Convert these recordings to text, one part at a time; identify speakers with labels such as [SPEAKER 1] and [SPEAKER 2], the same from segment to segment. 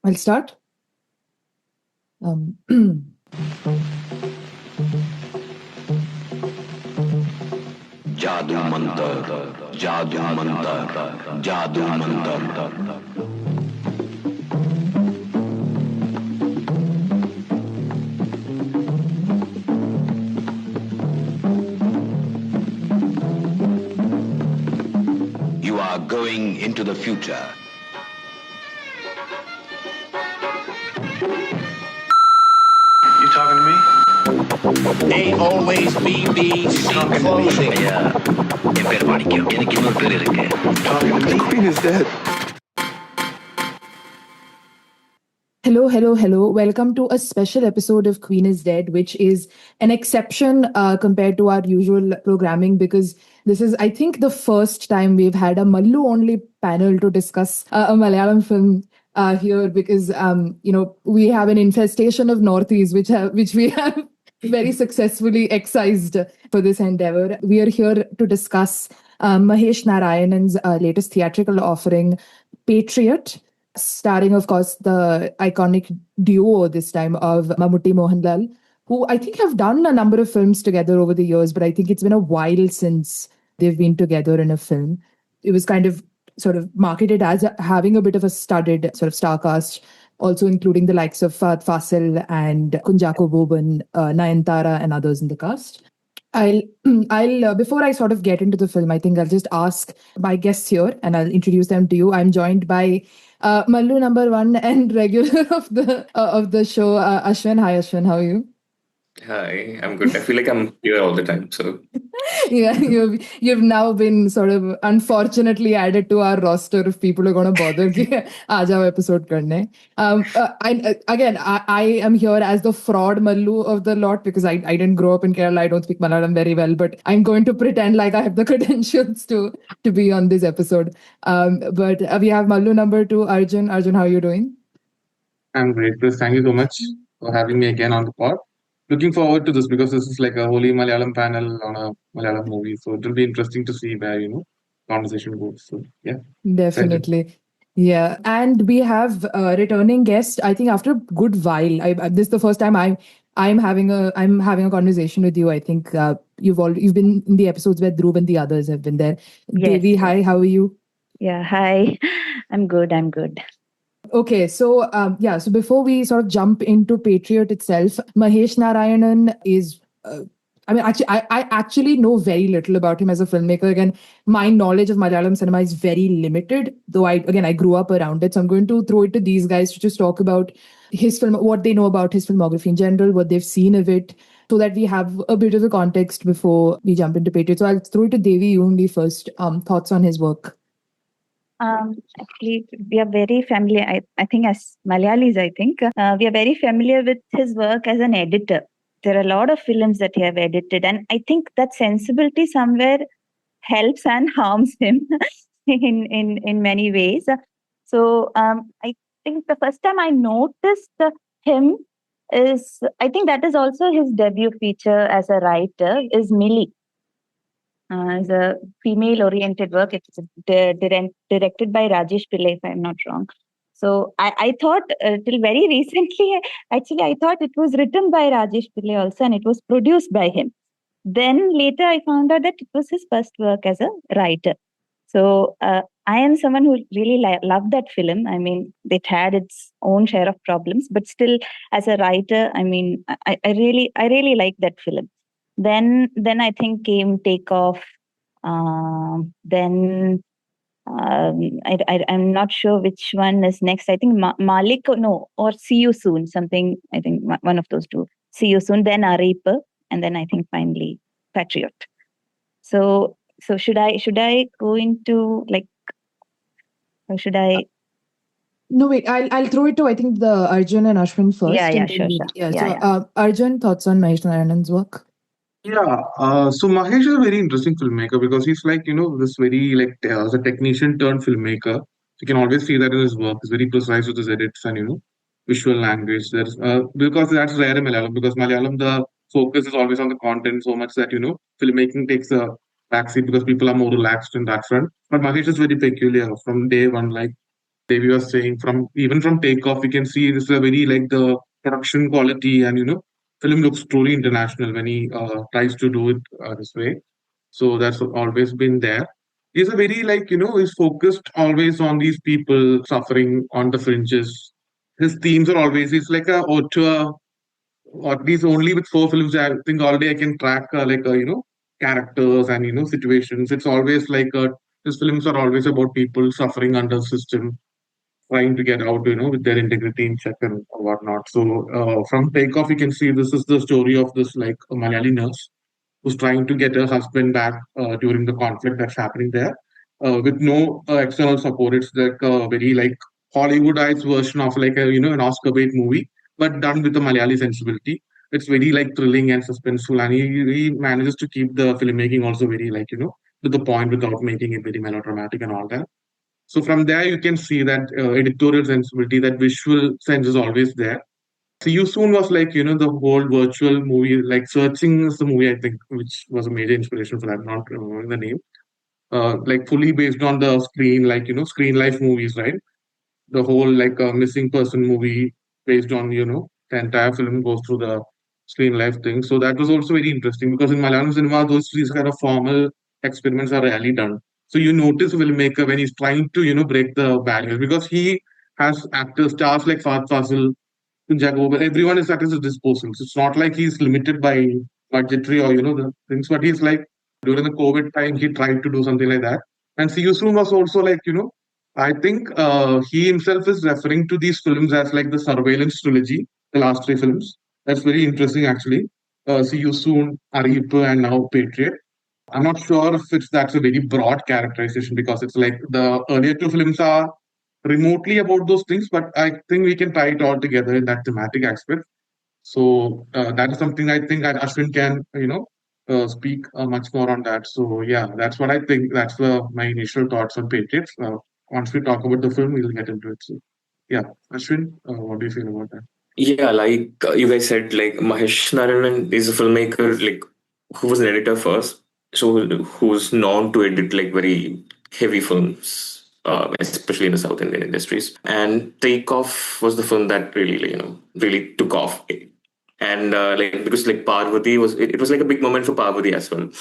[SPEAKER 1] I'll start.
[SPEAKER 2] जादू मंतर, जादू मंतर, जादू Mantar. You are going into the future.
[SPEAKER 3] You talking to me?
[SPEAKER 4] They always be the clothing.
[SPEAKER 2] என் பேர் மாணிக்கம். எனக்கு இன்னொரு பேர் இருக்கு.
[SPEAKER 3] Talking to me? The Queen is dead.
[SPEAKER 1] Hello. Welcome to a special episode of Queen is Dead, which is an exception compared to our usual programming because this is, I think, the first time we've had a Mallu-only panel to discuss a Malayalam film here because, we have an infestation of Northeast, which we have very successfully excised for this endeavor. We are here to discuss Mahesh Narayanan's latest theatrical offering, Patriot, starring, of course, the iconic duo this time of Mammootty-Mohanlal, who I think have done a number of films together over the years, but I think it's been a while since they've been together in a film. It was kind of sort of marketed as having a bit of a studded sort of star cast, also including the likes of Fahad Fasil and Kunjako Boban, Nayantara and others in the cast. I'll before I sort of get into the film, I think I'll just ask my guests here and I'll introduce them to you. I'm joined by Mallu number one and regular of the show, Ashwin. Hi, Ashwin. How are you?
[SPEAKER 5] Hi, I'm good. I feel like I'm here all the time. So
[SPEAKER 1] Yeah, you've now been sort of unfortunately added to our roster of people who are going to bother ki aa jao episode karne. I am here as the fraud Mallu of the lot because I didn't grow up in Kerala. I don't speak Malayalam very well, but I'm going to pretend like I have the credentials to be on this episode. But we have Mallu number two, Arjun. Arjun, how are you doing?
[SPEAKER 6] I'm great, Chris. Thank you so much for having me again on the pod. Looking forward to this because this is like a holy Malayalam panel on a Malayalam movie. So it will be interesting to see where, conversation goes. So, yeah.
[SPEAKER 1] Definitely. Yeah. And we have a returning guest, I think after a good while. This is the first time I'm having a conversation with you. I think you've been in the episodes where Dhruv and the others have been there.
[SPEAKER 7] Yes.
[SPEAKER 1] Devi, hi, how are you?
[SPEAKER 7] Yeah, hi. I'm good.
[SPEAKER 1] Okay, so so before we sort of jump into Patriot itself, Mahesh Narayanan is. I actually know very little about him as a filmmaker. Again, my knowledge of Malayalam cinema is very limited, though I grew up around it. So I'm going to throw it to these guys to just talk about his film, what they know about his filmography in general, what they've seen of it, so that we have a bit of a context before we jump into Patriot. So I'll throw it to Devi, you only first. Thoughts on his work?
[SPEAKER 7] Actually, we are very familiar. I think as Malayalis, we are very familiar with his work as an editor. There are a lot of films that he have edited, and I think that sensibility somewhere helps and harms him in many ways. So I think the first time I noticed him is, I think that is also his debut feature as a writer, is Millie. It's a female-oriented work. It's directed by Rajesh Pillai, if I'm not wrong. So I thought till very recently, actually, I thought it was written by Rajesh Pillai also, and it was produced by him. Then later, I found out that it was his first work as a writer. So I am someone who really loved that film. I mean, it had its own share of problems, but still, as a writer, I mean, I really liked that film. Then I think came Takeoff. Then I'm not sure which one is next. I think Malik, or See You Soon. Something, I think one of those two. See You Soon. Then Areep, and then I think finally Patriot. So should I go into like? Or should I?
[SPEAKER 1] No, wait. I'll throw it to I think the Arjun and Ashwin first.
[SPEAKER 7] Yeah, sure.
[SPEAKER 1] So Arjun, thoughts on Mahesh Narayanan's work?
[SPEAKER 6] Yeah. So Mahesh is a very interesting filmmaker because he's like, this very as a technician turned filmmaker. You can always see that in his work. He's very precise with his edits and, visual language. There's because that's rare in Malayalam because Malayalam, the focus is always on the content so much that, filmmaking takes a backseat because people are more relaxed in that front. But Mahesh is very peculiar from day one. Like, Devi was saying, even from Takeoff, we can see this is a very like the production quality, and film looks truly international when he tries to do it this way. So that's always been there. He's a very like he's focused always on these people suffering on the fringes. His themes are always he's like a auteur, or at least only with 4 films. I think all day I can track like characters and situations. It's always like his films are always about people suffering under the system, trying to get out, with their integrity in check and whatnot. So from Takeoff, you can see this is the story of this like Malayali nurse who's trying to get her husband back during the conflict that's happening there, with no external support. It's like a very like Hollywoodized version of like a an Oscar bait movie, but done with a Malayali sensibility. It's very like thrilling and suspenseful, and he manages to keep the filmmaking also very like to the point without making it very melodramatic and all that. So from there, you can see that editorial sensibility, that visual sense is always there. See You Soon was like, the whole virtual movie, like Searching is the movie, I think, which was a major inspiration for that, not remembering the name. Like fully based on the screen, like, screen life movies, right? The whole like missing person movie based on, the entire film goes through the screen life thing. So that was also very interesting because in Malayalam cinema, these kind of formal experiments are rarely done. So you notice a filmmaker when he's trying to, break the barriers because he has actors, stars like Fahad Fasil, Jacob, everyone is at his disposal. So it's not like he's limited by budgetary or the things, but he's like during the COVID time he tried to do something like that. And See You Soon was also like I think he himself is referring to these films as like the surveillance trilogy, the last 3 films. That's very interesting actually. See You Soon, Arip, and now Patriot. I'm not sure if that's a very broad characterization because it's like the earlier 2 films are remotely about those things, but I think we can tie it all together in that thematic aspect. So that is something I think that Ashwin can, speak much more on that. So yeah, that's what I think. That's my initial thoughts on Patriots. Once we talk about the film, we'll get into it. So yeah, Ashwin, what do you feel about that?
[SPEAKER 5] Yeah, like you guys said, like Mahesh Narayanan is a filmmaker, like who was an editor first, so who's known to edit like very heavy films, especially in the South Indian industries. And Takeoff was the film that really, really took off. And like because like Parvati it was like a big moment for Parvati as well.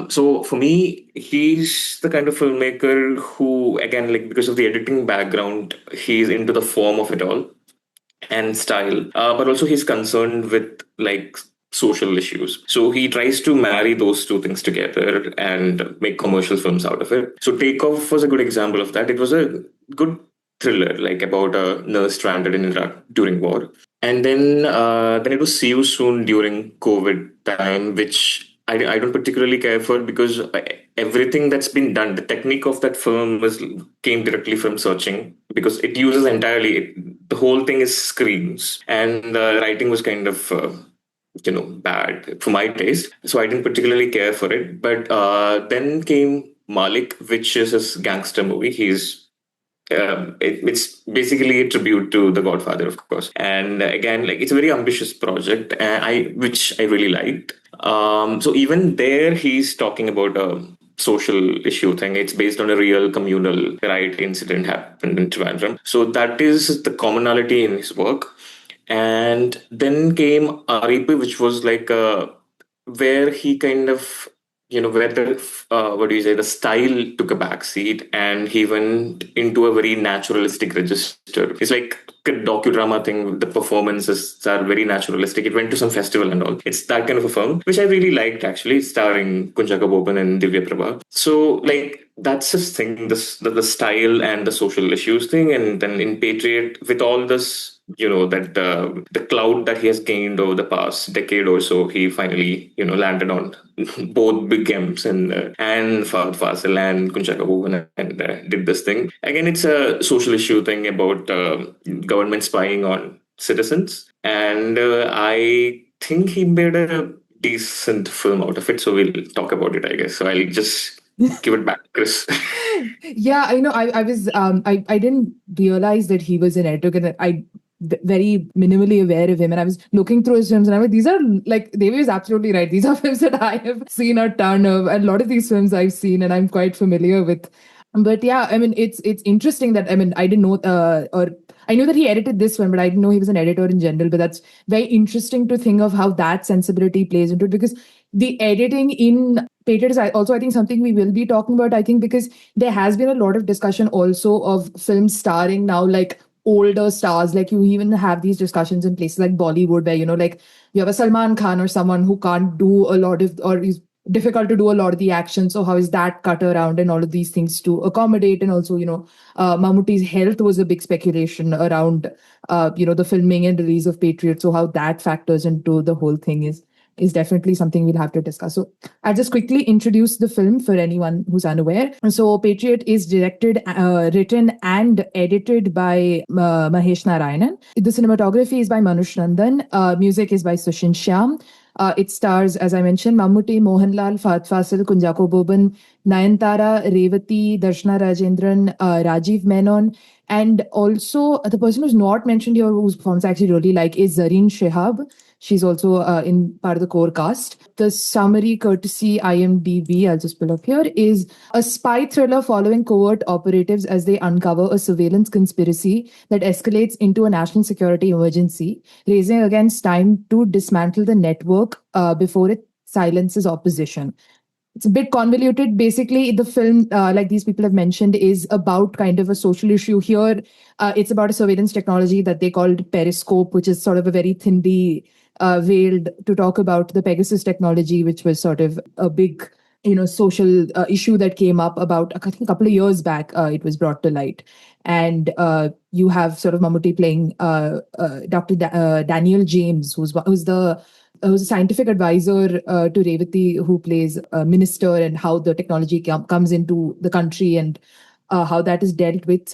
[SPEAKER 5] So for me, he's the kind of filmmaker who, again, like because of the editing background, he's into the form of it all and style, but also he's concerned with like social issues. So he tries to marry those 2 things together and make commercial films out of it. So Takeoff was a good example of that. It was a good thriller, like about a nurse stranded in Iraq during war. And then it was See You Soon during COVID time, which I don't particularly care for because everything that's been done, the technique of that film came directly from Searching because it uses entirely, the whole thing is screens, and the writing was kind of bad for my taste, so I didn't particularly care for it. But then came Malik, which is his gangster movie. It's basically a tribute to The Godfather, of course. And again, like it's a very ambitious project, which I really liked. So even there, he's talking about a social issue thing. It's based on a real communal riot incident happened in Trivandrum. So that is the commonality in his work. And then came Aripu, which was like where he kind of where the what do you say, the style took a backseat and he went into a very naturalistic register. It's like a docudrama thing. The performances are very naturalistic. It went to some festival and all. It's that kind of a film, which I really liked actually, starring Kunjaka Bopan and Divya Prabha. So like that's his thing, the style and the social issues thing. And then in Patriot, with all this, that the cloud that he has gained over the past decade or so, he finally landed on both big M's and Fahad Fasil and Kunchaka Bhuvan and did this thing. Again, it's a social issue thing about government spying on citizens, and I think he made a decent film out of it. So we'll talk about it, I guess. So I'll just give it back, Cris.
[SPEAKER 1] Yeah, I was I didn't realize that he was an editor, and I very minimally aware of him, and I was looking through his films and I'm like, these are like, Devi is absolutely right, these are films that I have seen a ton of, and a lot of these films I've seen and I'm quite familiar with. But yeah, I mean, it's interesting that, I mean, I didn't know, or I knew that he edited this one, but I didn't know he was an editor in general. But that's very interesting to think of how that sensibility plays into it, because the editing in Patriot is also, I think, something we will be talking about. I think because there has been a lot of discussion also of films starring now like older stars. Like you even have these discussions in places like Bollywood, where like you have a Salman Khan or someone who can't do a lot of, or is difficult to do a lot of the action. So how is that cut around and all of these things to accommodate? And also, Mammootty's health was a big speculation around, the filming and release of Patriot. So how that factors into the whole thing is definitely something we'll have to discuss. So I'll just quickly introduce the film for anyone who's unaware. So Patriot is directed, written and edited by Mahesh Narayanan. The cinematography is by Manush Nandan. Music is by Sushin Shyam. It stars, as I mentioned, Mammootty-Mohanlal, Fahad Fasil, Kunjako Boban, Nayantara, Revati, Darshana Rajendran, Rajiv Menon, and also the person who's not mentioned here, whose performance I actually really like, is Zareen Shehab. She's also in part of the core cast. The summary, courtesy IMDb, I'll just pull up here, is a spy thriller following covert operatives as they uncover a surveillance conspiracy that escalates into a national security emergency, raising against time to dismantle the network before it silences opposition. It's a bit convoluted. Basically, the film, like these people have mentioned, is about kind of a social issue here. It's about a surveillance technology that they called Periscope, which is sort of a very thinly veiled to talk about the Pegasus technology, which was sort of a big, social issue that came up about, I think, a couple of years back. It was brought to light. And you have sort of Mammootty playing Dr. Daniel James, who's a scientific advisor to Revati, who plays a minister, and how the technology comes into the country and how that is dealt with.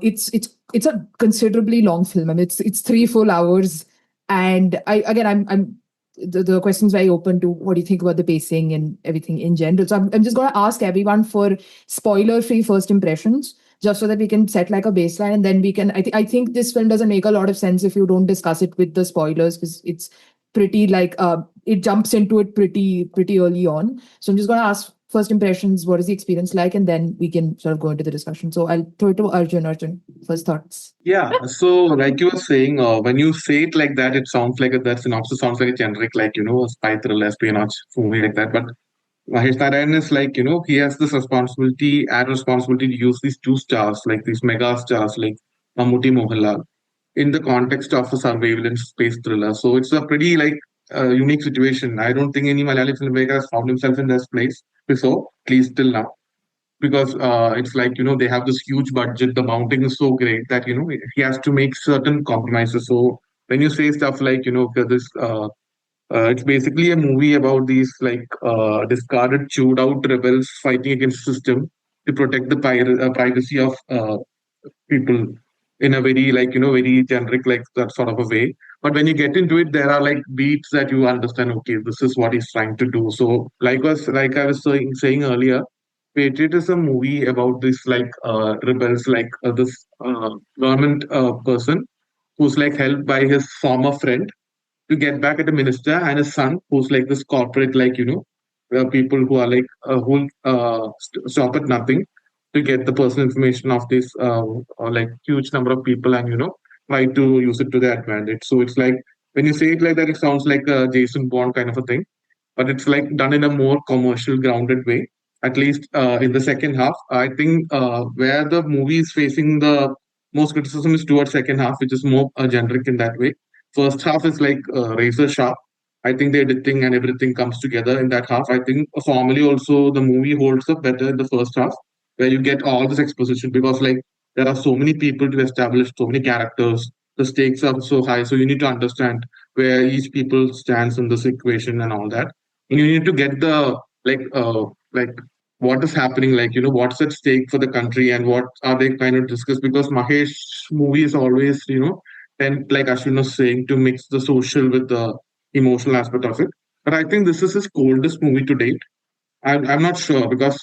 [SPEAKER 1] It's a considerably long film. I mean, it's 3 full hours, and I'm the question's very open to what do you think about the pacing and everything in general. So I'm just going to ask everyone for spoiler-free first impressions, just so that we can set like a baseline, and then we can. I think this film doesn't make a lot of sense if you don't discuss it with the spoilers, because it's pretty like it jumps into it pretty early on. So I'm just going to ask first impressions, what is the experience like, and then we can sort of go into the discussion. So I'll throw it to Arjun. Arjun, first thoughts.
[SPEAKER 6] Yeah, so like you were saying, when you say it like that, it sounds like that synopsis sounds like a generic, like, a spy thriller, espionage movie like that. But Mahesh Narayan is like, he has this responsibility to use these two stars, like these mega stars, like Mammootty-Mohanlal, in the context of a surveillance space thriller. So it's a pretty like unique situation. I don't think any Malayali filmmaker has found himself in this place before, at least till now, because it's like, they have this huge budget. The mounting is so great that, he has to make certain compromises. So when you say stuff like, this it's basically a movie about these like discarded, chewed out rebels fighting against the system to protect the privacy of people in a very like very generic like that sort of a way. But when you get into it, there are like beats that you understand. Okay, this is what he's trying to do. So like I was saying earlier, Patriot is a movie about this like rebels, like this government person who's like helped by his former friend to get back at the minister, and his son who's like this corporate like people who are like who stop at nothing to get the personal information of this like huge number of people, and try to use it to their advantage. So it's like when you say it like that, it sounds like a Jason Bond kind of a thing, but it's like done in a more commercial grounded way, at least in the second half. I think where the movie is facing the most criticism is towards second half, which is more generic in that way. First half is like razor sharp. I think the editing and everything comes together in that half. I think formally also the movie holds up better in the first half, where you get all this exposition, because like there are so many people to establish, so many characters. The stakes are so high, so you need to understand where each people stands in this equation and all that. And you need to get the like what is happening, like what's at stake for the country and what are they kind of discuss, because Mahesh movie is always tend, like Ashwin was saying, to mix the social with the emotional aspect of it. But I think this is his coldest movie to date. I'm not sure, because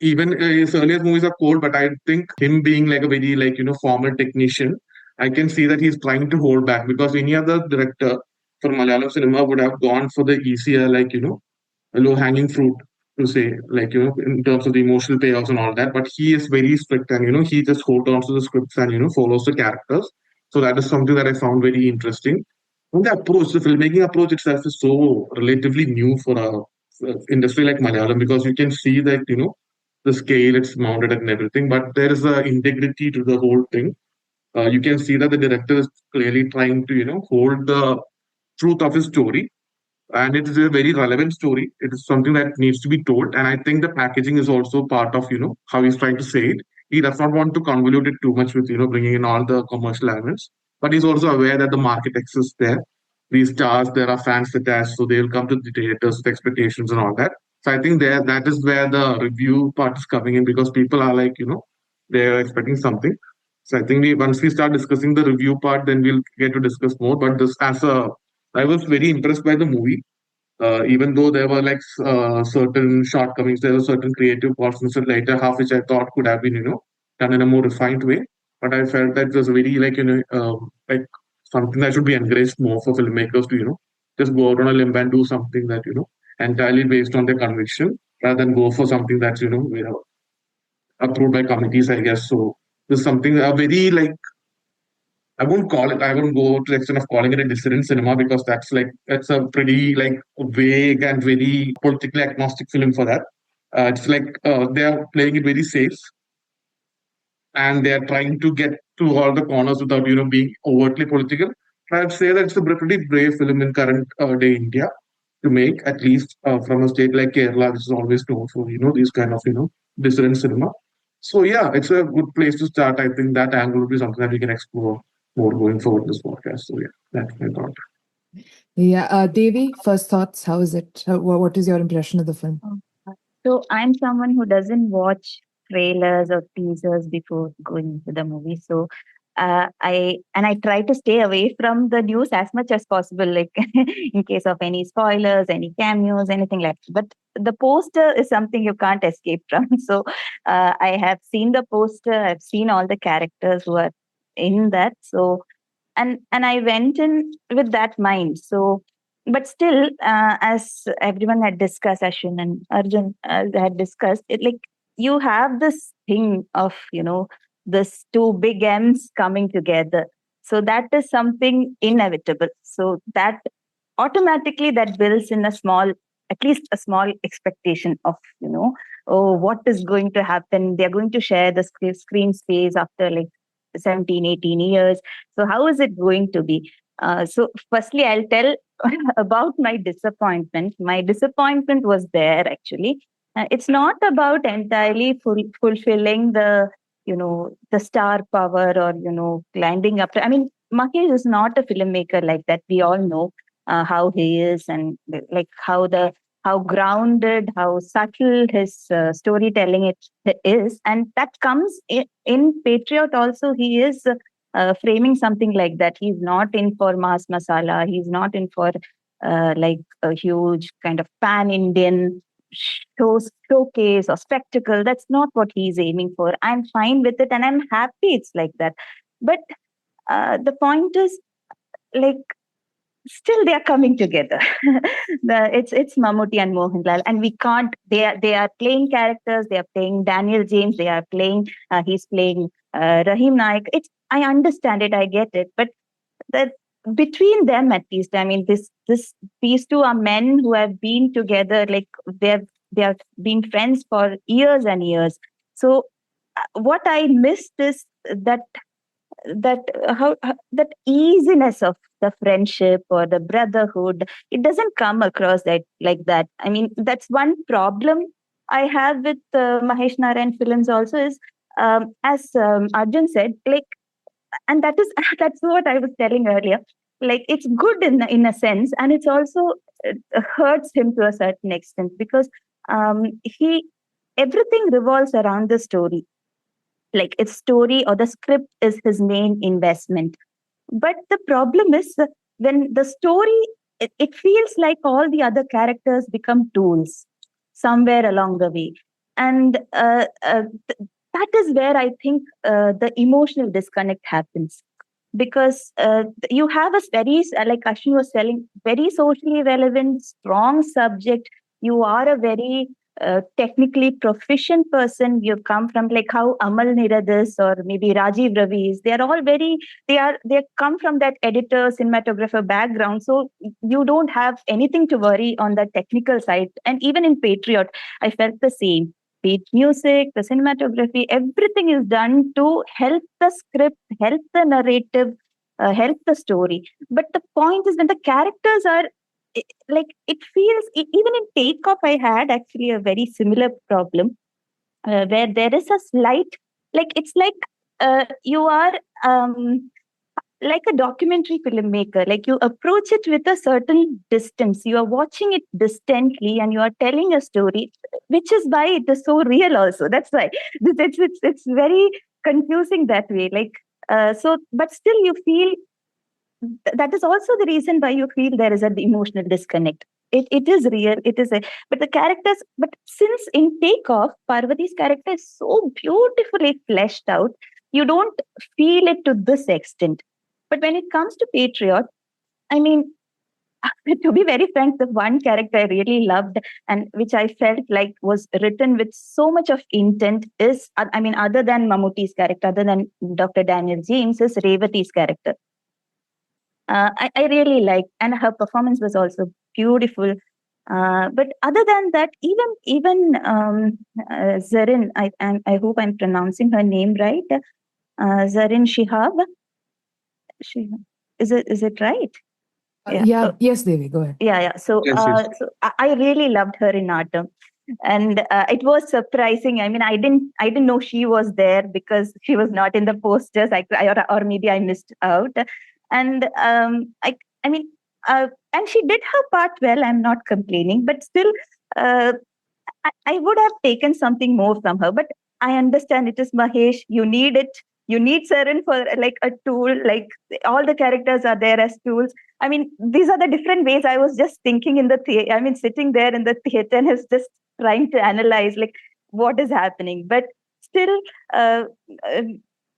[SPEAKER 6] even his earlier movies are cold, but I think him being like a very like formal technician, I can see that he's trying to hold back, because any other director for Malayalam cinema would have gone for the easier like low hanging fruit to say, like, in terms of the emotional payoffs and all that. But he is very strict, and he just holds on to the scripts and follows the characters. So that is something that I found very interesting. And the approach, the filmmaking approach itself is so relatively new for a industry like Malayalam, because you can see that the scale it's mounted and everything, but there is a integrity to the whole thing. You can see that the director is clearly trying to hold the truth of his story, and it is a very relevant story. It is something that needs to be told, and I think the packaging is also part of how he's trying to say it. He does not want to convolute it too much with bringing in all the commercial elements, but he's also aware that the market exists there. These stars, there are fans attached, so they will come to the theaters with expectations and all that. So I think there that is where the review part is coming in, because people are like they're expecting something. So I think once we start discussing the review part, then we'll get to discuss more. But this as a I was very impressed by the movie, even though there were like certain shortcomings. There were certain creative parts in the later half which I thought could have been done in a more refined way. But I felt that it was very like like something that should be encouraged more for filmmakers to just go out on a limb and do something that entirely based on their conviction, rather than go for something that's approved by committees, I guess. So this is something a very like I wouldn't go to the extent of calling it a dissident cinema, because that's a pretty like vague and very politically agnostic film for that. It's like they are playing it very safe, and they are trying to get to all the corners without being overtly political. I'd say that it's a pretty brave film in current day India to make, at least from a state like Kerala, which is always known for these kind of dissident cinema. So yeah, it's a good place to start. I think that angle would be something that we can explore more going forward in this podcast. So yeah, that's my thought.
[SPEAKER 1] Yeah, Devi, first thoughts. How is it? What is your impression of the film?
[SPEAKER 7] So I'm someone who doesn't watch trailers or teasers before going to the movie. So I try to stay away from the news as much as possible, like in case of any spoilers, any cameos, anything like that. But the poster is something you can't escape from. So I have seen the poster. I've seen all the characters who are in that. So and I went in with that mind. So but still, as everyone had discussed, Ashwin and Arjun had discussed, it like you have this thing of this two big M's coming together. So that is something inevitable. So that automatically that builds in at least a small expectation of oh, what is going to happen. They're going to share the screen space after like 17, 18 years. So how is it going to be? So firstly, I'll tell about my disappointment. My disappointment was there actually. It's not about entirely fulfilling the star power or landing up. I mean, Mahesh is not a filmmaker like that. We all know how he is, and like how grounded, how subtle his storytelling it is, and that comes in Patriot also. He is framing something like that. He's not in for mass masala. He's not in for like a huge kind of pan-Indian showcase or spectacle. That's not what he's aiming for. I'm fine with it, and I'm happy it's like that. But the point is, like, still they are coming together. It's Mammootty and Mohanlal, and we can't. They are playing characters. They are playing Daniel James. They are playing. He's playing Rahim Naik. I understand it. I get it. But that between them, at least, I mean, these two are men who have been together. Like they have been friends for years and years. So what I missed is that easiness of the friendship or the brotherhood. It doesn't come across that like that. I mean, that's one problem I have with Mahesh Narayan films also is, as Arjun said, like, and that is that's what I was telling earlier. Like, it's good in a sense, and it's also hurts him to a certain extent, because he everything revolves around the story. Like, its story or the script is his main investment. But the problem is, when the story, it feels like all the other characters become tools somewhere along the way. And that is where I think the emotional disconnect happens. Because you have a very, like Ashwin was telling, very socially relevant, strong subject. You are a very technically proficient person you come from, like how Amal Niradis or maybe Rajiv Ravi is. They are all they come from that editor, cinematographer background. So you don't have anything to worry on the technical side. And even in Patriot, I felt the same. Be it music, the cinematography, everything is done to help the script, help the narrative, help the story. But the point is when the characters are like, it feels even in Takeoff, I had actually a very similar problem where there is a slight, like it's like you are like a documentary filmmaker, like you approach it with a certain distance. You are watching it distantly and you are telling a story, which is why it is so real also. That's why it's very confusing that way. Like, so, but still you feel that is also the reason why you feel there is an emotional disconnect. It is real, but the characters, but since in Takeoff, Parvati's character is so beautifully fleshed out, you don't feel it to this extent. But when it comes to Patriot, I mean, to be very frank, the one character I really loved and which I felt like was written with so much of intent is, I mean, other than Mammootty's character, other than Dr. Daniel James, is Revati's character. I really liked, and her performance was also beautiful. But other than that, even Zarin, I hope I'm pronouncing her name right. Zarin Shihab. Is it right?
[SPEAKER 1] Yes, Devi, go ahead.
[SPEAKER 7] Yeah. So,
[SPEAKER 6] Yes.
[SPEAKER 7] so I really loved her in Atom, and it was surprising. I mean, I didn't know she was there because she was not in the posters. Or maybe I missed out. And I mean, and she did her part well. I'm not complaining, but still, I would have taken something more from her. But I understand it is Mahesh. You need it. You need Saran for like a tool. Like all the characters are there as tools. I mean, these are the different ways I was just thinking in the theater. I mean, sitting there in the theater and is just trying to analyze like what is happening. But still, uh,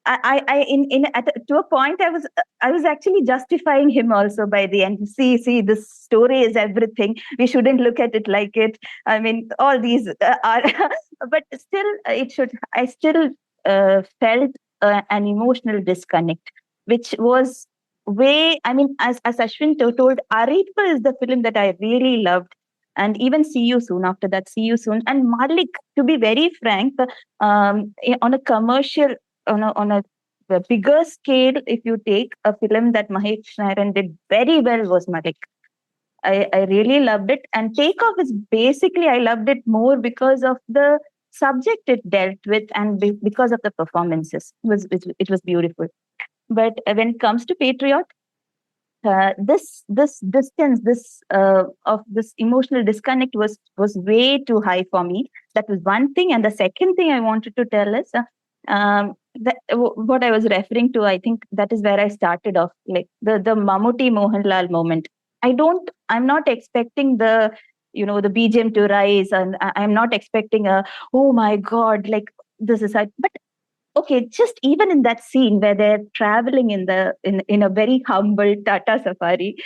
[SPEAKER 7] to a point, I was actually justifying him also by the end. See, this story is everything. We shouldn't look at it like it. I mean, all these are, but still, it should. I still felt an emotional disconnect, which was way. I mean, as Ashwin told, Aritpa is the film that I really loved. And even See You Soon, after that, See You Soon. And Malik, to be very frank, on a commercial, on a bigger scale, if you take a film that Mahesh Narayanan did very well, was Malik. I really loved it. And Takeoff is basically, I loved it more because of the subject it dealt with and because of the performances. It was beautiful. But when it comes to Patriot, this distance, of this emotional disconnect was way too high for me. That was one thing. And the second thing I wanted to tell is what I was referring to. I think that is where I started off, like the Mammootty-Mohanlal moment. I'm not expecting the BGM to rise, and I'm not expecting oh my God, like this is but okay, just even in that scene where they're traveling in a very humble Tata Safari,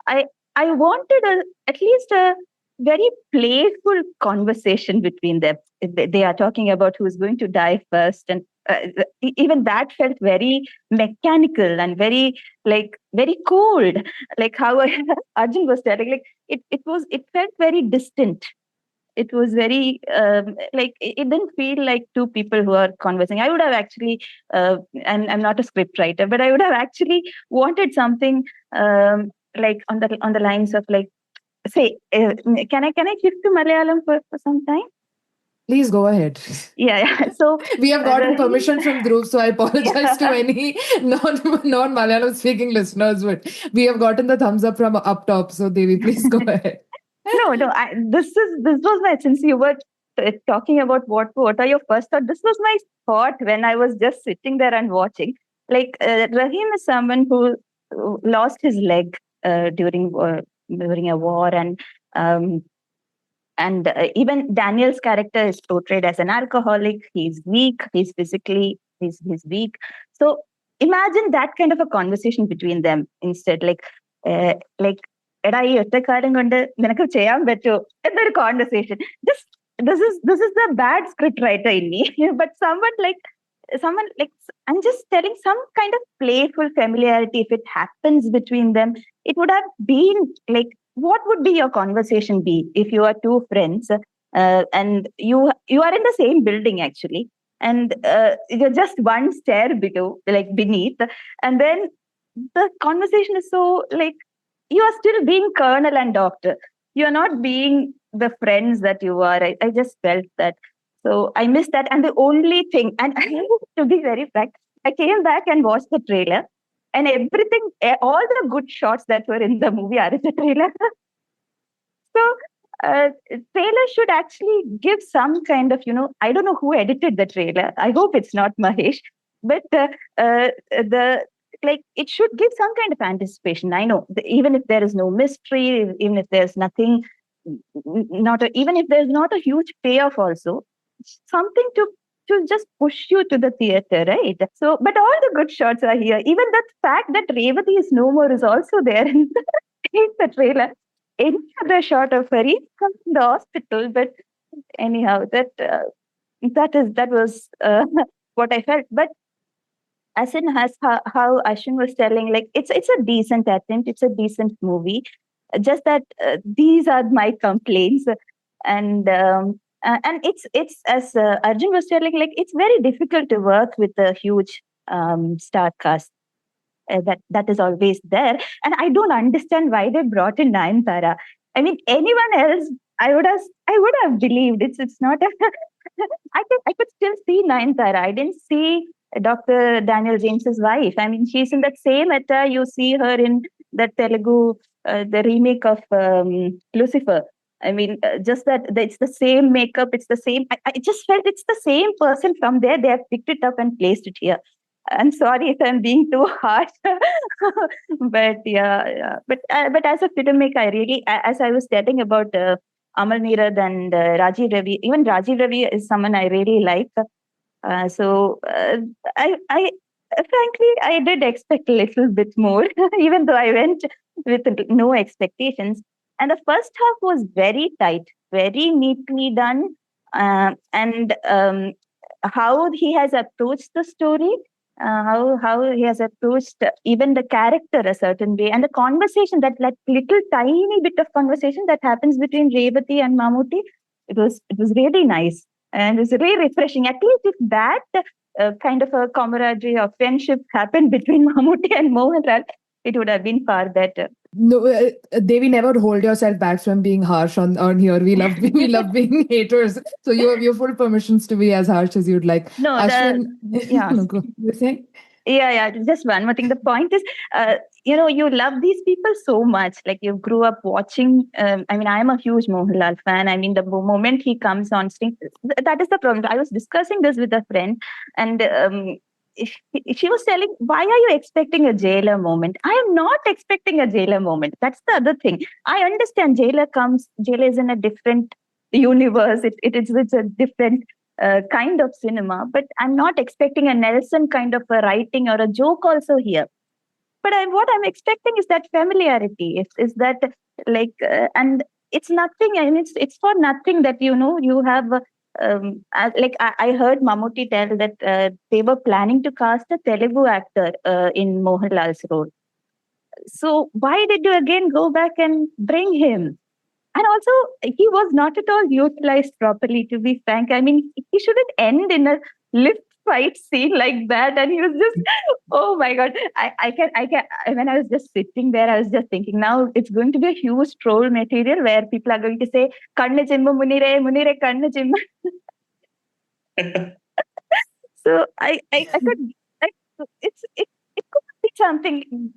[SPEAKER 7] I wanted at least a very playful conversation between them. They are talking about who's going to die first, and even that felt very mechanical and very very cold, like how Arjun was telling. Like it felt very distant. It was very it didn't feel like two people who are conversing. I would have actually, and I'm not a script writer, but I would have actually wanted something like on the lines of like, say, can I shift to Malayalam for some time?
[SPEAKER 1] Please go ahead.
[SPEAKER 7] Yeah. So
[SPEAKER 1] we have gotten permission from Dhruv, so I apologize to any non-Malayalam speaking listeners, but we have gotten the thumbs up from up top. So Devi, please go ahead.
[SPEAKER 7] No. This was my, since you were talking about what are your first thoughts. This was my thought when I was just sitting there and watching. Like Rahim is someone who lost his leg during a war, and even Daniel's character is portrayed as an alcoholic. He's weak. He's physically he's weak. So imagine that kind of a conversation between them instead, എടാ ഈ ഒറ്റക്കാലം കൊണ്ട് നിനക്ക് ചെയ്യാൻ പറ്റുമോ എന്നൊരു conversation. Just this is the bad script writer in me. But someone like, I'm just telling some kind of playful familiarity. If it happens between them, it would have been like, what would be your conversation be if you are two friends, and you are in the same building actually, and you're just one stair below, like beneath, and then the conversation is so like, you are still being colonel and doctor. You're not being the friends that you are. I just felt that. So I missed that. And the only thing, and to be very frank, I came back and watched the trailer, and everything, all the good shots that were in the movie are in the trailer. So trailer should actually give some kind of, I don't know who edited the trailer. I hope it's not Mahesh, but the like, it should give some kind of anticipation. I know, even if there is no mystery, even if there's nothing, even if there's not a huge payoff, also something to just push you to the theater, right? So, but all the good shots are here. Even the fact that Revati is no more is also there in the trailer. Any other shot of her in the hospital, but anyhow, that was what I felt. But as in how Ashwin was telling, like, it's a decent attempt, it's a decent movie. Just that these are my complaints, and it's as Arjun was telling, like, it's very difficult to work with a huge star cast. That is always there, and I don't understand why they brought in Nayanthara. I mean, anyone else, I would have believed. It's not. I could still see Nayanthara. I didn't see Dr. Daniel James's wife. I mean, she's in that same attire. You see her in the Telugu, the remake of Lucifer. I mean, just that it's the same makeup. It's the same. I just felt it's the same person from there. They have picked it up and placed it here. I'm sorry if I'm being too harsh, but yeah. But as a filmmaker, I really, as I was telling about Amal Neerad and Rajiv Ravi, even Rajiv Ravi is someone I really like. So I frankly, I did expect a little bit more, even though I went with no expectations. And the first half was very tight, very neatly done, and how he has approached the story, how he has approached even the character a certain way, and the conversation, that like little tiny bit of conversation that happens between Revati and Mammootty, it was really nice, and it's really refreshing. At least if that kind of a camaraderie or friendship happened between Mammootty and Mohanlal, it would have been far better.
[SPEAKER 1] No, Devi, never hold yourself back from being harsh on here. We love being haters. So you have your full permissions to be as harsh as you'd like.
[SPEAKER 7] No,
[SPEAKER 1] Ashwin,
[SPEAKER 7] yeah.
[SPEAKER 1] no, go. You were saying?
[SPEAKER 7] Yeah. Just one more thing. The point is, you love these people so much. Like, you grew up watching. I mean, I am a huge Mohanlal fan. I mean, the moment he comes on screen, that is the problem. I was discussing this with a friend, and she was telling, why are you expecting a jailer moment? I am not expecting a jailer moment. That's the other thing. I understand jailer is in a different universe. It's a different kind of cinema, but I'm not expecting a Nelson kind of a writing or a joke also here. But what I'm expecting is that familiarity. Is that like, and it's nothing, and it's for nothing that you have. I heard Mammootty tell that they were planning to cast a Telugu actor in Mohanlal's role. So why did you again go back and bring him? And also, he was not at all utilized properly, to be frank. I mean, he shouldn't end in a lift fight scene like that. And he was just, oh my God. I can. When I was just sitting there, I was just thinking, now it's going to be a huge troll material where people are going to say, Kanna Jimma Munire Kanna Jimma. So I could, it could be something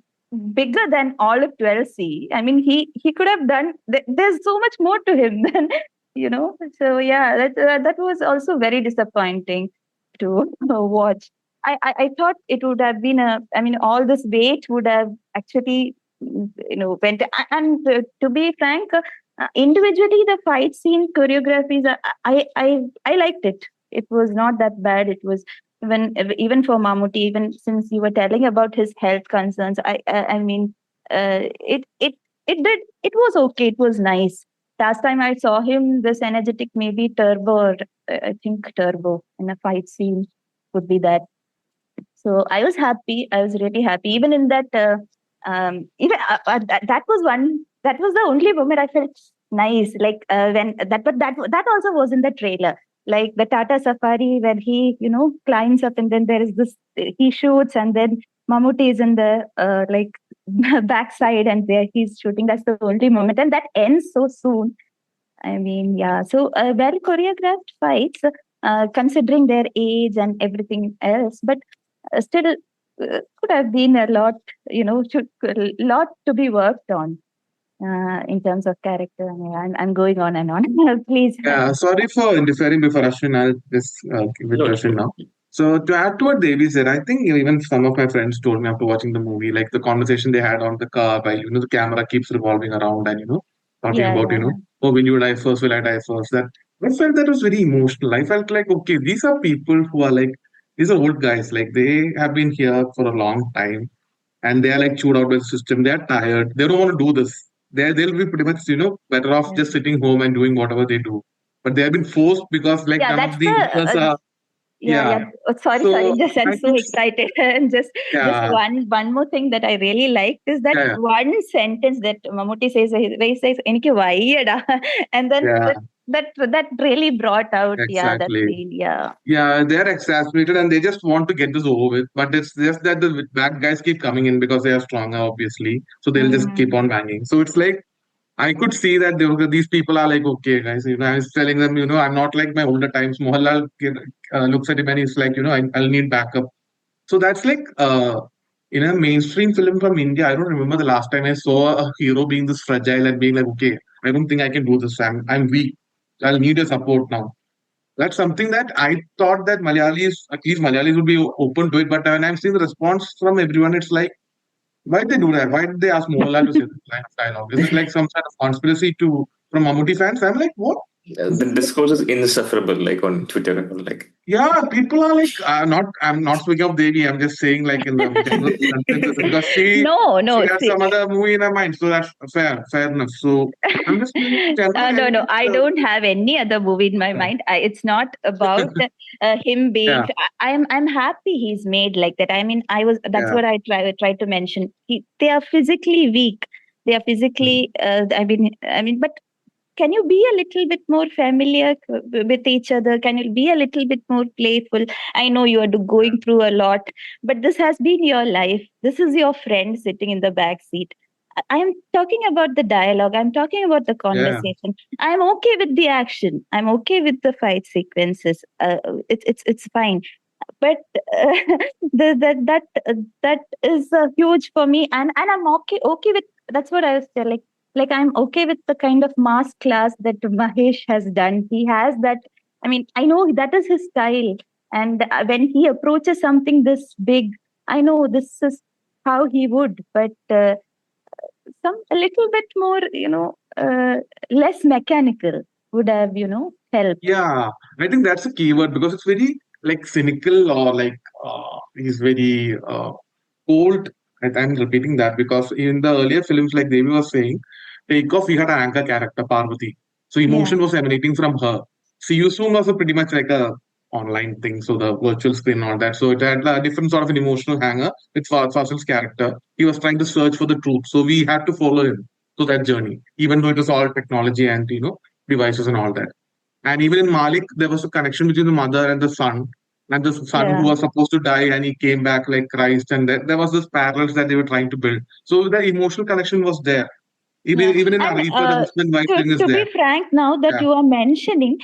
[SPEAKER 7] bigger than all of 12C. I mean, he could have done. There's so much more to him than So yeah, that was also very disappointing to watch. I thought it would have been all this weight would have actually went. And to be frank, individually the fight scene choreographies, I liked it. It was not that bad. It was even for Mammootty, even since you were telling about his health concerns, it was okay. It was nice. last time I saw him, this energetic, maybe Turbo, or I think Turbo in a fight scene would be that. So I was happy. I was really happy. Even in that, that was one. That was the only moment I felt nice. Like when that also was in the trailer. Like the Tata Safari where he, climbs up and then there is this. He shoots and then Mammootty is in the backside and there he's shooting. That's the only moment, and that ends so soon. I mean, yeah. So well choreographed fights, considering their age and everything else, but still could have been a lot, lot to be worked on in terms of character. I'm going on and on. Please.
[SPEAKER 6] Yeah, sorry for interfering before Ashwin. I'll just with
[SPEAKER 5] No,
[SPEAKER 6] Ashwin now. So to add to what Devi said, I think even some of my friends told me after watching the movie, like the conversation they had on the car, while the camera keeps revolving around and talking
[SPEAKER 7] Yeah,
[SPEAKER 6] about
[SPEAKER 7] yeah.
[SPEAKER 6] oh, will you die first? Will I die first? That I felt that was very emotional. I felt like okay, these are people who are like these are old guys. Like they have been here for a long time, and they are like chewed out by the system. They are tired. They don't want to do this. They'll be pretty much better off just sitting home and doing whatever they do. But they have been forced because like
[SPEAKER 7] Yeah,
[SPEAKER 6] none
[SPEAKER 7] that's
[SPEAKER 6] of the
[SPEAKER 7] the
[SPEAKER 6] others are.
[SPEAKER 7] yeah. Oh, sorry.
[SPEAKER 6] So
[SPEAKER 7] Just I'm
[SPEAKER 6] I
[SPEAKER 7] so
[SPEAKER 6] could.
[SPEAKER 7] excited. And just
[SPEAKER 6] Yeah.
[SPEAKER 7] one more thing that I really liked is that
[SPEAKER 6] Yeah.
[SPEAKER 7] one sentence that Mammootty says, where he says, "Eniki vayyada," and then
[SPEAKER 6] Yeah.
[SPEAKER 7] that really brought out that
[SPEAKER 6] Exactly.
[SPEAKER 7] scene. Yeah.
[SPEAKER 6] Yeah, they're exasperated and they just want to get this over with. But it's just that the bad guys keep coming in because they are stronger, obviously. So they'll just keep on banging. So it's like I could see that these people are like, okay, guys, I was telling them, I'm not like my older times. Mohanlal looks at him and he's like, I'll need backup. So that's like, in a mainstream film from India, I don't remember the last time I saw a hero being this fragile and being like, okay, I don't think I can do this. I'm weak. I'll need your support now. That's something that I thought that at least Malayalis would be open to it. But when I'm seeing the response from everyone, it's like, why did they do that? Why did they ask Mohanlal to say this line of dialogue? Is it like some kind of conspiracy from Mammootty fans? I'm like, what?
[SPEAKER 5] The discourse is insufferable, like on Twitter and all, like.
[SPEAKER 6] Yeah, people are like, I'm not speaking of Devi. I'm just saying like in the general consensus because she
[SPEAKER 7] No.
[SPEAKER 6] has
[SPEAKER 7] See,
[SPEAKER 6] some other movie in her mind. So that's fair enough. So I'm just saying general
[SPEAKER 7] no. I
[SPEAKER 6] uh,
[SPEAKER 7] don't have any other movie in my mind. It's not about him being.
[SPEAKER 6] yeah,
[SPEAKER 7] I'm happy he's made like that. I mean, That's
[SPEAKER 6] yeah,
[SPEAKER 7] what I tried to mention. They are physically weak. They are physically. But can you be a little bit more familiar with each other? Can you be a little bit more playful? I know you are going through a lot, but this has been your life. This is your friend sitting in the back seat. I am talking about the dialogue. I'm talking about the
[SPEAKER 6] yeah.
[SPEAKER 7] conversation. I'm okay with the action. I'm okay with the fight sequences. It's fine. But that is huge for me, and I'm okay with. That's what I was telling. Like I'm okay with the kind of mass class that Mahesh has done. He has that. I mean, I know that is his style, and when he approaches something this big, I know this is how he would. But a little bit more, less mechanical would have, helped.
[SPEAKER 6] Yeah, I think that's a keyword because it's very like cynical or like he's very cold. I'm repeating that because in the earlier films, like Devi was saying, Take Off, we had an anchor character, Parvati. So
[SPEAKER 7] Yeah.
[SPEAKER 6] emotion was emanating from her. See You Soon was a pretty much like a online thing, so the virtual screen and all that. So it had a different sort of an emotional hanger with Fasil's character. He was trying to search for the truth. So we had to follow him to that journey, even though it was all technology and devices and all that. And even in Malik, there was a connection between the mother and the son who
[SPEAKER 7] Yeah.
[SPEAKER 6] was supposed to die, and he came back like Christ. And there was this parallels that they were trying to build. So the emotional connection was there.
[SPEAKER 7] Yeah.
[SPEAKER 6] Even in
[SPEAKER 7] And
[SPEAKER 6] Aretha, the husband-wife thing is
[SPEAKER 7] to be
[SPEAKER 6] there.
[SPEAKER 7] frank, now that
[SPEAKER 6] Yeah,
[SPEAKER 7] you are mentioning,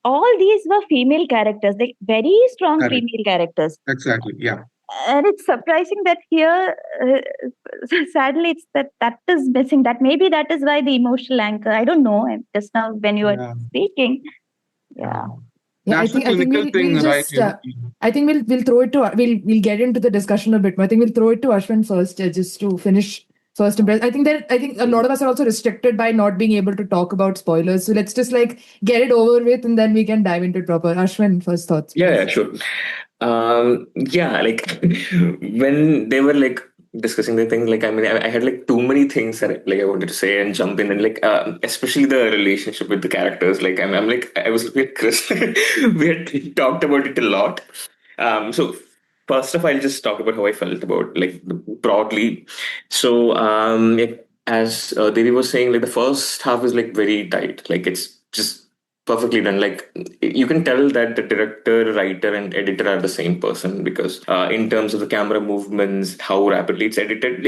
[SPEAKER 7] all these were female characters, like very strong
[SPEAKER 6] correct.
[SPEAKER 7] female characters.
[SPEAKER 6] Exactly. Yeah.
[SPEAKER 7] And it's surprising that here, sadly, it's that is missing. That maybe that is why the emotional anchor. I don't know. Just now when you were
[SPEAKER 6] Yeah.
[SPEAKER 7] speaking, yeah.
[SPEAKER 1] Yeah,
[SPEAKER 6] That's the
[SPEAKER 1] I think
[SPEAKER 6] clinical thing,
[SPEAKER 1] we'll
[SPEAKER 6] right?
[SPEAKER 1] just I think we'll throw it to we'll get into the discussion a bit more. I think we'll throw it to Ashwin first, just to finish first impression. I think a lot of us are also restricted by not being able to talk about spoilers. So let's just like get it over with and then we can dive into it proper. Ashwin, first thoughts.
[SPEAKER 5] Yeah, sure. Yeah, like when they were like discussing the thing, like, I mean, I had like too many things that like I wanted to say and jump in, and like especially the relationship with the characters. Like I'm like I was looking at Chris. We had talked about it a lot. So first off, I'll just talk about how I felt about like broadly. So as Devi was saying, like the first half is like very tight. Like it's just perfectly done. Like you can tell that the director, writer, and editor are the same person, because in terms of the camera movements, how rapidly it's edited,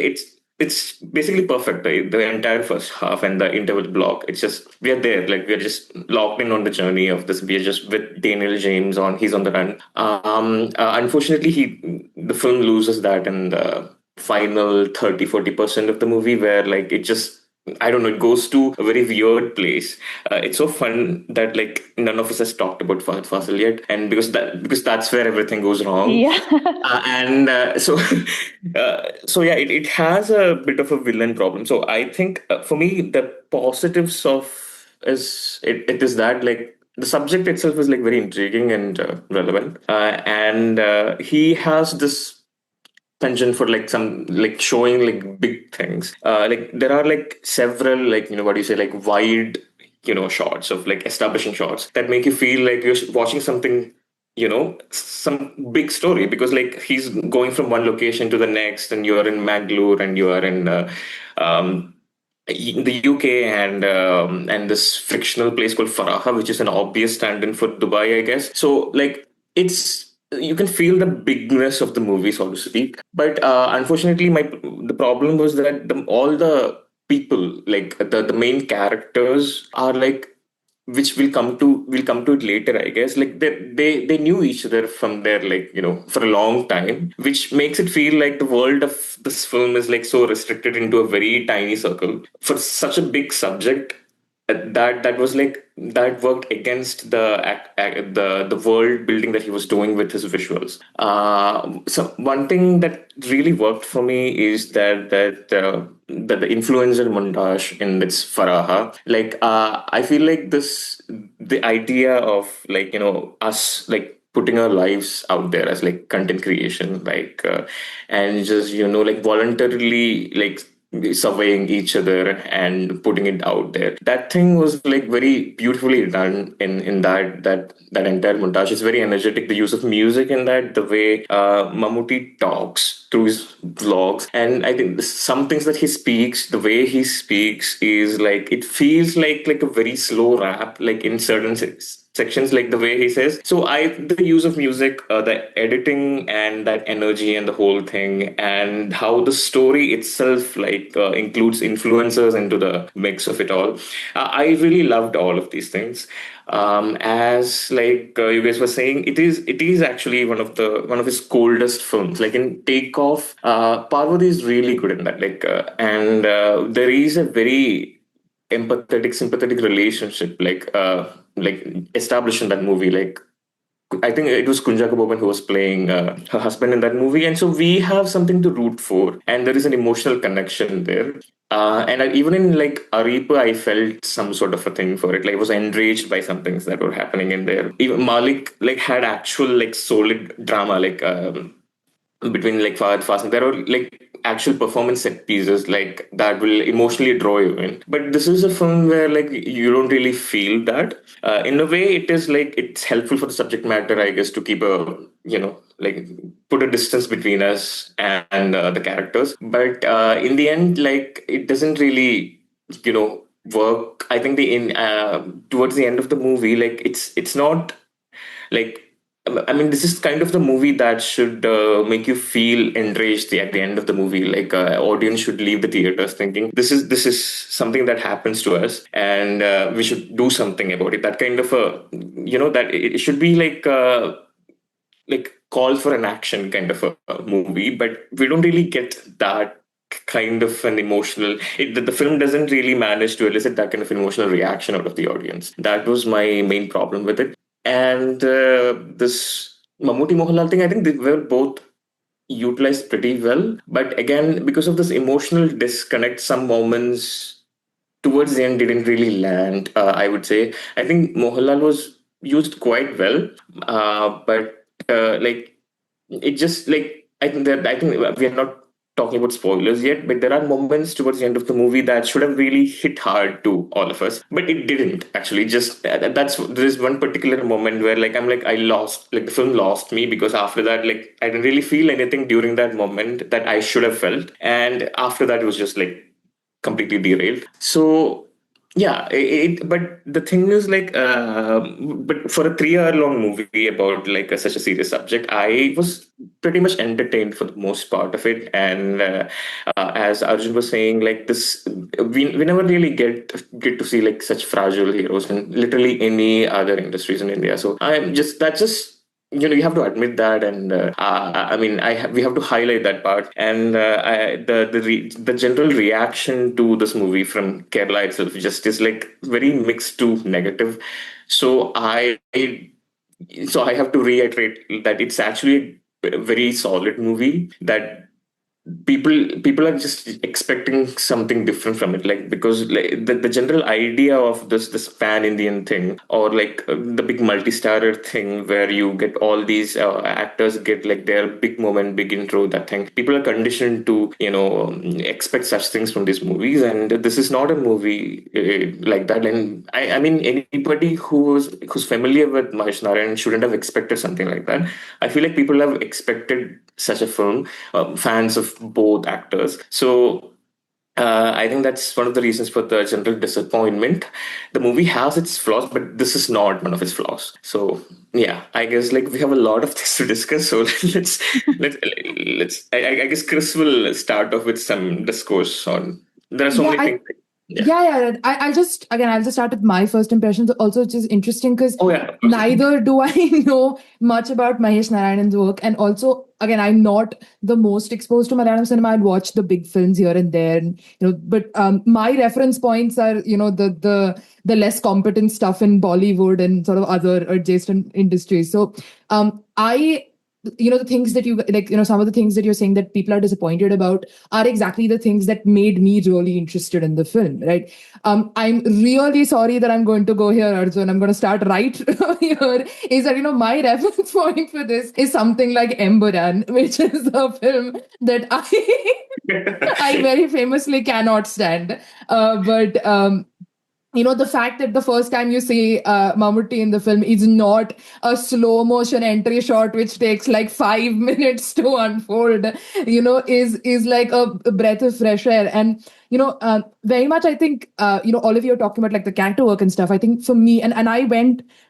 [SPEAKER 5] it's basically perfect. The entire first half and the interval block, it's just we are there. Like we are just locked in on the journey of this. We are just with Daniel James on. He's on the run. Unfortunately, the film loses that in the final 30-40% of the movie, where like it just, I don't know, it goes to a very weird place. It's so fun that like none of us has talked about Fahad Fasil yet, and because that's where everything goes wrong.
[SPEAKER 7] Yeah.
[SPEAKER 5] And so yeah, it has a bit of a villain problem. So I think for me the positives of it is that like the subject itself is like very intriguing and relevant, and he has this penchant for like some like showing like big things. Like there are like several, like, what do you say, like wide, shots of like establishing shots that make you feel like you're watching something, some big story, because like he's going from one location to the next, and you are in Mangalore, and you are in um, the UK, and this frictional place called Faraha, which is an obvious stand-in for Dubai, I guess. So like it's, you can feel the bigness of the movie, so to speak. But unfortunately, the problem was that all the people, like the main characters, are like, which we'll come to it later, I guess. Like they knew each other from their, like, for a long time, which makes it feel like the world of this film is like so restricted into a very tiny circle for such a big subject. That was like, that worked against the world building that he was doing with his visuals. So one thing that really worked for me is that the influencer montage in this Faraha, like I feel like the idea of, like, us like putting our lives out there as like content creation, like and just, like voluntarily like surveying each other and putting it out there. That thing was like very beautifully done in that entire montage. It's very energetic. The use of music in that, the way Mammootty talks through his vlogs, and I think some things that he speaks, the way he speaks is like, it feels like a very slow rap, like in certain sections, like the way he says. So the use of music, the editing, and that energy, and the whole thing, and how the story itself like includes influencers into the mix of it all. I really loved all of these things. As like you guys were saying, it is actually one of his coldest films. Like in Takeoff, Parvati is really good in that. Like and there is a very empathetic, sympathetic relationship, like established in that movie. Like I think it was Kunjaka Boban who was playing her husband in that movie, and so we have something to root for, and there is an emotional connection there. Even in like Aripa, I felt some sort of a thing for it. Like I was enraged by some things that were happening in there. Even Malik like had actual like solid drama, like between like Fahad Fasil. There are like actual performance set pieces like that will emotionally draw you in. But this is a film where like you don't really feel that. In a way, it is like it's helpful for the subject matter, I guess, to keep a, like put a distance between us and the characters. But in the end, like it doesn't really, work. I think the in towards the end of the movie, like it's not like, I mean, this is kind of the movie that should make you feel enraged at the end of the movie. Like, audience should leave the theaters thinking this is something that happens to us, and we should do something about it. That kind of a, that it should be like call for an action kind of a movie, but we don't really get that kind of an emotional. The film doesn't really manage to elicit that kind of emotional reaction out of the audience. That was my main problem with it. And this Mammootty-Mohanlal thing, I think they were both utilized pretty well. But again, because of this emotional disconnect, some moments towards the end didn't really land, I would say. I think Mohanlal was used quite well, but like it just like I think we are not talking about spoilers yet, but there are moments towards the end of the movie that should have really hit hard to all of us, but it didn't actually. Just there's one particular moment where like I'm like I lost, like the film lost me, because after that like I didn't really feel anything during that moment that I should have felt, and after that it was just like completely derailed. So yeah, but the thing is like, but for a 3 hour long movie about like such a serious subject, I was pretty much entertained for the most part of it. And as Arjun was saying, like this, we never really get to see like such fragile heroes in literally any other industries in India. So I'm just that's just, you have to admit that, and I mean, we have to highlight that part. And the general reaction to this movie from Kerala itself just is like very mixed to negative. So I have to reiterate that it's actually a very solid movie, that people are just expecting something different from it, like because like, the general idea of this pan Indian thing, or like the big multi-starrer thing where you get all these actors get like their big moment, big intro, that thing, people are conditioned to expect such things from these movies, and this is not a movie like that. And I mean, anybody who's familiar with Mahesh Narayanan shouldn't have expected something like that. I feel like people have expected such a film, fans of both actors. So I think that's one of the reasons for the general disappointment. The movie has its flaws, but this is not one of its flaws. So yeah, I guess like we have a lot of things to discuss. So let's. I guess Cris will start off with some discourse on. There are so
[SPEAKER 1] Yeah,
[SPEAKER 5] many things.
[SPEAKER 1] Yeah. I'll just start with my first impressions. Also, which is interesting because
[SPEAKER 5] Oh yeah.
[SPEAKER 1] neither do I know much about Mahesh Narayanan's work, and also again, I'm not the most exposed to Malayalam cinema. I'd watch the big films here and there, and but my reference points are the less competent stuff in Bollywood and sort of other adjacent industries. So I the things that you like, some of the things that you're saying that people are disappointed about are exactly the things that made me really interested in the film, right? I'm really sorry that I'm going to go here, Arjun. I'm going to start right here. Is that, my reference point for this is something like Empuraan, which is a film that I very famously cannot stand. But the fact that the first time you see Mammootty in the film is not a slow motion entry shot which takes like 5 minutes to unfold, is like a breath of fresh air. And very much I think all of you are talking about like the character work and stuff. I think for me, and I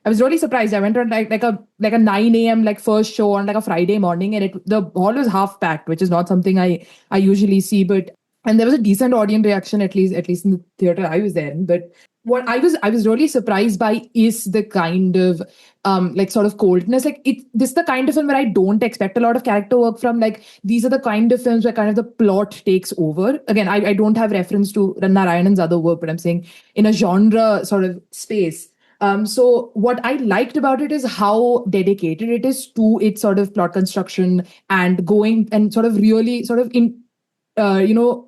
[SPEAKER 1] was really surprised. I went on like a 9 a.m. like first show on like a Friday morning, and the hall was half packed, which is not something I usually see. But and there was a decent audience reaction, at least in the theater I was there in. But what I was really surprised by is the kind of like sort of coldness. Like this is the kind of film where I don't expect a lot of character work from. Like these are the kind of films where kind of the plot takes over. Again, I don't have reference to Narayanan's other work, but I'm saying in a genre sort of space. So what I liked about it is how dedicated it is to its sort of plot construction and going and sort of really sort of in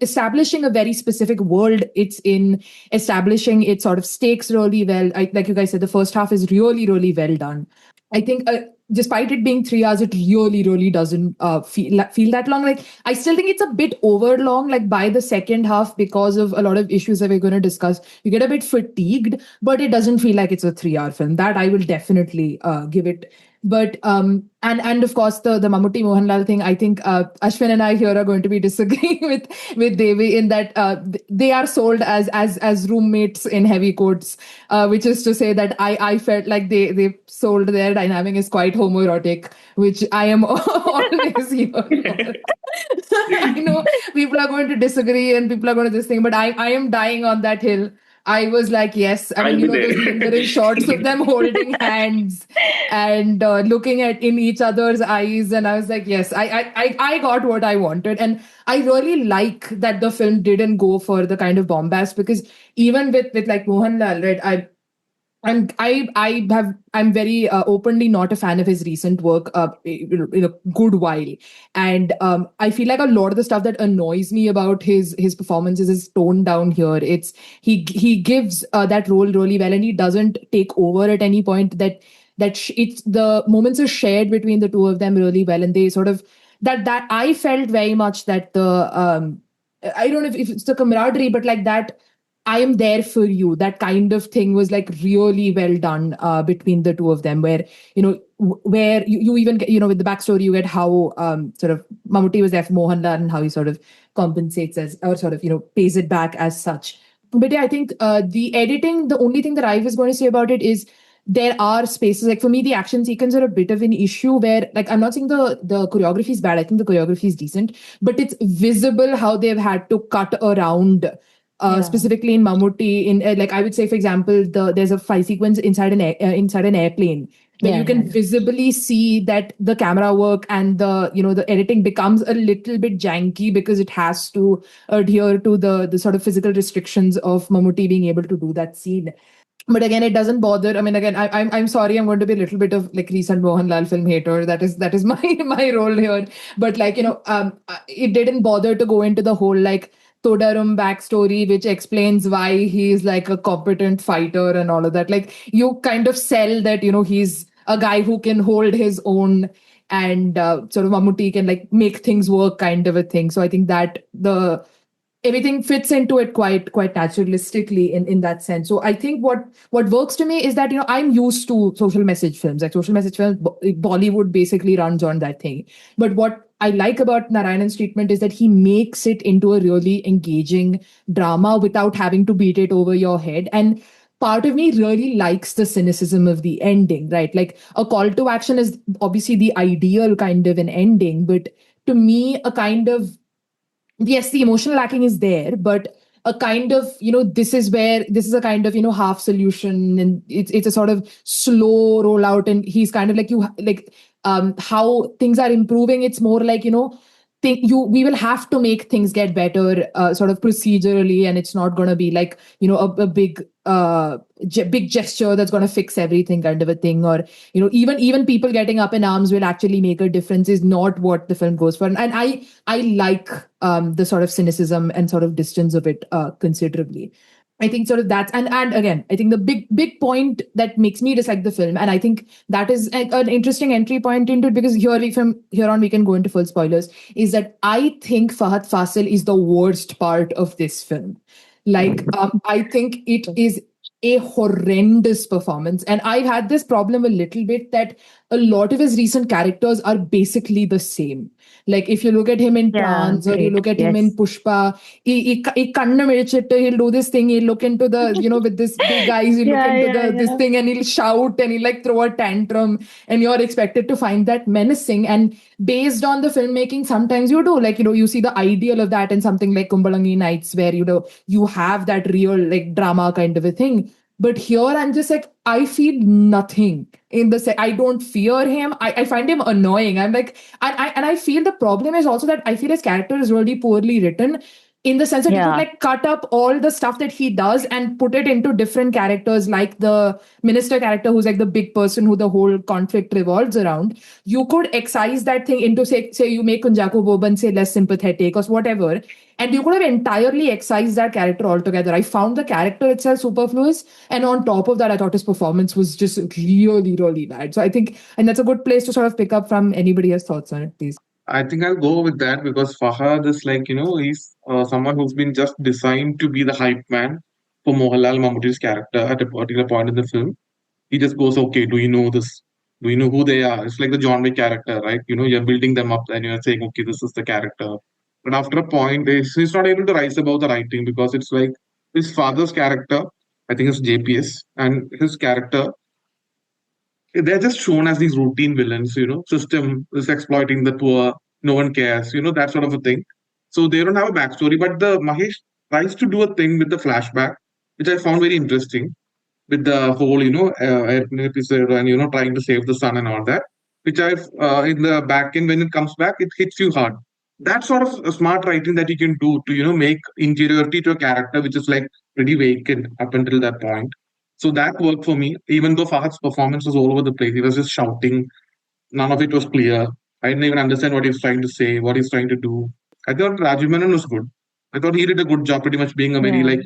[SPEAKER 1] establishing a very specific world it's in, establishing its sort of stakes really well. Like you guys said, the first half is really, really well done. I think despite it being 3 hours, it really, really doesn't feel that long. Like I still think it's a bit over long. Like by the second half, because of a lot of issues that we're going to discuss, you get a bit fatigued, but it doesn't feel like it's a 3 hour film. That I will definitely give it. But and of course the Mammootty-Mohanlal thing, I think Ashwin and I here are going to be disagreeing with Devi in that they are sold as roommates in heavy coats, which is to say that I felt like they sold their dynamic is quite homoerotic, which I am always here for. I know people are going to disagree and people are going to this thing, but I am dying on that hill. I was like, yes. I mean, those lingering shots of them holding hands and looking in each other's eyes. And I was like, yes, I got what I wanted. And I really like that the film didn't go for the kind of bombast, because even with like Mohanlal, right, I'm very openly not a fan of his recent work in a good while, and I feel like a lot of the stuff that annoys me about his performances is toned down here. He gives that role really well, and he doesn't take over at any point. It's the moments are shared between the two of them really well, and they sort of that I felt very much that I don't know if it's the camaraderie, but like that I am there for you. That kind of thing was like really well done between the two of them, where, where you even get, with the backstory, you get how sort of Mammootty was there for Mohanlal and how he sort of compensates as, or sort of, pays it back as such. But yeah, I think the editing, the only thing that I was going to say about it is there are spaces, like for me, the action sequences are a bit of an issue where, like, I'm not saying the choreography is bad. I think the choreography is decent, but it's visible how they've had to cut around specifically in Mammootty. In like, I would say, for example, there's a fight sequence inside inside an airplane where you can visibly see that the camera work and the editing becomes a little bit janky because it has to adhere to the sort of physical restrictions of Mammootty being able to do that scene. But again, it doesn't bother. I mean, again, I'm sorry, I'm going to be a little bit of like recent Mohanlal film hater. That is my role here. But like, it didn't bother to go into the whole like Todarum backstory, which explains why he's like a competent fighter and all of that. Like, you kind of sell that, he's a guy who can hold his own, and sort of Mammootty can like make things work, kind of a thing. So I think that everything fits into it quite naturalistically in that sense. So I think what works to me is that, I'm used to social message films. Like, social message films, Bollywood basically runs on that thing. But what I like about Narayanan's treatment is that he makes it into a really engaging drama without having to beat it over your head. And part of me really likes the cynicism of the ending, right? Like, a call to action is obviously the ideal kind of an ending, but to me, a kind of, yes, the emotional lacking is there, but a kind of, this is a kind of, half solution, and it's a sort of slow rollout, and he's kind of like, how things are improving. It's more like, we will have to make things get better, sort of procedurally, and it's not going to be like, a big big gesture that's going to fix everything, kind of a thing. Or, even people getting up in arms will actually make a difference is not what the film goes for. And I like the sort of cynicism and sort of distance of it considerably. I think sort of that's, and again, I think the big point that makes me dislike the film, and I think that is an interesting entry point into it, because from here on we can go into full spoilers, is that I think Fahad Fasil is the worst part of this film. Like, I think it is a horrendous performance. And I've had this problem a little bit that a lot of his recent characters are basically the same. Like, if you look at him in Trans, or you look at him in Pushpa, he'll do this thing, he'll look into the, with this big eyes, he'll look into this thing, and he'll shout, and he'll like throw a tantrum, and you're expected to find that menacing. And based on the filmmaking, sometimes you do, like, you see the ideal of that in something like Kumbalangi Nights, where, you have that real like drama kind of a thing. But here I'm just like, I feel nothing in the I don't fear him. I find him annoying. I'm like, and I feel the problem is also that I feel his character is really poorly written, in the sense that you could like cut up all the stuff that he does and put it into different characters, like the minister character, who's like the big person who the whole conflict revolves around. You could excise that thing into, say you make Kunjaku Boban say less sympathetic or whatever, and you could have entirely excised that character altogether. I found the character itself superfluous, and on top of that, I thought his performance was just really, really bad. So I think, and that's a good place to sort of pick up from. Anybody has thoughts on it, please?
[SPEAKER 6] I think I'll go with that because Fahad is like, he's someone who's been just designed to be the hype man for Mohanlal Mammootty's character at a particular point in the film. He just goes, okay, do you know this? Do you know who they are? It's like the John Wick character, right? You're building them up and you're saying, okay, this is the character. But after a point, he's not able to rise above the writing because it's like his father's character, I think it's JPS, and his character, they're just shown as these routine villains, system is exploiting the poor, no one cares, that sort of a thing. So they don't have a backstory, but the Mahesh tries to do a thing with the flashback, which I found very interesting, with the whole, airplane episode and, trying to save the son and all that, which I've, in the back end, when it comes back, it hits you hard. That's sort of a smart writing that you can do to, make interiority to a character, which is like pretty vacant up until that point. So that worked for me, even though Fahad's performance was all over the place. He was just shouting. None of it was clear. I didn't even understand what he was trying to say, what he's trying to do. I thought Rajiv Menon was good. I thought he did a good job, pretty much being a very, like,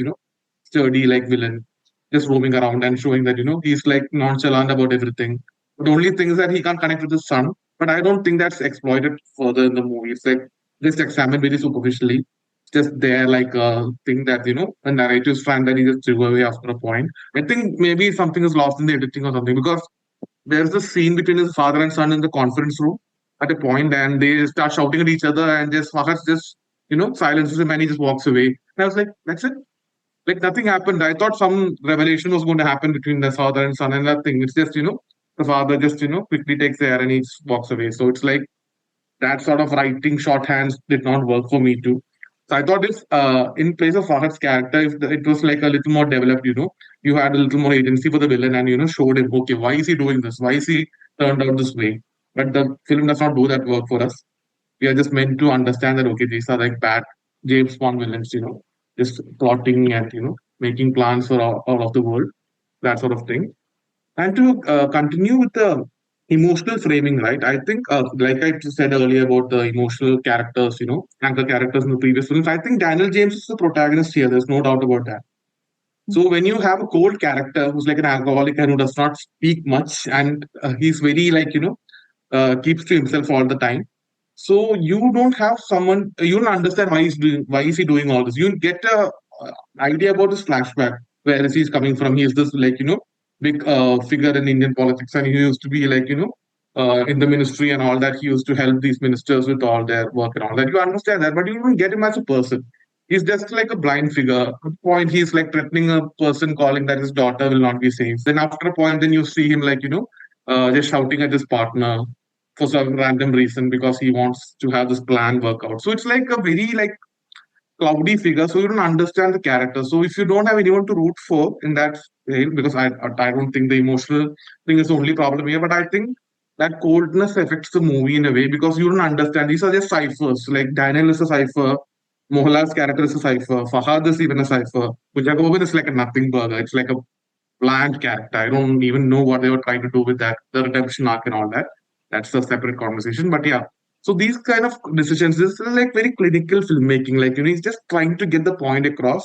[SPEAKER 6] sturdy, like, villain, just roaming around and showing that, he's like nonchalant about everything. But the only thing is that he can't connect with his son. But I don't think that's exploited further in the movie. It's like just examined very superficially. It's just there like a thing that, a narrative's trying that he just threw away after a point. I think maybe something is lost in the editing or something because there's a scene between his father and son in the conference room at a point, and they start shouting at each other, and just Fahad just, silences him and he just walks away. And I was like, that's it. Like nothing happened. I thought some revelation was going to happen between the father and son, and nothing. It's just, the father just, quickly takes the air and he just walks away. So it's like that sort of writing shorthands did not work for me too. So I thought if in place of Fahad's character, if it was like a little more developed, you had a little more agency for the villain and showed him, okay, why is he doing this? Why is he turned out this way? But the film does not do that work for us. We are just meant to understand that okay, these are like bad James Bond villains, just plotting and making plans for all of the world, that sort of thing. And to continue with the emotional framing, right? I think, like I said earlier about the emotional characters, anchor characters in the previous films, I think Daniel James is the protagonist here. There's no doubt about that. So when you have a cold character who's like an alcoholic and who does not speak much, and he's very like keeps to himself all the time. So you don't have someone, you don't understand why is he doing all this. You get a idea about his flashback, where is he's coming from. He is this like big figure in Indian politics, and he used to be like in the ministry and all that. He used to help these ministers with all their work and all that. You understand that, but you don't get him as a person. He's just like a blind figure. At a point, he's like threatening a person, calling that his daughter will not be safe. Then after a point, then you see him like just shouting at his partner for some random reason because he wants to have this plan work out. So it's like a very like cloudy figure. So you don't understand the character. So if you don't have anyone to root for in that way, because I don't think the emotional thing is the only problem here, but I think that coldness affects the movie in a way because you don't understand. These are just ciphers. Like Daniel is a cipher. Mohanlal's character is a cipher. Fahad is even a cipher. Pujagovind is like a nothing burger. It's like a bland character. I don't even know what they were trying to do with that, the redemption arc and all that. That's a separate conversation. But yeah, so these kind of decisions, this is like very clinical filmmaking. Like, he's just trying to get the point across,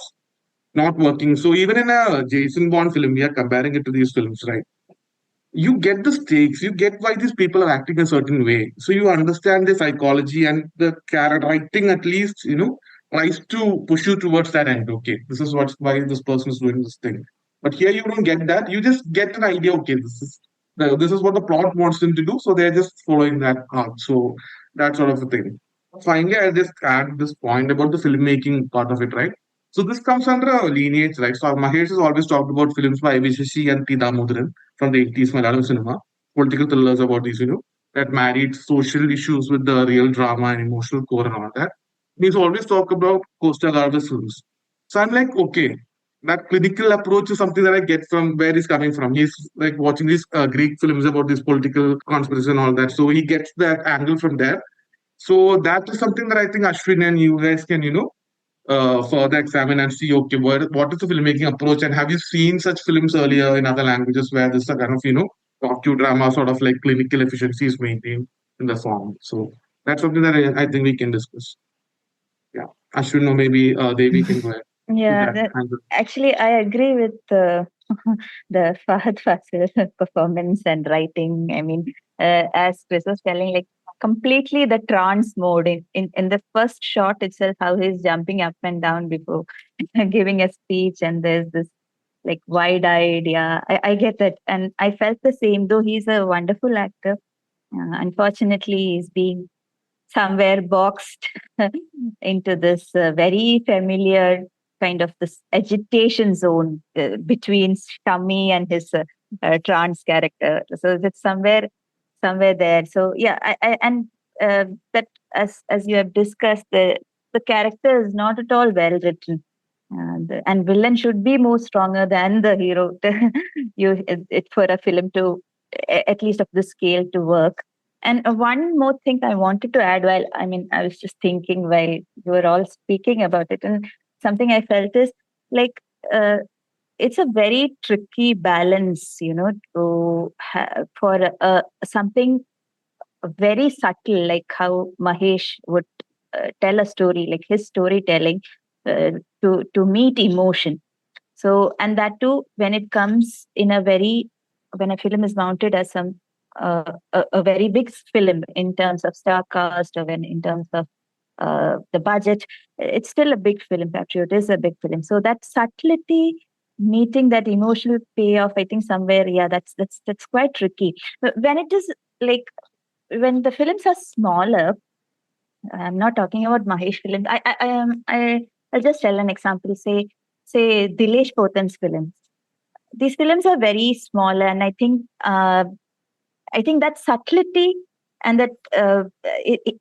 [SPEAKER 6] not working. So even in a Jason Bond film, we are comparing it to these films, right? You get the stakes, you get why these people are acting a certain way. So you understand the psychology and the character writing at least, tries to push you towards that end. Okay, this is why this person is doing this thing. But here you don't get that. You just get an idea. Okay, this is what the plot wants them to do. So they're just following that path. So that sort of a thing. Finally, I'll just add this point about the filmmaking part of it, right? So this comes under a lineage, right? So Mahesh has always talked about films by Vishashi and T. Damodaran from the 80s Malayalam cinema, political thrillers about these, that married social issues with the real drama and emotional core and all that. He's always talked about Costa Garvez films. So I'm like, okay, that clinical approach is something that I get from where he's coming from. He's like watching these Greek films about this political conspiracy and all that. So he gets that angle from there. So that is something that I think Ashwin and you guys can, further examine and see, okay, what is the filmmaking approach? And have you seen such films earlier in other languages where this kind of, docudrama sort of like clinical efficiency is maintained in the form? So that's something that I think we can discuss. Yeah. Ashwin or maybe Devi can go ahead.
[SPEAKER 7] Yeah, actually, I agree with the Fahad Fasil performance and writing. I mean, as Cris was telling, like completely the trance mode in the first shot itself, how he's jumping up and down before giving a speech, and there's this like wide-eyed. Yeah, I get that, and I felt the same. Though he's a wonderful actor, unfortunately, he's being somewhere boxed into this very familiar kind of this agitation zone between Shammi and his trans character. So it's somewhere there. So yeah, and that as you have discussed, the character is not at all well written. And villain should be more stronger than the hero for a film to at least of the scale to work. And one more thing I wanted to add I was just thinking while you were all speaking about it, and something I felt is like it's a very tricky balance, to for something very subtle, like how Mahesh would tell a story, like his storytelling, to meet emotion. So, and that too, when it comes in when a film is mounted as some a very big film in terms of star cast or in terms of the budget. It's still a big film. Patriot is a big film. So that subtlety meeting that emotional payoff, I think somewhere, yeah, that's quite tricky. But when it is like when the films are smaller, I'm not talking about Mahesh films. I'll just tell an example. Say Dilesh Pothan's films. These films are very small, and I think that subtlety and that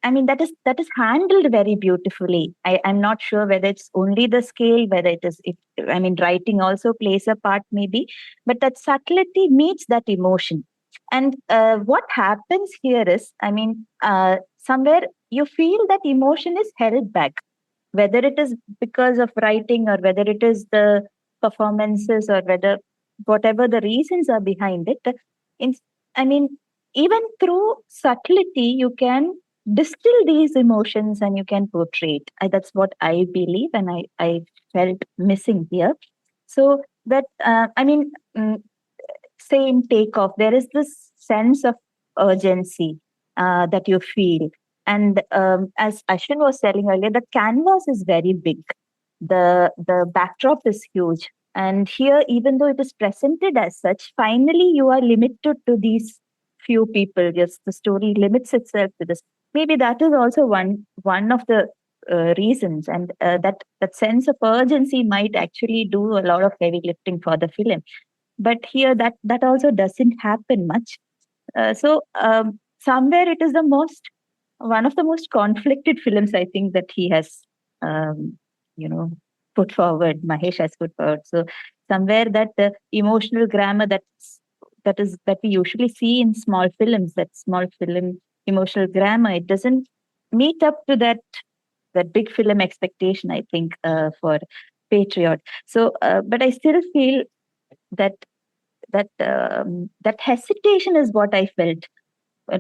[SPEAKER 7] I mean that is handled very beautifully. I'm not sure whether it's only the scale, whether it is. I mean, writing also plays a part, maybe, but that subtlety meets that emotion. And what happens here is, I mean, somewhere you feel that emotion is held back, whether it is because of writing or whether it is the performances or whether whatever the reasons are behind it. In, I mean, even through subtlety, you can distill these emotions and you can portray it. That's what I believe, and I felt missing here. So that say in Takeoff, there is this sense of urgency that you feel. And as Ashwin was telling earlier, the canvas is very big. The backdrop is huge. And here, even though it is presented as such, finally you are limited to these few people. Yes, the story limits itself to this. Maybe that is also one of the reasons, and that sense of urgency might actually do a lot of heavy lifting for the film. But here, that also doesn't happen much. So somewhere it is one of the most conflicted films, I think, that he has um, put forward. Mahesh has put forward. So somewhere that emotional grammar that we usually see in small films, that small film emotional grammar, it doesn't meet up to that big film expectation, I think, for Patriot. So, but I still feel that that hesitation is what I felt,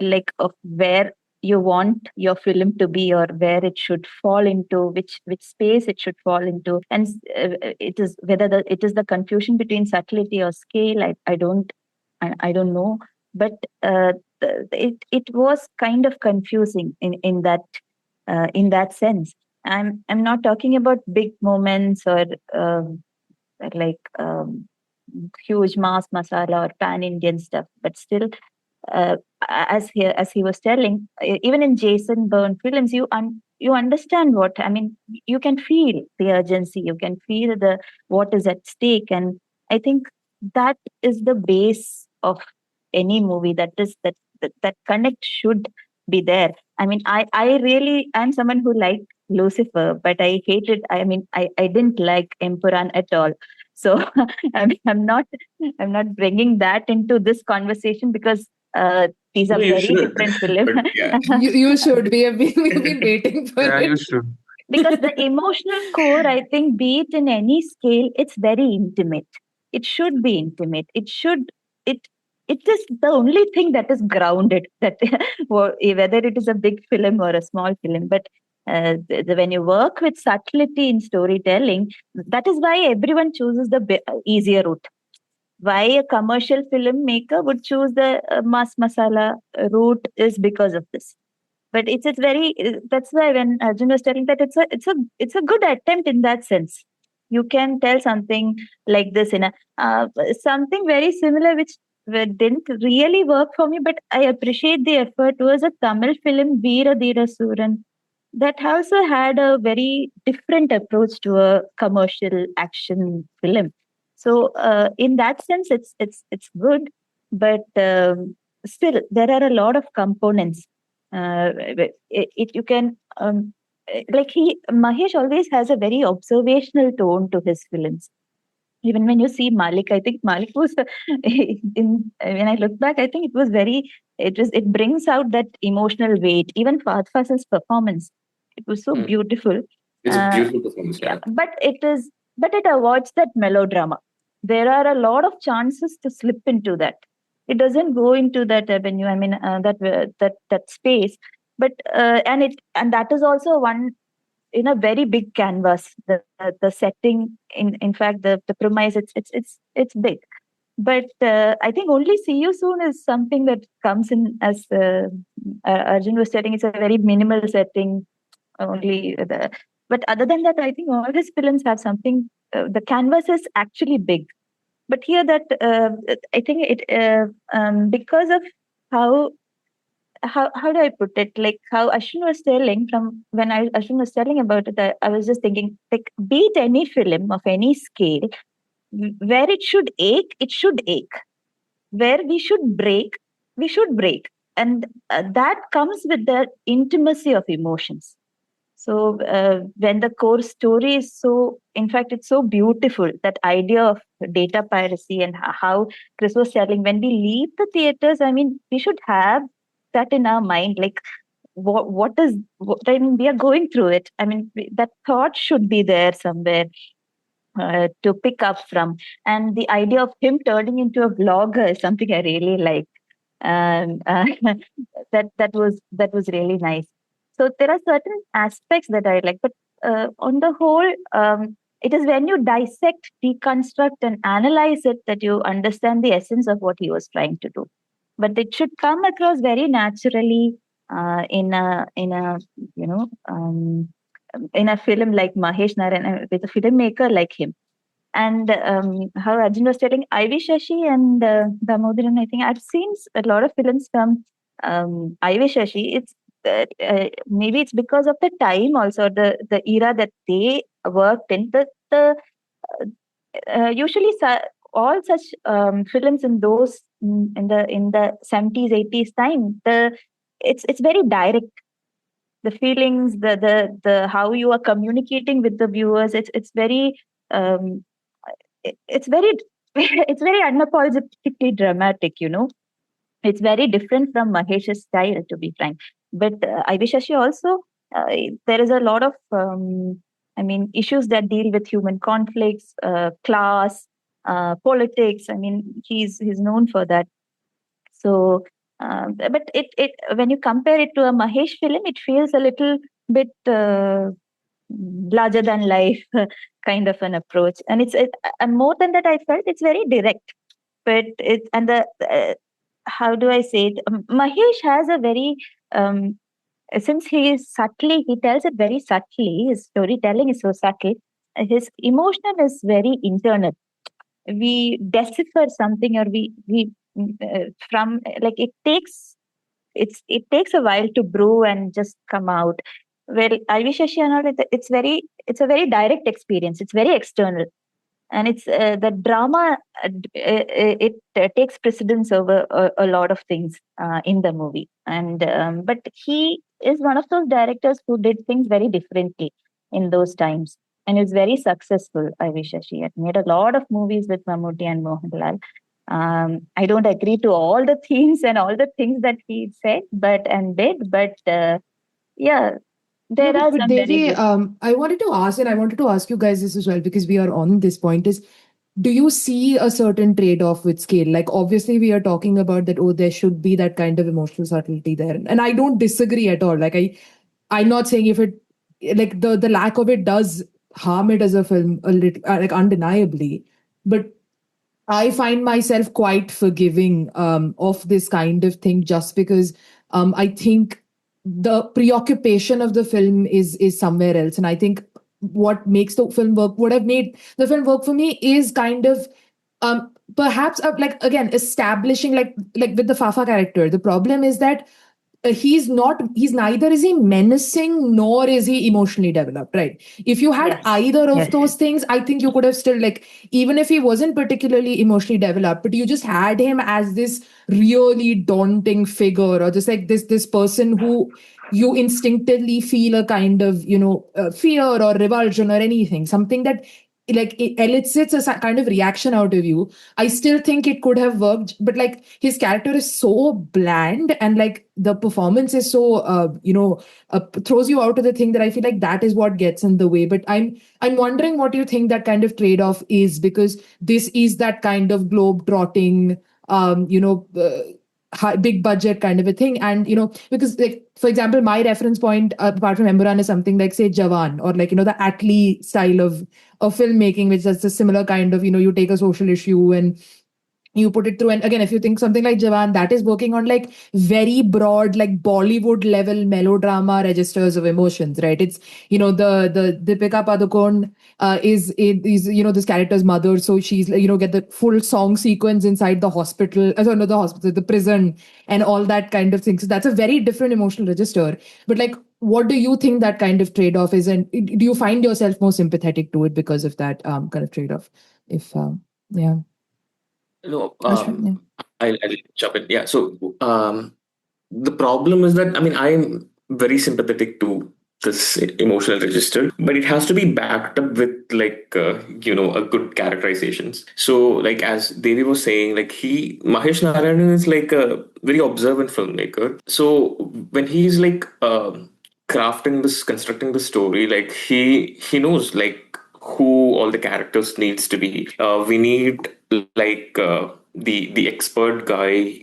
[SPEAKER 7] like, of where you want your film to be or where it should fall into, which space it should fall into. And it is whether it is the confusion between subtlety or scale. I don't know, but it was kind of confusing in that sense. I'm not talking about big moments or like huge mass masala or pan Indian stuff, but still, as he was telling, even in Jason Bourne films, you understand what I mean. You can feel the urgency, you can feel the what is at stake, and I think that is the base of any movie. That connect should be there. I mean, I really am someone who liked Lucifer, but I hated. I mean, I didn't like Empuraan at all. So I mean, I'm not bringing that into this conversation because these are
[SPEAKER 5] No, you
[SPEAKER 7] very
[SPEAKER 5] should.
[SPEAKER 7] different films.
[SPEAKER 5] But yeah.
[SPEAKER 1] You should. We've been waiting for
[SPEAKER 6] Yeah, you
[SPEAKER 1] it.
[SPEAKER 6] should.
[SPEAKER 7] Because the emotional core, I think, be it in any scale, it's very intimate. It should be intimate. It it is the only thing that is grounded, that whether it is a big film or a small film. But when you work with subtlety in storytelling, that is why everyone chooses the easier route. Why a commercial filmmaker would choose the mass masala route is because of this. But it's very, that's why when Arjun was telling that it's a good attempt in that sense. You can tell something like this in a something very similar, which didn't really work for me, but I appreciate the effort. Was a Tamil film, Veera Dheera Suran, that also had a very different approach to a commercial action film. So in that sense, it's good, but still there are a lot of components. You can like Mahesh always has a very observational tone to his films. Even when you see Malik, I think Malik was when I look back, I think it brings out that emotional weight. Even Fahad Fasil's performance, it was so beautiful.
[SPEAKER 5] It's a
[SPEAKER 7] Uh,
[SPEAKER 5] beautiful performance.
[SPEAKER 7] yeah, but it avoids that melodrama. There are a lot of chances to slip into that. It doesn't go into that avenue. I mean, that space. But and that is also one in a very big canvas. The setting, in fact, the premise, it's big. But I think only see you soon is something that comes in as Arjun was telling. It's a very minimal setting. But other than that, I think all his films have something. The canvas is actually big, but here that I think it because of how how do I put it? Like how Ashwin was telling from when Ashwin was telling about it, I was just thinking like beat any film of any scale, where it should ache. Where we should break, and that comes with the intimacy of emotions. So when the core story is so, in fact, it's so beautiful, that idea of data piracy and how Cris was telling, when we leave the theaters, I mean, we should have that in our mind, like I mean, we are going through it. I mean, that thought should be there somewhere to pick up from. And the idea of him turning into a vlogger is something I really like. And that was really nice. So there are certain aspects that I like, but on the whole, it is when you dissect, deconstruct, and analyze it that you understand the essence of what he was trying to do. But it should come across very naturally in a you know in a film like Mahesh Narayanan, with a filmmaker like him. And how Arjun was telling, Ivy Shashi and Damodaran, I think I've seen a lot of films from Ivy Shashi. It's maybe it's because of the time, also the era that they worked in. Usually all such films in those in the 70s 80s time, it's very direct. The feelings, the how you are communicating with the viewers, it's very um, it's very it's very unapologetically dramatic, it's very different from Mahesh's style, to be frank. But Ivy Shashi also, there is a lot of I mean, issues that deal with human conflicts, class, politics. I mean, he's known for that. So but it when you compare it to a Mahesh film, it feels a little bit larger than life kind of an approach. And and more than that, I felt it's very direct. But it and the how do I say it? Mahesh has a very since he tells it very subtly. His storytelling is so subtle. His emotion is very internal. We decipher something, or we from like it takes a while to brew and just come out. Well, Ivy Shashi and all, it's a very direct experience. It's very external, and it's the drama. It takes precedence over a lot of things in the movie. And but he is one of those directors who did things very differently in those times, and is very successful. Ivy Shashi had made a lot of movies with Mammootty and Mohanlal. I don't agree to all the themes and all the things that he said, but yeah, there
[SPEAKER 1] No,
[SPEAKER 7] are
[SPEAKER 1] but
[SPEAKER 7] some very
[SPEAKER 1] Devi,
[SPEAKER 7] good.
[SPEAKER 1] I wanted to ask, and I wanted to ask you guys this as well, because we are on this point, is do you see a certain trade-off with scale? Like, obviously, we are talking about that, oh, there should be that kind of emotional subtlety there. And I don't disagree at all. Like, I'm not saying if it, like, the lack of it does harm it as a film, a little, like, undeniably. But I find myself quite forgiving of this kind of thing, just because I think the preoccupation of the film is somewhere else. And I think what makes the film work, what have made the film work for me, is kind of perhaps like, again, establishing, like with the Fafa character. The problem is that he's neither is he menacing nor is he emotionally developed, right? If you had
[SPEAKER 7] Yes,
[SPEAKER 1] either of
[SPEAKER 7] yes,
[SPEAKER 1] those things, I think you could have still, like, even if he wasn't particularly emotionally developed, but you just had him as this really daunting figure, or just like this person who you instinctively feel a kind of, fear or revulsion or anything, something that, like, it elicits a kind of reaction out of you. I still think it could have worked, but like his character is so bland, and like the performance is so throws you out of the thing, that I feel like that is what gets in the way. But I'm wondering what you think that kind of trade-off is, because this is that kind of globe trotting, big budget kind of a thing. And because, like, for example, my reference point apart from Empuraan is something like, say, Jawan, or like, the Atlee style of filmmaking, which is a similar kind of, you take a social issue and you put it through. And again, if you think something like Jawan, that is working on like very broad, like Bollywood level melodrama registers of emotions, right? It's, the Deepika Padukone is this character's mother, so she's, get the full song sequence inside the hospital, sorry, not the hospital, the prison, and all that kind of thing. So that's a very different emotional register. But like, what do you think that kind of trade-off is, and do you find yourself more sympathetic to it because of that kind of trade-off? If yeah.
[SPEAKER 5] No,
[SPEAKER 1] Ashwin, yeah.
[SPEAKER 5] I'll jump in. Yeah. So the problem is that, I mean, I'm very sympathetic to this emotional register, but it has to be backed up with like a good characterizations. So like as Devi was saying, like Mahesh Narayanan is like a very observant filmmaker. So when he's like constructing the story, like he knows like who all the characters needs to be. We need like the expert guy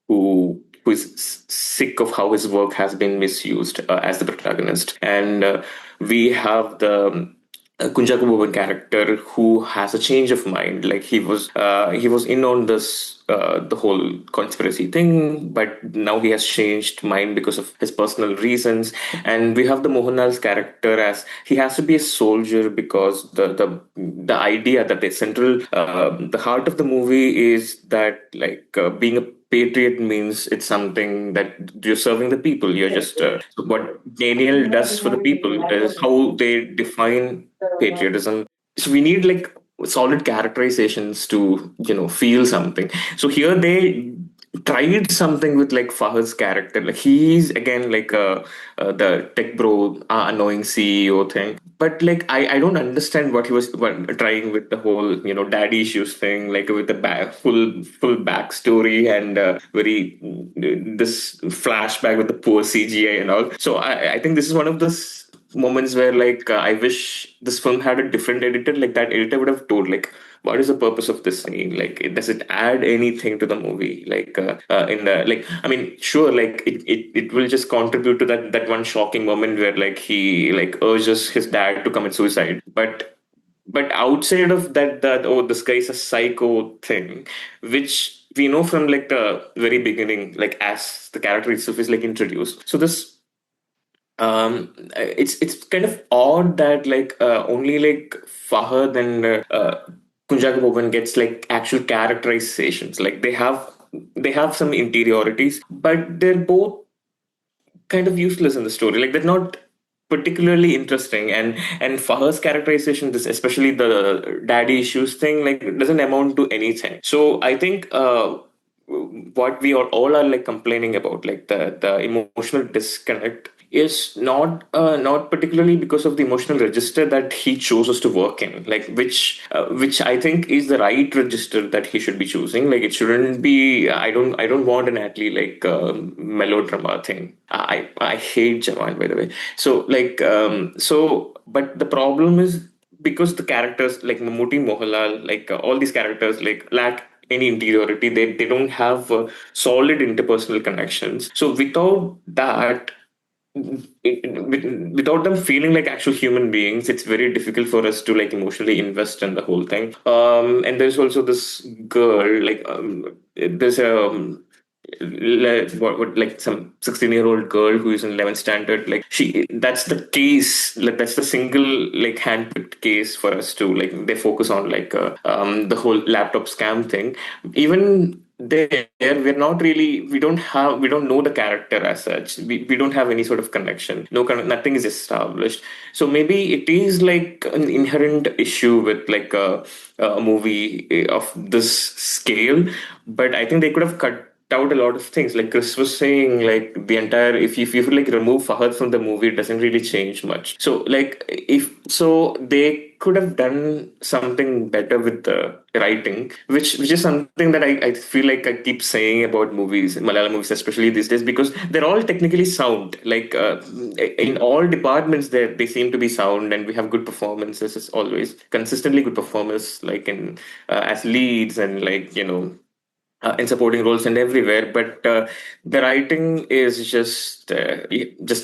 [SPEAKER 5] who is sick of how his work has been misused as the protagonist, and we have the Kunjaku Boban character who has a change of mind. Like he was in on this the whole conspiracy thing, but now he has changed mind because of his personal reasons. And we have the Mohanlal's character as he has to be a soldier because the idea that the central the heart of the movie is that like being a patriot means it's something that you're serving the people. You're just so what Daniel does for the people is how they define patriotism. So we need like solid characterizations to feel something. So here they tried something with like Fahad's character. Like he's again like the tech bro, annoying CEO thing. But like I don't understand what he was trying with the whole daddy issues thing, like with the full backstory and very this flashback with the poor CGI and all. So I think this is one of those moments where like I wish this film had a different editor. Like that editor would have told like what is the purpose of this scene, like does it add anything to the movie, like in the like I mean sure, like it will just contribute to that one shocking moment where like he like urges his dad to commit suicide, but outside of that oh this guy is a psycho thing, which we know from like the very beginning, like as the character itself is like introduced. So this it's kind of odd that like only like Fahad and Kunjaku Boban gets like actual characterizations. Like they have some interiorities, but they're both kind of useless in the story. Like they're not particularly interesting, and Fahad's characterization, this especially the daddy issues thing, like doesn't amount to anything. So I think what we all are like complaining about, like the emotional disconnect, is not particularly because of the emotional register that he chooses to work in, like which I think is the right register that he should be choosing. Like it shouldn't be. I don't want an athlete like melodrama thing. I hate Jawan, by the way. So like but the problem is because the characters like Mammootty-Mohanlal, like all these characters like lack any interiority. They don't have solid interpersonal connections. So without that, without them feeling like actual human beings, it's very difficult for us to like emotionally invest in the whole thing. And there's also this girl, like there's a like some 16-year-old girl who is in 11th standard. Like that's the case, like that's the single like handpicked case for us to like they focus on, like the whole laptop scam thing. Even there we don't know the character as such. We don't have any sort of connection. Nothing is established. So maybe it is like an inherent issue with like a movie of this scale. But I think they could have cut out a lot of things. Like Cris was saying, like the entire if you like remove Fahad from the movie, it doesn't really change much. So like if so they could have done something better with the writing, which is something that I feel like I keep saying about movies, Malayalam movies especially these days, because they're all technically sound. Like in all departments they seem to be sound, and we have good performances as always, consistently good performance, like in as leads and like in supporting roles and everywhere, but the writing is just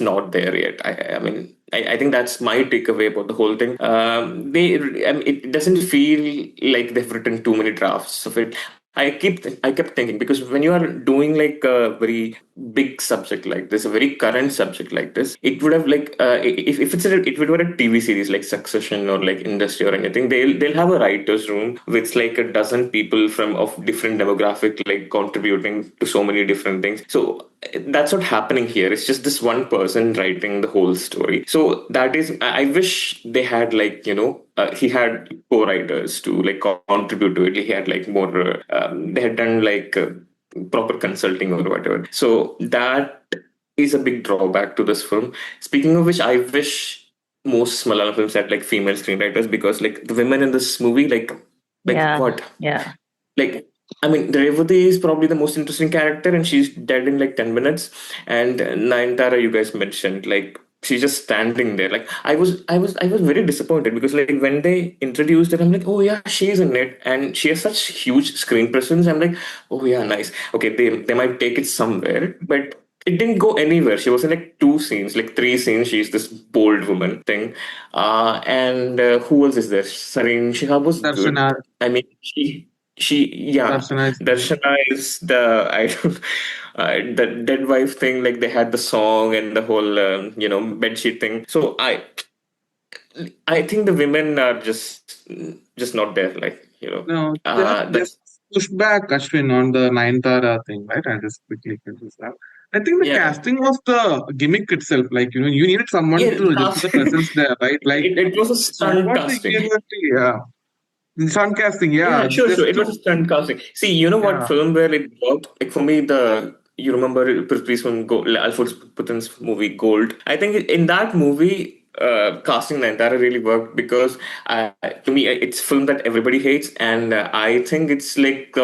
[SPEAKER 5] not there yet. I mean, I think that's my takeaway about the whole thing. It doesn't feel like they've written too many drafts of it. I kept thinking, because when you are doing like a very big subject like this, a very current subject like this, it would have like if it were a TV series like Succession or like Industry or anything, they'll have a writers room with like a dozen people from of different demographic like contributing to so many different things. So that's not happening here. It's just this one person writing the whole story. So that is, I wish they had like, he had co-writers to like contribute to it. He had like more, they had done like proper consulting or whatever. So that is a big drawback to this film. Speaking of which, I wish most Malayalam films had like female screenwriters, because like the women in this movie, like
[SPEAKER 7] Yeah.
[SPEAKER 5] what?
[SPEAKER 7] Yeah.
[SPEAKER 5] Like, I mean, Revati is probably the most interesting character, and she's dead in like 10 minutes. And Nayantara, you guys mentioned, like she's just standing there. Like I was very disappointed, because like when they introduced her, I'm like, oh yeah, she's in it, and she has such huge screen presence. I'm like, oh yeah, nice. Okay, they might take it somewhere, but it didn't go anywhere. She was in like 2 scenes, like 3 scenes. She's this bold woman thing. And who else is there? Sareen Shihab was good.
[SPEAKER 6] Darshana,
[SPEAKER 5] I mean, yeah,
[SPEAKER 6] Darshana is
[SPEAKER 5] Darshana is the, I don't, the dead wife thing. Like they had the song and the whole, bedsheet thing. So I think the women are just not there. Like,
[SPEAKER 6] no, they have
[SPEAKER 5] that's,
[SPEAKER 6] pushed back Ashwin on the Nayantara thing, right? I'll just quickly confess that. I think the
[SPEAKER 5] yeah,
[SPEAKER 6] casting was the gimmick itself. Like, you needed someone
[SPEAKER 5] yeah,
[SPEAKER 6] to register the presence there, right? Like,
[SPEAKER 5] it was a
[SPEAKER 6] it's not
[SPEAKER 5] stunt
[SPEAKER 6] about the
[SPEAKER 5] casting.
[SPEAKER 6] university, yeah. Sun casting, yeah.
[SPEAKER 5] Yeah, sure,
[SPEAKER 6] Just
[SPEAKER 5] sure. It was
[SPEAKER 6] to,
[SPEAKER 5] a stunt casting. See, you know what
[SPEAKER 6] yeah.
[SPEAKER 5] film where it worked? Like for me, you remember Prithvi's film, Alfred Putin's movie Gold. I think in that movie, casting the entire really worked, because to me, it's a film that everybody hates, and I think it's like.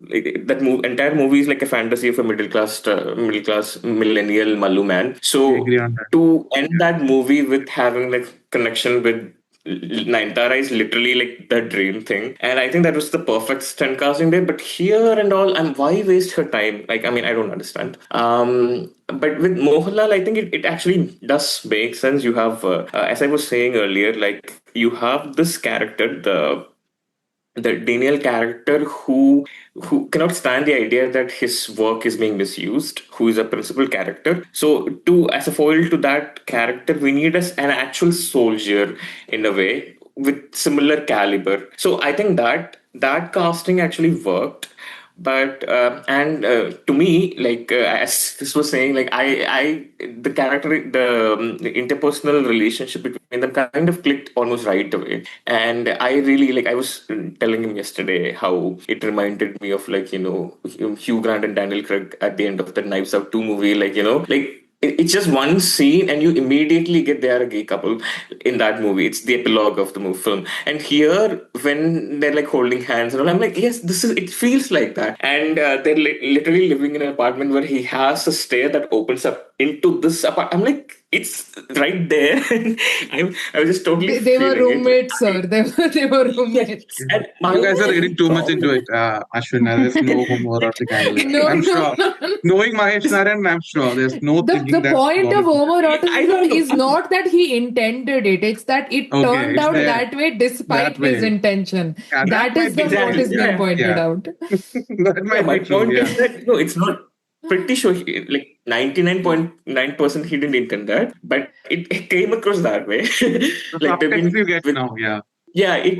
[SPEAKER 5] Entire movie is like a fantasy of a middle class millennial Mallu man.
[SPEAKER 6] I
[SPEAKER 5] So
[SPEAKER 6] agree on that.
[SPEAKER 5] to end that movie with having like connection with Naintara is literally like the dream thing, and I think that was the perfect stunt casting there. But here and all, and why waste her time? Like, I mean, I don't understand. But with Mohanlal, I think it actually does make sense. You have, as I was saying earlier, like you have this character, the Daniel character, who cannot stand the idea that his work is being misused, who is a principal character. So to as a foil to that character, we need an actual soldier in a way with similar caliber. So I think that casting actually worked. But and to me, like as this was saying, like the character, the interpersonal relationship between them kind of clicked almost right away. And I really, like, I was telling him yesterday how it reminded me of, like, Hugh Grant and Daniel Craig at the end of the Knives Out 2 movie, like, like it's just one scene and you immediately get they are a gay couple in that movie. It's the epilogue of the movie film. And here, when they're like holding hands and all, I'm like, yes, it feels like that. And they're literally living in an apartment where he has a stair that opens up into this apartment. I'm like, it's right there. I was just totally
[SPEAKER 1] They were
[SPEAKER 5] feeling
[SPEAKER 1] roommates, sir. They were roommates.
[SPEAKER 5] And
[SPEAKER 6] You guys are reading too much
[SPEAKER 5] problem-
[SPEAKER 6] into it, Ashwin. There's no homoerotic angle.
[SPEAKER 1] No,
[SPEAKER 6] I'm
[SPEAKER 1] no,
[SPEAKER 6] sure.
[SPEAKER 1] no.
[SPEAKER 6] Knowing Mahesh Narayanan, I'm sure there's no thinking
[SPEAKER 1] The
[SPEAKER 6] that.
[SPEAKER 1] point of
[SPEAKER 5] I
[SPEAKER 1] homoeroticism
[SPEAKER 5] don't know.
[SPEAKER 1] is not that he intended it. It's that it
[SPEAKER 6] Okay,
[SPEAKER 1] turned
[SPEAKER 6] it's
[SPEAKER 1] out
[SPEAKER 6] there.
[SPEAKER 1] that way despite
[SPEAKER 6] That way.
[SPEAKER 1] his intention.
[SPEAKER 6] Yeah, that
[SPEAKER 1] That is
[SPEAKER 6] might be
[SPEAKER 1] what
[SPEAKER 5] Exactly.
[SPEAKER 1] is being
[SPEAKER 5] Yeah.
[SPEAKER 1] pointed
[SPEAKER 6] Yeah.
[SPEAKER 1] out.
[SPEAKER 6] That
[SPEAKER 5] Yeah,
[SPEAKER 6] might
[SPEAKER 5] my
[SPEAKER 6] be true.
[SPEAKER 5] point
[SPEAKER 6] Yeah.
[SPEAKER 5] is that no, it's not. Pretty sure, like 99.9% he didn't intend that, but it came across that way.
[SPEAKER 6] The
[SPEAKER 5] Like they've
[SPEAKER 6] subtext
[SPEAKER 5] been
[SPEAKER 6] you get
[SPEAKER 5] with,
[SPEAKER 6] now, yeah.
[SPEAKER 5] yeah, it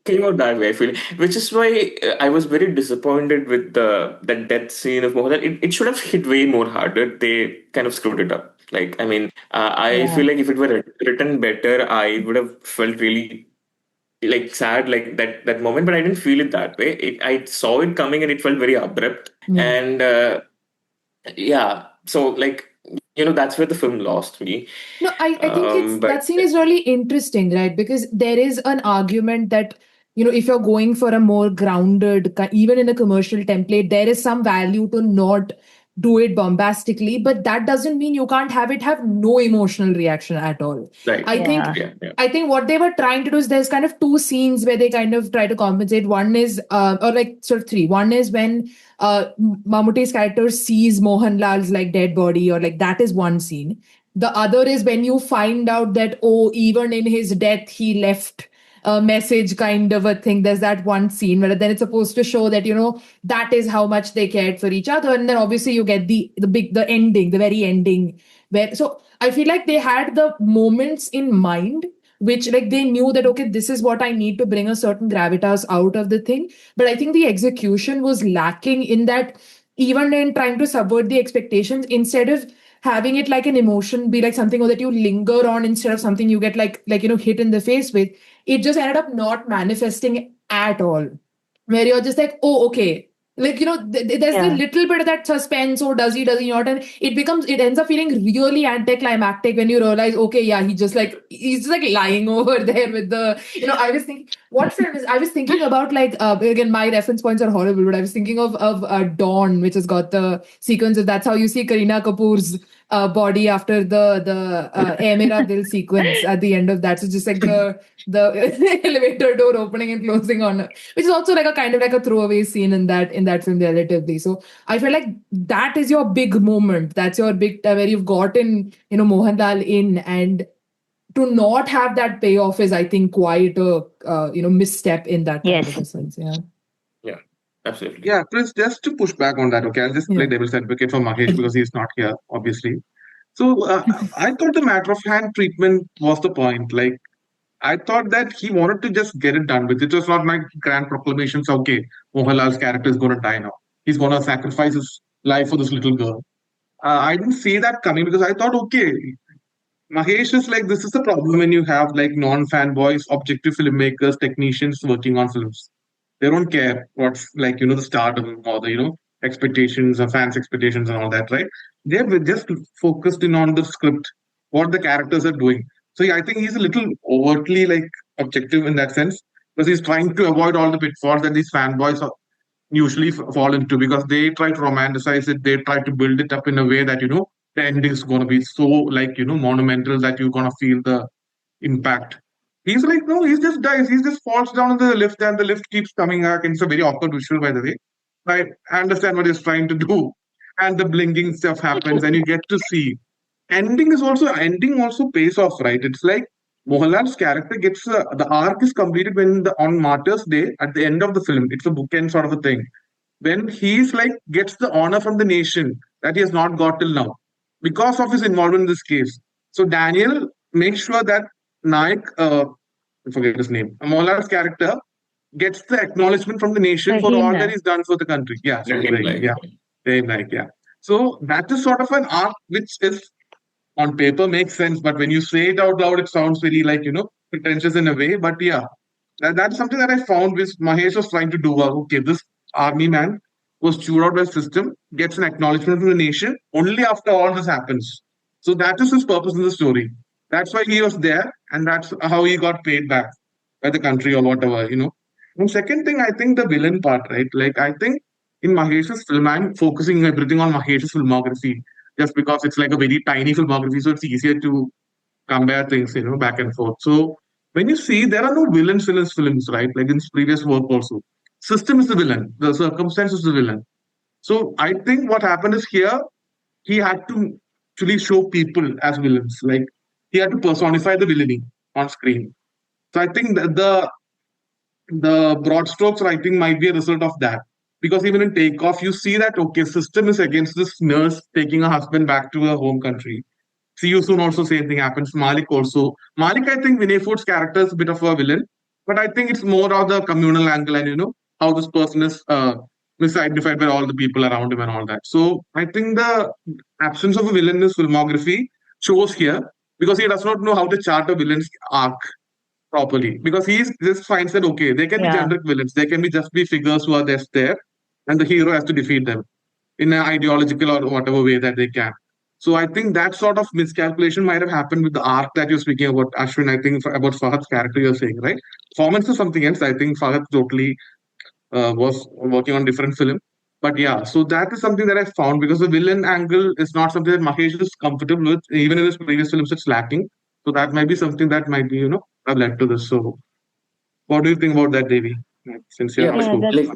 [SPEAKER 5] came out that way. I feel, which is why I was very disappointed with the death scene of Mohanlal. It should have hit way more harder. They kind of screwed it up. Like, I mean, I
[SPEAKER 1] Yeah.
[SPEAKER 5] feel like if it were written better, I would have felt really like sad, like that moment, but I didn't feel it that way. I saw it coming and it felt very abrupt.
[SPEAKER 1] Yeah.
[SPEAKER 5] And yeah, so like, that's where the film lost me.
[SPEAKER 1] No, I think
[SPEAKER 5] But
[SPEAKER 1] that scene is really interesting, right? Because there is an argument that, if you're going for a more grounded, even in a commercial template, there is some value to not do it bombastically, but that doesn't mean you can't have no emotional reaction at all.
[SPEAKER 5] right,
[SPEAKER 1] I think
[SPEAKER 5] yeah.
[SPEAKER 1] I think what they were trying to do is there's kind of 2 scenes where they kind of try to compensate. One is, or like sort of 3. One is when Mammootty's character sees Mohanlal's like dead body, or like that is one scene. The other is when you find out that, oh, even in his death, he left message kind of a thing. There's that one scene where then it's supposed to show that, that is how much they cared for each other. And then obviously you get the ending, the very ending, where, so I feel like they had the moments in mind, which like they knew that, okay, this is what I need to bring a certain gravitas out of the thing. But I think the execution was lacking in that, even in trying to subvert the expectations, instead of having it like an emotion, be like something that you linger on instead of something you get like hit in the face with, it just ended up not manifesting at all. Where you're just like, oh, okay. Like, there's a little bit of that suspense, or does he not? And it ends up feeling really anticlimactic when you realize, okay, yeah, he's just like lying over there with the, I was thinking, what film is, I was thinking about like, again, my reference points are horrible, but I was thinking of Dawn, which has got the sequence of, that's how you see Kareena Kapoor's body after the Ae Mera Dil sequence at the end of that. So just like the elevator door opening and closing on her, which is also like a kind of like a throwaway scene in that film relatively. So I feel like that is your big moment. That's your big where you've gotten Mohanlal in, and to not have that payoff is, I think, quite a misstep in that kind of a sense.
[SPEAKER 5] Yeah, absolutely.
[SPEAKER 6] Yeah, Chris, just to push back on that, okay, I'll just play devil's advocate for Mahesh because he's not here, obviously. So I thought the matter of hand treatment was the point. Like, I thought that he wanted to just get it done with. It was not like grand proclamations. Okay, Mohanlal's character is going to die now. He's going to sacrifice his life for this little girl. I didn't see that coming because I thought, okay, Mahesh is like, this is the problem when you have like non-fanboys, objective filmmakers, technicians working on films. They don't care what's like, the stardom or the, expectations or fans' expectations and all that, right? They're just focused in on the script, what the characters are doing. So yeah, I think he's a little overtly like objective in that sense because he's trying to avoid all the pitfalls that these fanboys usually fall into because they try to romanticize it. They try to build it up in a way that, the ending is going to be so like, monumental that you're going to feel the impact. He's like, no, he just dies. He just falls down in the lift and the lift keeps coming back. And it's a very awkward visual, by the way. I understand what he's trying to do. And the blinking stuff happens and you get to see. Ending also pays off, right? It's like Mohanlal's character gets the arc is completed when on Martyrs Day at the end of the film. It's a bookend sort of a thing. When he's like gets the honor from the nation that he has not got till now because of his involvement in this case. So Daniel makes sure that Naik, I forget his name, Mohanlal's character gets the acknowledgement from the nation for all that he's done for the country. Yeah, so Dave Naik, yeah. So that is sort of an arc which is on paper makes sense, but when you say it out loud, it sounds very like, pretentious in a way. But yeah, that's something that I found which Mahesh was trying to do. Okay, this army man was chewed out by the system, gets an acknowledgement from the nation only after all this happens. So that is his purpose in the story. That's why he was there, and that's how he got paid back by the country or whatever, And second thing, I think the villain part, right? Like, I think in Mahesh's film, I'm focusing everything on Mahesh's filmography just because it's like a very tiny filmography, so it's easier to compare things, back and forth. So when you see there are no villains in his films, right? Like in his previous work also. System is the villain, the circumstance is the villain. So I think what happened is here, he had to actually show people as villains. Like he had to personify the villainy on screen. So I think that the broad strokes writing might be a result of that. Because even in Takeoff, you see that, okay, system is against this nurse taking her husband back to her home country. See you soon also, same thing happens. Malik also. Malik, I think Vinay Food's character is a bit of a villain, but I think it's more of the communal angle and, how this person is misidentified by all the people around him and all that. So I think the absence of a villain in his filmography shows here because he does not know how to chart a villain's arc properly because he just finds that, okay, they can be generic villains. They can be figures who are just there and the hero has to defeat them in an ideological or whatever way that they can. So I think that sort of miscalculation might have happened with the arc that you're speaking about, Ashwin. I think about Fahad's character you're saying, right? Performance is something else. I think Fahad totally was working on different film. But yeah, so that is something that I found because the villain angle is not something that Mahesh is comfortable with. Even in his previous films, it's lacking. So that might be something that might be, have led to this. So what do you think about that, Devi? Since you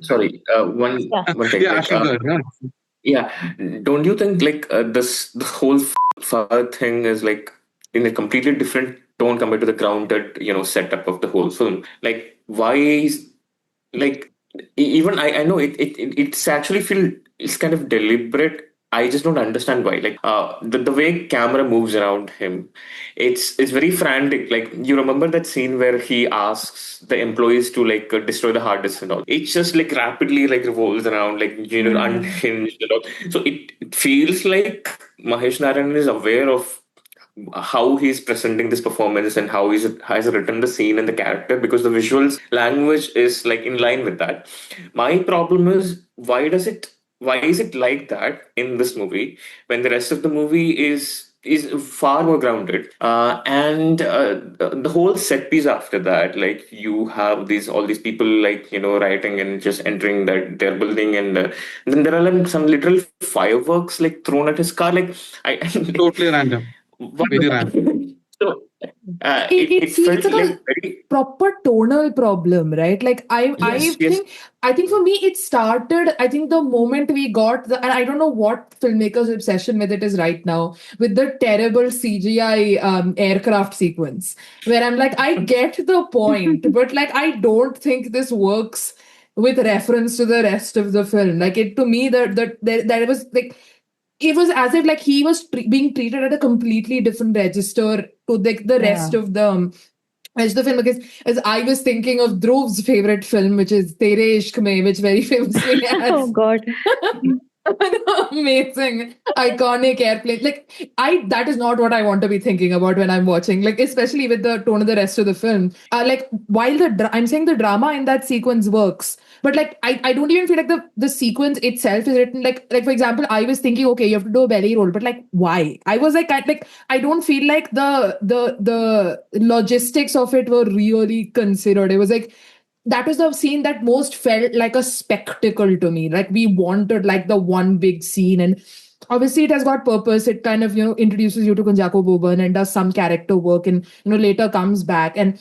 [SPEAKER 5] sorry, one thing.
[SPEAKER 6] Yeah, Ashwin,
[SPEAKER 5] yeah, don't you think like the whole Fahad thing is like in a completely different don't compare to the grounded, setup of the whole film. Like, why is, like, even I know it's actually feel it's kind of deliberate. I just don't understand why. Like, the way camera moves around him, it's very frantic. Like, you remember that scene where he asks the employees to, like, destroy the hard disk and all. It's just like rapidly, like, revolves around, like, unhinged and all. So it feels like Mahesh Narayanan is aware of how he's presenting this performance and how he's has written the scene and the character, because the visuals language is like in line with that. My problem is, why is it like that in this movie when the rest of the movie is far more grounded, and the whole set piece after that, like, you have all these people, like, writing and just entering that their building, and then there are, like, some literal fireworks, like, thrown at his car, like, I
[SPEAKER 6] Totally random.
[SPEAKER 5] what?
[SPEAKER 6] Very random.
[SPEAKER 5] So
[SPEAKER 1] It
[SPEAKER 5] it felt
[SPEAKER 1] feels like
[SPEAKER 5] like
[SPEAKER 1] a
[SPEAKER 5] very,
[SPEAKER 1] proper tonal problem, right? Like
[SPEAKER 5] yes, yes.
[SPEAKER 1] I think for me it started, I think the moment we got and I don't know what filmmakers' obsession with it is right now, with the terrible CGI aircraft sequence, where I'm like, I get the point, but like I don't think this works with reference to the rest of the film. Like, it, to me, that was like, it was as if like he was being treated at a completely different register to like the rest
[SPEAKER 7] Yeah.
[SPEAKER 1] of the film, because as I was thinking of Dhruv's favorite film, which is Tere Ishq Mein, which very famously
[SPEAKER 7] Oh
[SPEAKER 1] has
[SPEAKER 7] God.
[SPEAKER 1] amazing, iconic airplane. Like, that is not what I want to be thinking about when I'm watching. Like, especially with the tone of the rest of the film. Like, while I'm saying the drama in that sequence works, but like, I don't even feel like the sequence itself is written like for example, I was thinking, okay, you have to do a belly roll, but like, why? I was like, I don't feel like the logistics of it were really considered. It was like, that was the scene that most felt like a spectacle to me. Like, we wanted like the one big scene, and obviously it has got purpose. It kind of, introduces you to Kunjako Boban and does some character work, and later comes back. And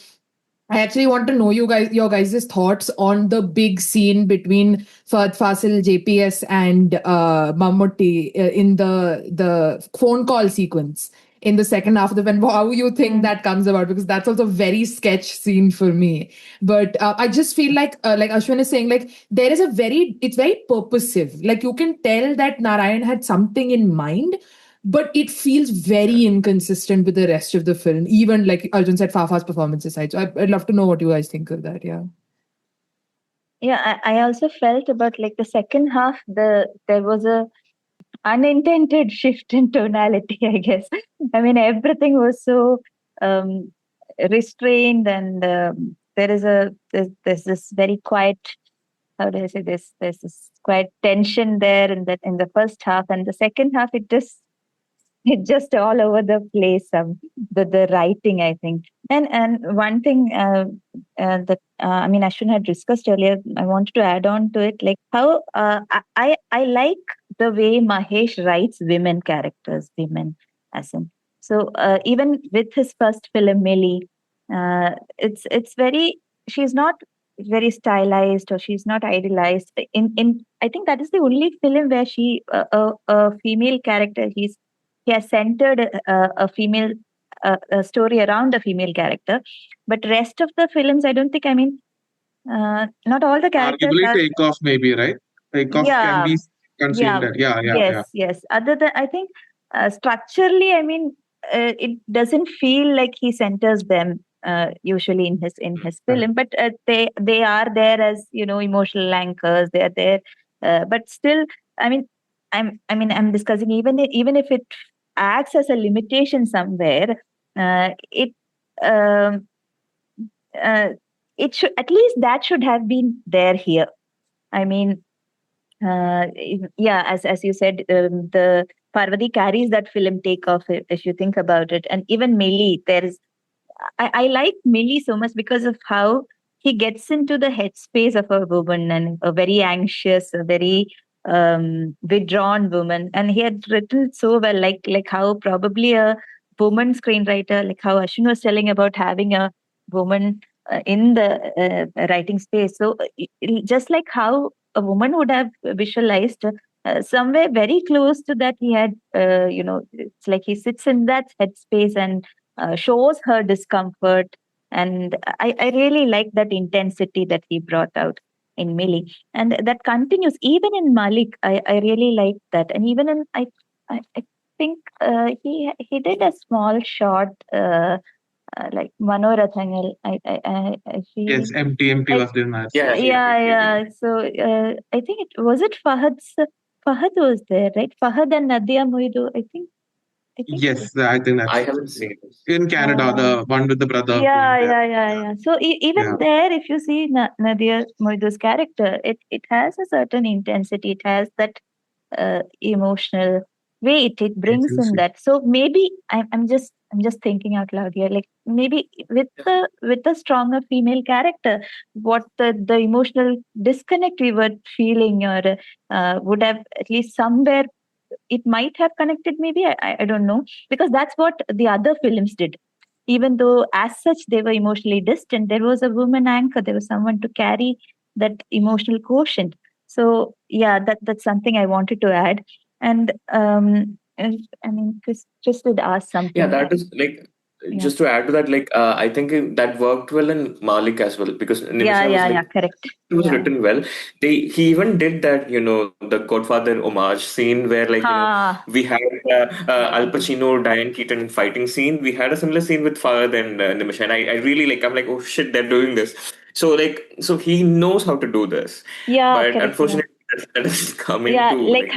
[SPEAKER 1] I actually want to know your guys' thoughts on the big scene between Fahad Fasil, JPS, and Mammootty in the phone call sequence in the second half of the film. How you think that comes about? Because that's also a very sketch scene for me. But I just feel like Ashwin is saying, like, there is it's very purposive. Like, you can tell that Narayan had something in mind, but it feels very inconsistent with the rest of the film. Even like Arjun said, Fafa's performance aside. So I'd love to know what you guys think of that. Yeah.
[SPEAKER 7] Yeah, I also felt about like the second half, there was a unintended shift in tonality, I guess. I mean, everything was so um, restrained, and there's this very quiet, how do I say this? There's this quiet tension there in the first half, and the second half it just all over the place. The writing, I think, and one thing that I mean, Ashwin had discussed earlier. I wanted to add on to it, like how I like the way Mahesh writes women characters, women as in. So even with his first film, Millie, it's very, she's not very stylized or she's not idealized. In I think that is the only film where she a female character, he has centered a female a story around a female character, but rest of the films, I don't think. I mean, not all the characters
[SPEAKER 6] Arguably
[SPEAKER 7] are.
[SPEAKER 6] Takeoff, maybe, right? Takeoff can
[SPEAKER 7] Yeah,
[SPEAKER 6] be conceived
[SPEAKER 7] yeah,
[SPEAKER 6] that. Yeah, yeah, yeah.
[SPEAKER 7] yes. Other than, I think, structurally, I mean, it doesn't feel like he centers them usually in his
[SPEAKER 6] Right.
[SPEAKER 7] film, but they are there as, emotional anchors. They are there, but still, I mean, I'm discussing, even if it acts as a limitation somewhere, it um, uh, it should, at least that should have been there here. I mean, yeah, as you said, the Parvati carries that film Takeoff, if you think about it, and even Millie. I like Millie so much because of how he gets into the headspace of a woman, and a very anxious, a very withdrawn woman, and he had written it so well, like how probably a woman screenwriter, like how Ashwin was telling about having a woman in the writing space. So just like how a woman would have visualized, somewhere very close to that, he had, it's like he sits in that headspace, and shows her discomfort. And I really like that intensity that he brought out in Millie. And that continues even in Malik. I really like that. And even in, I think he did a small short, like Manorathangal.
[SPEAKER 6] Yes, empty
[SPEAKER 7] I,
[SPEAKER 6] was there. Nice.
[SPEAKER 7] yeah. So I think it was it Fahad was there, right? Fahad and Nadia Moidu. I think.
[SPEAKER 6] Yes, I think
[SPEAKER 5] I
[SPEAKER 6] that's
[SPEAKER 5] haven't seen this.
[SPEAKER 6] in Canada, the one with the brother going there.
[SPEAKER 7] Yeah. So even
[SPEAKER 6] Yeah,
[SPEAKER 7] there, if you see Nadia Moidu's character, it has a certain intensity. It has that emotional weight. It
[SPEAKER 6] yes,
[SPEAKER 7] brings
[SPEAKER 6] yes,
[SPEAKER 7] in
[SPEAKER 6] yes.
[SPEAKER 7] that. So maybe I'm just thinking out loud here. Like maybe with a stronger female character, what the emotional disconnect we were feeling, or would have at least somewhere it might have connected. Maybe I don't know, because that's what the other films did. Even though as such they were emotionally distant, there was a woman anchor. There was someone to carry that emotional quotient. So yeah, that's something I wanted to add. And I mean, Chris did ask
[SPEAKER 5] Yeah,
[SPEAKER 7] something.
[SPEAKER 5] that is like,
[SPEAKER 7] Yeah.
[SPEAKER 5] just to add to that, like I think that worked well in Malik as well, because Nimisha was
[SPEAKER 7] Yeah,
[SPEAKER 5] like,
[SPEAKER 7] correct.
[SPEAKER 5] it was
[SPEAKER 7] Yeah.
[SPEAKER 5] written well. He even did that, the Godfather homage scene where, like,
[SPEAKER 7] Ha.
[SPEAKER 5] we had Al Pacino, Diane Keaton fighting scene. We had a similar scene with Fahad and Nimisha, and I really like. I'm like, oh shit, they're doing this. So he knows how to do this,
[SPEAKER 7] Yeah,
[SPEAKER 5] but
[SPEAKER 7] correct. Yeah.
[SPEAKER 5] unfortunately, that is coming
[SPEAKER 7] Yeah,
[SPEAKER 5] to
[SPEAKER 7] like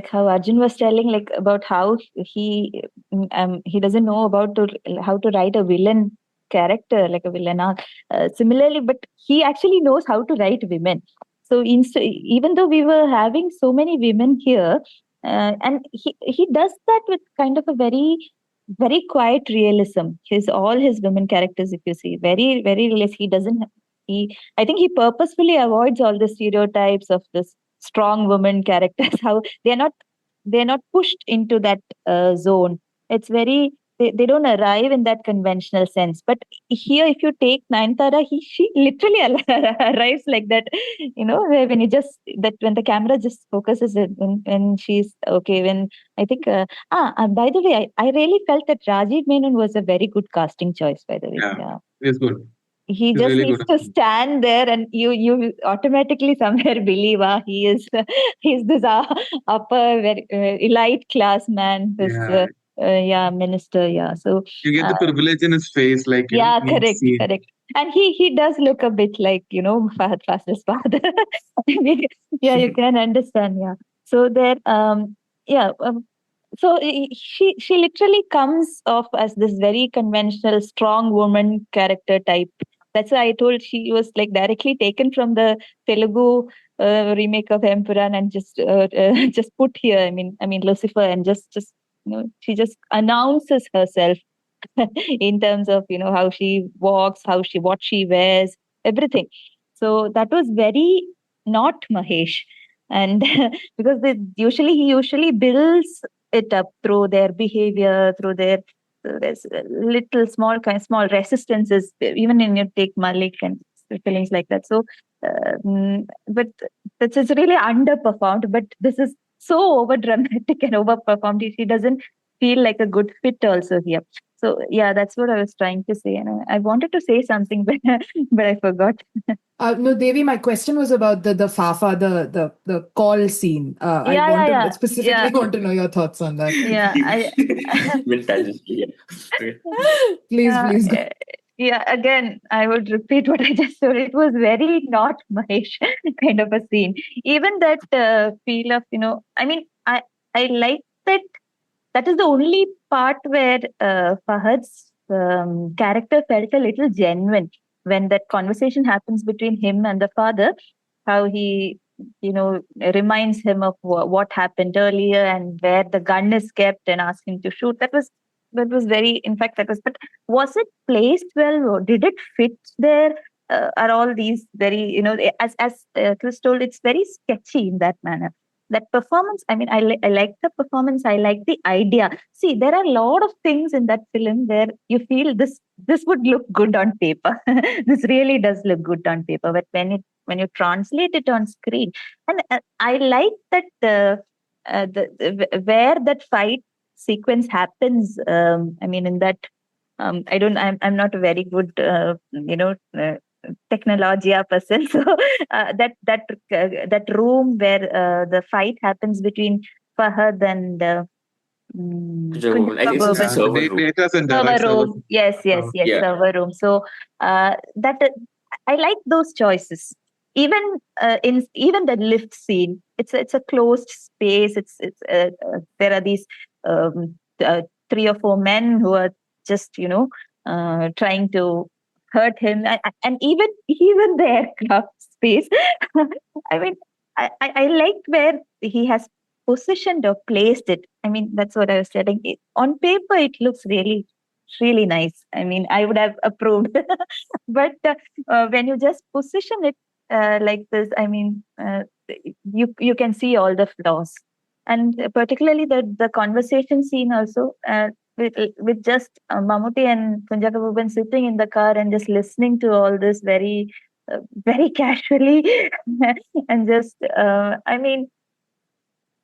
[SPEAKER 7] how Arjun was telling, like about how he doesn't know about how to write a villain character, like a villain arc. Similarly, but he actually knows how to write women. So even though we were having so many women here, and he does that with kind of a very quiet realism. All his women characters, if you see, very realistic. He doesn't he I think he purposefully avoids all the stereotypes of this strong woman characters. How they're not pushed into that zone. It's very they don't arrive in that conventional sense. But here, if you take Nayanthara, she literally arrives like that. When you just that when the camera just focuses it when she's okay. When I think by the way, I really felt that Rajiv Menon was a very good casting choice. By the way,
[SPEAKER 6] Yeah,
[SPEAKER 7] yeah,
[SPEAKER 6] it's good.
[SPEAKER 7] he
[SPEAKER 6] It's
[SPEAKER 7] just
[SPEAKER 6] really
[SPEAKER 7] needs
[SPEAKER 6] good.
[SPEAKER 7] to stand there, and you automatically somewhere believe he is he's this upper very, elite class man, this
[SPEAKER 6] Yeah,
[SPEAKER 7] yeah, minister. Yeah, so
[SPEAKER 6] you get the
[SPEAKER 7] uh,
[SPEAKER 6] privilege in his face, like
[SPEAKER 7] yeah,
[SPEAKER 6] in each scene.
[SPEAKER 7] correct. And he does look a bit like Fahad Fasil's father. I mean, yeah, you can understand. Yeah, so there yeah so she literally comes off as this very conventional strong woman character type. That's why I told she was like directly taken from the Telugu remake of Empuraan and just put here. I mean Lucifer, and just she just announces herself in terms of how she walks, what she wears, everything. So that was very not Mahesh. And because he usually builds it up through their behavior, through their little small resistances, even when you take Malik and feelings like that. So but that's just really underperformed. But this is so over dramatic and overperformed. She doesn't feel like a good fit also here. So yeah, that's what I was trying to say, and I wanted to say something, but I forgot.
[SPEAKER 1] No, Devi, my question was about the Fafa, the call scene. I specifically
[SPEAKER 7] Yeah.
[SPEAKER 1] want to know your thoughts on that.
[SPEAKER 7] Yeah, I
[SPEAKER 5] vintage. Yeah. Okay.
[SPEAKER 1] Please go.
[SPEAKER 7] yeah. Again, I would repeat what I just said. It was very not Mahesh kind of a scene. Even that feel of I like that. That is the only part where Fahad's character felt a little genuine when that conversation happens between him and the father. How he, reminds him of what happened earlier and where the gun is kept and asks him to shoot. That was very. In fact, that was. But was it placed well? Or did it fit there? Are all these very, as Chris told, it's very sketchy in that manner. That performance, I like the performance. I like the idea. See, there are a lot of things in that film where you feel this would look good on paper. This really does look good on paper, but when you translate it on screen, and I like that where that fight sequence happens, I mean, in that, I'm not a very good, technologia person. So that room where the fight happens between Fahad and
[SPEAKER 5] I guess it's a
[SPEAKER 7] Kunjaka
[SPEAKER 5] server room.
[SPEAKER 6] Data center,
[SPEAKER 7] server
[SPEAKER 6] right? Server.
[SPEAKER 7] room. Yes,
[SPEAKER 5] Yeah.
[SPEAKER 7] server room. So that I like those choices. Even even the lift scene, it's a closed space. There are these three or four men who are just trying to hurt him, and even the aircraft space. I mean, I like where he has positioned or placed it. I mean, that's what I was telling. On paper, it looks really, really nice. I mean, I would have approved. But when you just position it like this, I mean, you can see all the flaws. And particularly the conversation scene also, with just Mammootty and Kunjaka Bhuban sitting in the car and just listening to all this very casually, and just I mean,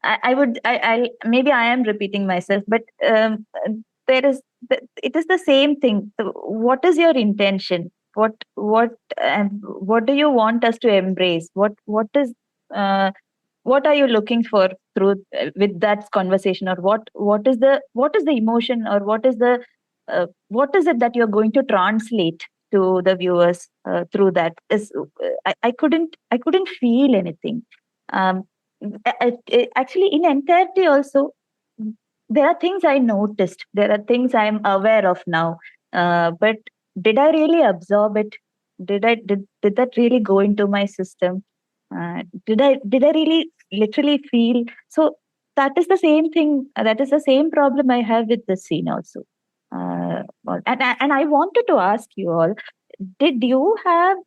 [SPEAKER 7] I maybe I am repeating myself, but it is the same thing. What is your intention? What do you want us to embrace? What are you looking for through with that conversation, or what is the emotion, or what is it that you're going to translate to the viewers through that? I couldn't feel anything. Um, Actually, in entirety also, there are things I noticed, there are things I'm aware of now, but did I really absorb it? Did that really go into my system? Did I really literally feel? So that is the same thing, that is the same problem I have with this scene also. And I wanted to ask you all, did you have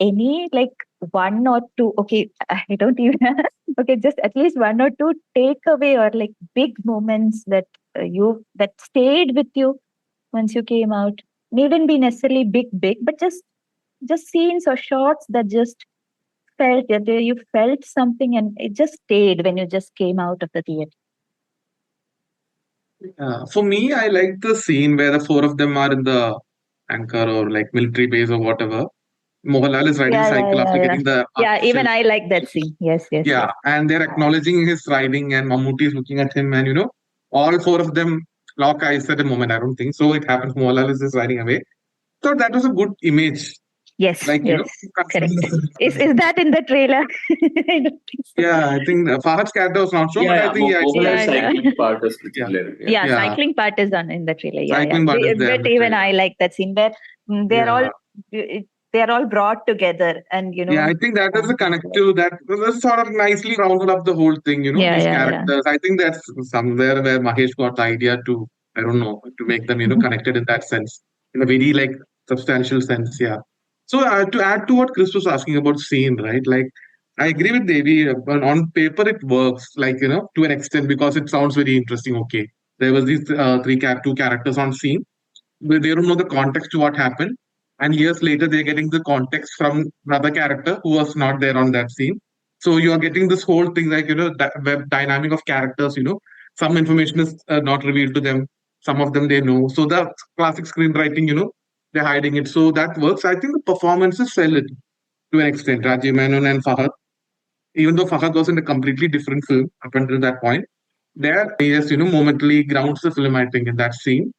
[SPEAKER 7] any, like, one or two, okay, I don't even okay, just at least one or two takeaway, or like big moments that that stayed with you once you came out? Needn't be necessarily big, but just scenes or shots that just felt that you felt something and it just stayed when you just came out of the theater.
[SPEAKER 6] For me, I like the scene where the four of them are in the anchor or like military base or whatever. Mohanlal is riding cycle after getting the
[SPEAKER 7] Yeah, even I like that scene. Yes.
[SPEAKER 6] yeah, and they're acknowledging his riding, and Mammootty is looking at him, and all four of them lock eyes at a moment. I don't think so. It happens. Mohanlal is just riding away. So that was a good image.
[SPEAKER 7] Yes,
[SPEAKER 6] like
[SPEAKER 7] correct. Is that in the trailer? I don't think so.
[SPEAKER 6] Yeah, I think Fahad's character was not sure, but I think
[SPEAKER 5] Mohanlal's cycling part was clear.
[SPEAKER 7] Yeah, cycling part is on in the trailer.
[SPEAKER 6] Cycling part is there,
[SPEAKER 7] but even I like that scene where they're all brought together, and
[SPEAKER 6] Yeah, I think that is a connective that sort of nicely rounded up the whole thing. These characters. I think that's somewhere where Mahesh got the idea to, I don't know, to make them connected in that sense, in a very like substantial sense. Yeah. So to add to what Cris was asking about scene, right? Like I agree with Devi. On paper, it works, like to an extent, because it sounds very interesting. Okay, there was these two characters on scene. They don't know the context to what happened, and years later they're getting the context from another character who was not there on that scene. So you are getting this whole thing, like that web dynamic of characters. Some information is not revealed to them, some of them they know. So the classic screenwriting, they're hiding it, so that works. I think the performances sell it to an extent. Rajiv Menon and Fahad, even though Fahad was in a completely different film up until that point, there he just momentarily grounds the film, I think, in that scene,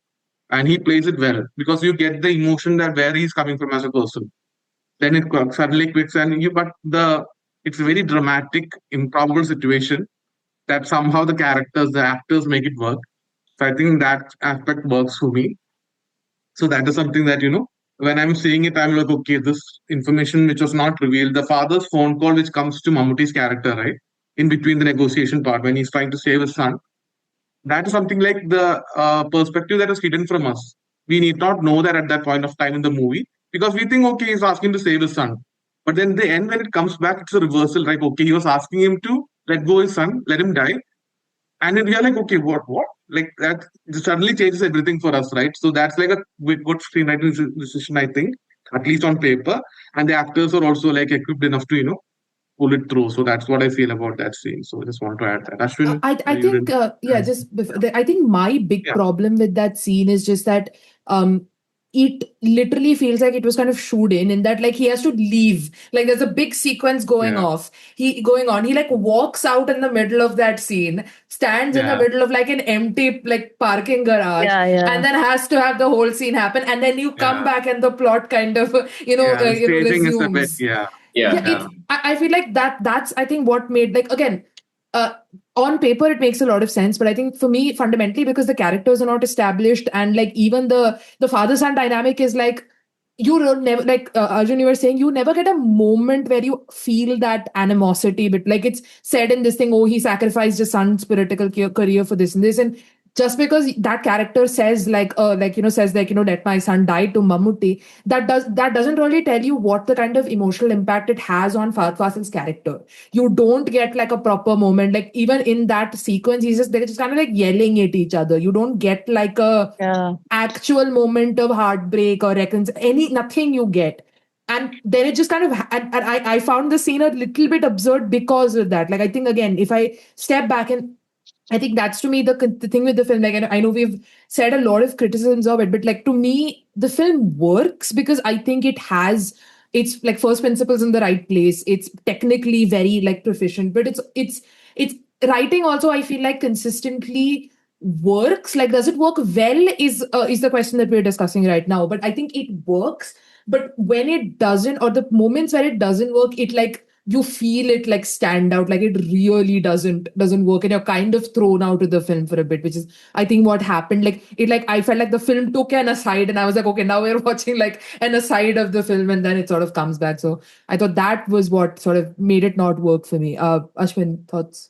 [SPEAKER 6] and he plays it well, because you get the emotion that where he's coming from as a person. Then it suddenly quits, and it's a very dramatic, improbable situation that somehow the actors make it work. So I think that aspect works for me. So that is something that when I'm seeing it, I'm like, okay, this information which was not revealed, the father's phone call which comes to Mammootty's character, right, in between the negotiation part when he's trying to save his son, that is something like the perspective that is hidden from us. We need not know that at that point of time in the movie, because we think, okay, he's asking to save his son. But then the end, when it comes back, it's a reversal, right? Okay, he was asking him to let go his son, let him die. And then we are like, okay, what? Like that suddenly changes everything for us, right? So that's like a good screenwriting decision, I think, at least on paper. And the actors are also like equipped enough to, pull it through. So that's what I feel about that scene. So I just want to add that. Ashwin,
[SPEAKER 1] I
[SPEAKER 6] you
[SPEAKER 1] think
[SPEAKER 6] did.
[SPEAKER 1] yeah, just I think my big
[SPEAKER 6] Yeah.
[SPEAKER 1] problem with that scene is just that um it literally feels like it was kind of shoot in that like he has to leave, like there's a big sequence
[SPEAKER 6] Yeah.
[SPEAKER 1] going on, he like walks out in the middle of that scene, stands in the
[SPEAKER 6] Yeah.
[SPEAKER 1] middle of like an empty like parking garage,
[SPEAKER 7] Yeah, yeah.
[SPEAKER 1] and then has to have the whole scene happen, and then you come
[SPEAKER 6] Yeah.
[SPEAKER 1] back and the plot kind of
[SPEAKER 6] Yeah. The staging is a bit.
[SPEAKER 1] resumes.
[SPEAKER 6] Yeah.
[SPEAKER 1] Yeah,
[SPEAKER 5] Yeah.
[SPEAKER 6] Yeah.
[SPEAKER 1] I feel like that's I think what made, like, again, uh on paper it makes a lot of sense, but I think for me fundamentally, because the characters are not established, and like even the father son dynamic is like, you don't never, like, Arjun, you were saying, you never get a moment where you feel that animosity, but like it's said in this thing, oh, he sacrificed his son's political career for this and this, and just because that character says says like, let my son die to Mammootty, that doesn't really tell you what the kind of emotional impact it has on Fahad Fasil's character. You don't get like a proper moment, like even in that sequence they're just kind of like yelling at each other. You don't get like a
[SPEAKER 7] Yeah.
[SPEAKER 1] actual moment of heartbreak or nothing you get. And then it just kind of and I found the scene a little bit absurd because of that. Like, I think, again, if I step back, and I think that's, to me, the thing with the film. Like, I know we've said a lot of criticisms of it, but like, to me, the film works because I think it's like first principles in the right place. It's technically very like proficient, but it's writing also, I feel like, consistently works. Like, does it work well is the question that we're discussing right now. But I think it works. But when it doesn't, or the moments where it doesn't work, it like, you feel it like stand out, like it really doesn't work, and you're kind of thrown out of the film for a bit, which is, I think, what happened. Like, I felt like the film took an aside, and I was like, okay, now we're watching like an aside of the film, and then it sort of comes back. So I thought that was what sort of made it not work for me. Ashwin, thoughts?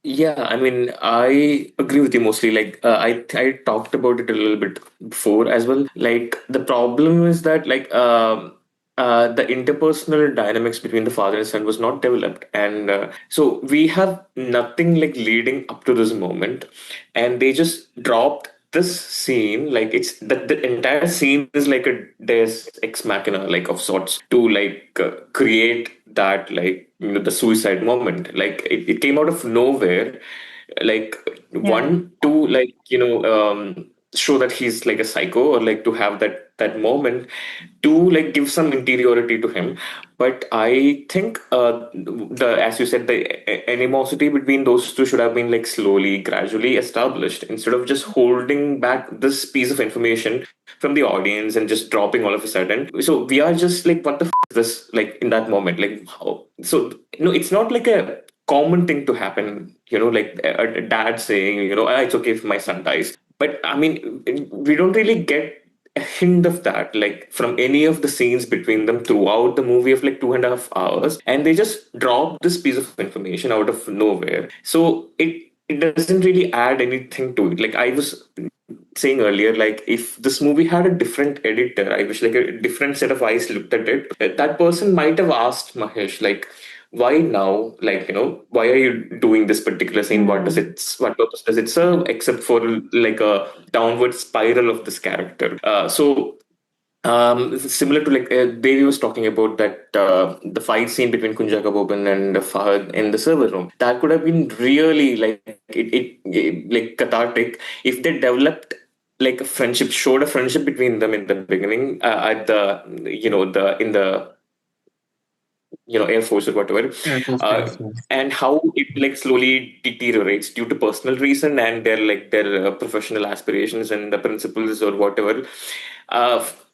[SPEAKER 5] Yeah, I mean, I agree with you mostly. Like, I talked about it a little bit before as well. Like, the problem is that the interpersonal dynamics between the father and son was not developed, and so we have nothing like leading up to this moment, and they just dropped this scene. Like, it's the entire scene is like a Deus ex machina, like of sorts, to like create that, like, the suicide moment. Like, it came out of nowhere, like,
[SPEAKER 7] Yeah.
[SPEAKER 5] one to, like, show that he's like a psycho, or like to have that moment, to like give some interiority to him. But I think the as you said, the animosity between those two should have been like slowly, gradually established, instead of just holding back this piece of information from the audience and just dropping all of a sudden. So we are just like, what the is this, like, in that moment, like, how? So it's not like a common thing to happen, like a dad saying, "Ah, it's okay if my son dies." But I mean, we don't really get a hint of that, like, from any of the scenes between them throughout the movie of like 2.5 hours, and they just drop this piece of information out of nowhere. So it doesn't really add anything to it. Like I was saying earlier, like, if this movie had a different editor, I wish like a different set of eyes looked at it, that person might have asked Mahesh, like, why now? Like, why are you doing this particular scene? What purpose does it serve, except for like a downward spiral of this character? Similar to like Devi was talking about that the fight scene between Kunjaka Boban and Fahad in the server room, that could have been really like it like cathartic if they developed like a friendship, showed a friendship between them in the beginning, at the the in the Air Force or whatever,
[SPEAKER 6] Yeah. It was
[SPEAKER 5] uh,
[SPEAKER 6] case. Yeah.
[SPEAKER 5] and how it like slowly deteriorates due to personal reason and their professional aspirations and the principles or whatever,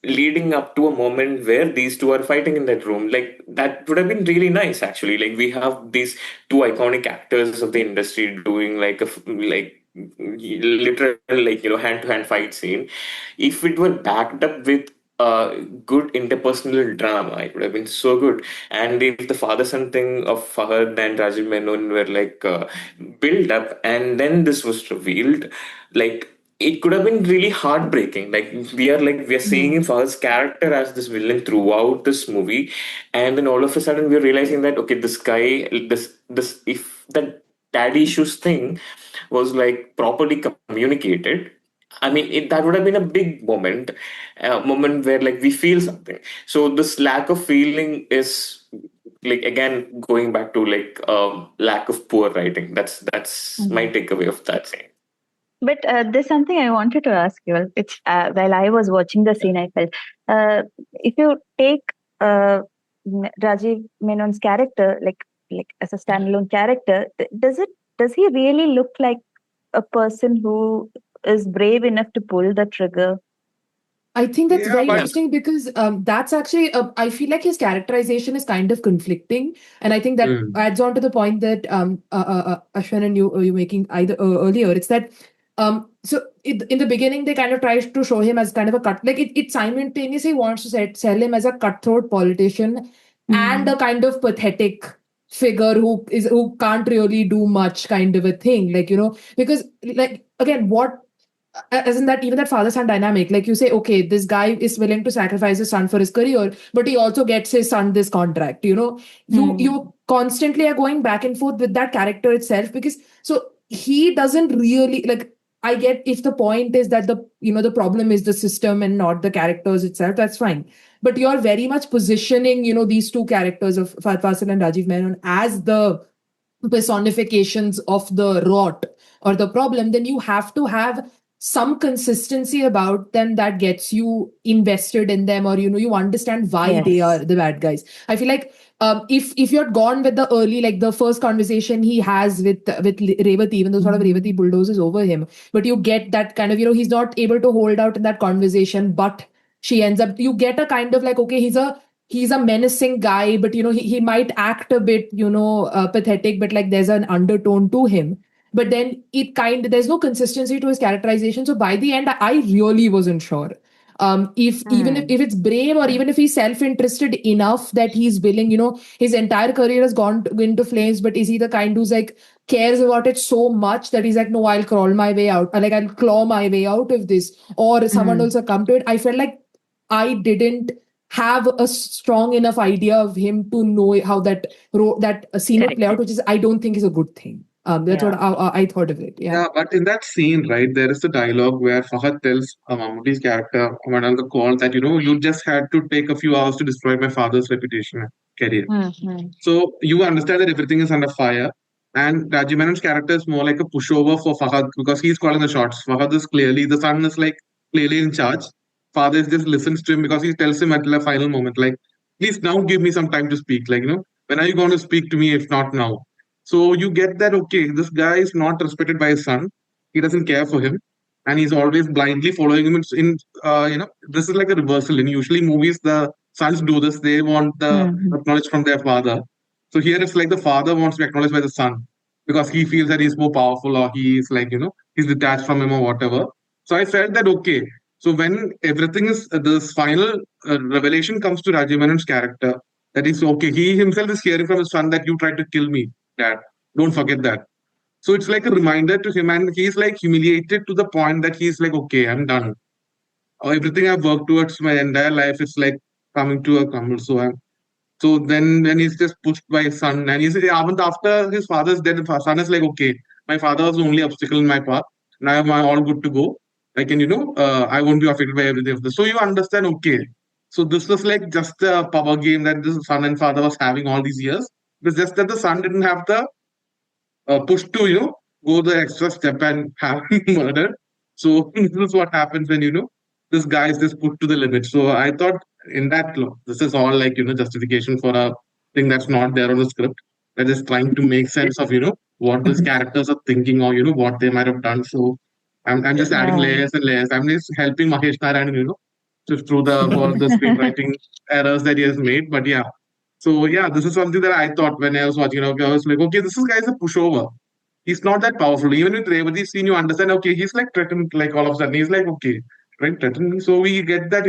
[SPEAKER 5] leading up to a moment where these two are fighting in that room. Like, that would have been really nice, actually. Like, we have these two iconic actors of the industry doing like literal, like, hand to hand fight scene. If it were backed up with good interpersonal drama, it would have been so good. And if the father son thing of Fahad and Rajiv Menon were like built up, and then this was revealed, like, it could have been really heartbreaking. Like, we are seeing Fahad's character as this villain throughout this movie, and then all of a sudden we're realizing that, okay, this guy, this if the daddy issues thing was like properly communicated, I mean, that would have been a big moment, a moment where like we feel something. So this lack of feeling is like again going back to like lack of poor writing. That's my takeaway of that scene.
[SPEAKER 7] But there's something I wanted to ask you. Which while I was watching the scene, I felt if you take Rajiv Menon's character, like as a standalone character, does he really look like a person who is brave enough to pull the trigger?
[SPEAKER 1] I think that's
[SPEAKER 6] Yeah,
[SPEAKER 1] very
[SPEAKER 6] but
[SPEAKER 1] interesting because that's actually, I feel like his characterization is kind of conflicting. And I think that adds on to the point that Ashwin and you making either earlier. It's that, in the beginning, they kind of try to show him as kind of a like it simultaneously wants to sell him as a cutthroat politician and a kind of pathetic figure who can't really do much kind of a thing. Like, because like, again, what, as in that even that father son dynamic, like you say, okay, this guy is willing to sacrifice his son for his career, but he also gets his son this contract. You constantly are going back and forth with that character itself, because so he doesn't really like. I get if the point is that the problem is the system and not the characters itself, that's fine. But you're very much positioning these two characters of Fahad Fasil and Rajiv Menon as the personifications of the rot or the problem. Then you have to have some consistency about them that gets you invested in them, or you understand why they
[SPEAKER 7] Yes.
[SPEAKER 1] are the bad guys. I feel like if you're gone with the early, like the first conversation he has with Revati, even though sort of Revati bulldozes over him, but you get that kind of he's not able to hold out in that conversation, but she ends up, you get a kind of like, okay, he's a menacing guy, but he might act a bit pathetic, but like there's an undertone to him. But then there's no consistency to his characterization. So by the end, I really wasn't sure. If even if it's brave, or even if he's self-interested enough that he's willing, his entire career has gone into flames, but is he the kind who's like cares about it so much that he's like, no, I'll crawl my way out, or like I'll claw my way out of this, or someone will succumb to it. I felt like I didn't have a strong enough idea of him to know how that scene would play out, which is, I don't think is a good thing. That's what I thought of it. Yeah.
[SPEAKER 6] yeah, but in that scene, right, there is the dialogue where Fahad tells Mammootty's character on the call that you just had to take a few hours to destroy my father's reputation and career. So you understand that everything is under fire. And Rajiv Menon's character is more like a pushover for Fahad because he's calling the shots. Fahad is clearly, the son is like clearly in charge. Father just listens to him because he tells him at the final moment, like, please now give me some time to speak. Like, when are you going to speak to me if not now? So you get that, okay, this guy is not respected by his son. He doesn't care for him. And he's always blindly following him. This is like a reversal. In usually movies, the sons do this. They want the acknowledge from their father. So here it's like the father wants to be acknowledged by the son because he feels that he's more powerful, or he's like, he's detached from him or whatever. So I felt that, okay. So when everything is, this final revelation comes to Rajiv Menon's character, that is okay. He himself is hearing from his son that you tried to kill me, Dad. Don't forget that. So it's like a reminder to him, and he's like humiliated to the point that he's like, okay, I'm done. Everything I've worked towards my entire life is like coming to a crumble. So then when he's just pushed by his son, and he's even after his father's dead, the son is like, okay, my father was the only obstacle in my path. Now I'm all good to go. I can, I won't be affected by everything of this. So you understand, okay. So this was like just a power game that this son and father was having all these years. It's just that the son didn't have the push to, go the extra step and have him murdered. So this is what happens when, this guy is just put to the limit. So I thought in that, this is all like, justification for a thing that's not there on the script. They're just trying to make sense of, what these characters are thinking, or, what they might have done. So I'm just adding layers and layers. I'm just helping Mahesh Narayanan, just through all the screenwriting errors that he has made. But yeah. So yeah, this is something that I thought when I was watching. Okay, I was like, okay, this guy's a pushover. He's not that powerful. Even with Revati's scene, you understand. Okay, he's like threatened. Like all of a sudden, he's like, okay, right, threatened me. So we get that.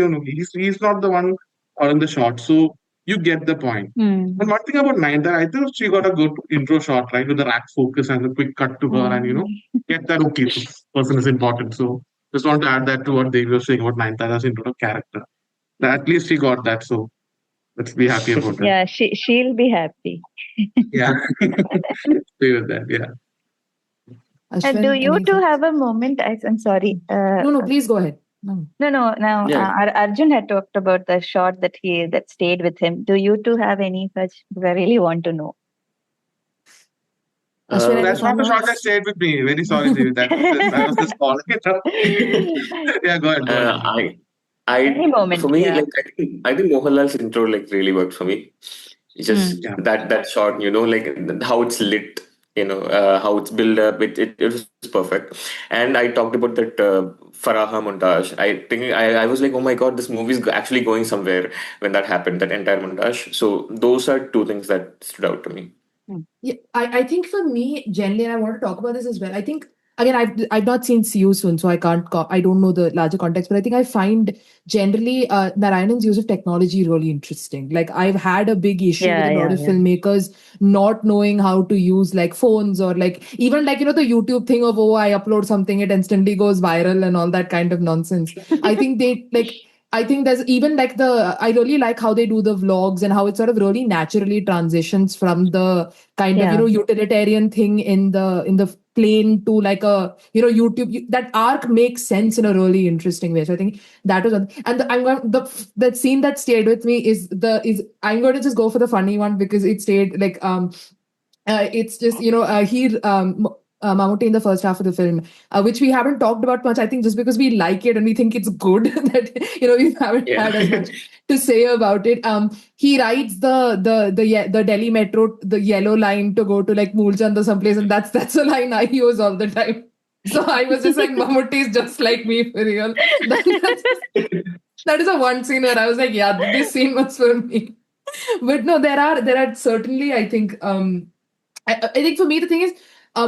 [SPEAKER 6] He's not the one calling the shot. So you get the point. And one thing about Nayanthara, I think she got a good intro shot, right, with the rack focus and the quick cut to her, and get that. Okay, this person is important. So just want to add that to what Devi was saying about Nayanthara's intro to character. At least she got that. So let's be happy about that.
[SPEAKER 7] Yeah, she'll be happy.
[SPEAKER 6] Yeah. Stay with that. Yeah.
[SPEAKER 1] Ashwin,
[SPEAKER 7] Do you two
[SPEAKER 1] anything?
[SPEAKER 7] have a moment? I'm sorry.
[SPEAKER 1] No, please go ahead. No.
[SPEAKER 7] No.
[SPEAKER 5] Yeah.
[SPEAKER 7] Arjun had talked about the shot that stayed with him. Do you two have any such? Because I really want to know.
[SPEAKER 1] Ashwin, any
[SPEAKER 6] That's not
[SPEAKER 1] fond
[SPEAKER 6] the shot that
[SPEAKER 1] ones?
[SPEAKER 6] stayed with me. Very sorry, David. I was just calling it up. Yeah, go ahead.
[SPEAKER 5] I
[SPEAKER 7] Any
[SPEAKER 5] for
[SPEAKER 7] moment,
[SPEAKER 5] me,
[SPEAKER 7] yeah.
[SPEAKER 5] like I think Mohanlal's intro like really worked for me. It's just
[SPEAKER 6] Yeah.
[SPEAKER 5] that shot, like how it's lit, how it's built up. It was perfect. And I talked about that Faraha montage. I think I was like, oh my god, this movie is actually going somewhere when that happened. That entire montage. So those are two things that stood out to me.
[SPEAKER 1] Yeah, I think for me, generally, and I want to talk about this as well. I think again, I've not seen See You Soon, so I don't know the larger context, but I think I find generally Narayanan's use of technology really interesting. Like I've had a big issue with a lot of
[SPEAKER 7] Yeah.
[SPEAKER 1] filmmakers not knowing how to use like phones or like even like the YouTube thing of I upload something, it instantly goes viral and all that kind of nonsense. I think they like. I think there's even like I really like how they do the vlogs and how it sort of really naturally transitions from the kind of,
[SPEAKER 7] Yeah.
[SPEAKER 1] utilitarian thing in the plane to like a, YouTube. That arc makes sense in a really interesting way. So I think that was, and the scene that stayed with me I'm going to just go for the funny one because it stayed like, it's just Mammootty in the first half of the film, which we haven't talked about much. I think just because we like it and we think it's good that we haven't
[SPEAKER 5] Yeah.
[SPEAKER 1] had as much to say about it. He rides the Delhi metro, the yellow line to go to like Moolchand or someplace, and that's a line I use all the time. So I was just like, Mammootty is just like me for real. That is a one scene where I was like, yeah, this scene was for me. But no, there are certainly, I think, I think for me the thing is,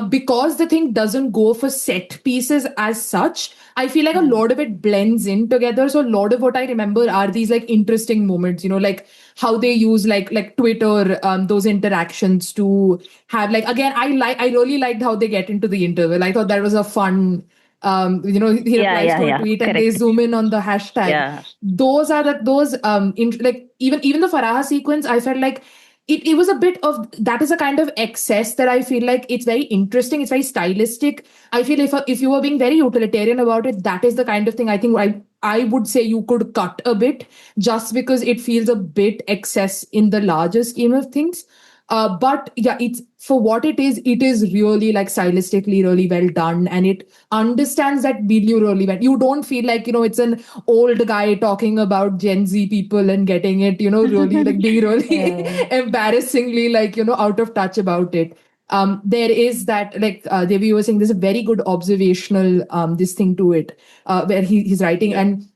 [SPEAKER 1] because the thing doesn't go for set pieces as such, I feel like a lot of it blends in together. So a lot of what I remember are these like interesting moments, like how they use like Twitter, those interactions to have like, again, I really liked how they get into the interval. I thought that was a fun. He replies to a tweet and they
[SPEAKER 7] Correct.
[SPEAKER 1] zoom in on the hashtag.
[SPEAKER 7] Yeah.
[SPEAKER 1] Those are like even the Faraha sequence, I felt like it was a bit of that is a kind of excess that I feel like it's very interesting. It's very stylistic. I feel if you were being very utilitarian about it, that is the kind of thing I think I would say you could cut a bit just because it feels a bit excess in the larger scheme of things. But yeah, it's for what it is really like stylistically really well done, and it understands that milieu really well. You don't feel like it's an old guy talking about Gen Z people and getting it, really like being really
[SPEAKER 7] Yeah.
[SPEAKER 1] embarrassingly like out of touch about it. There is that like Devi was saying, there's a very good observational this thing to it, where he's writing.
[SPEAKER 5] Yeah.
[SPEAKER 1] And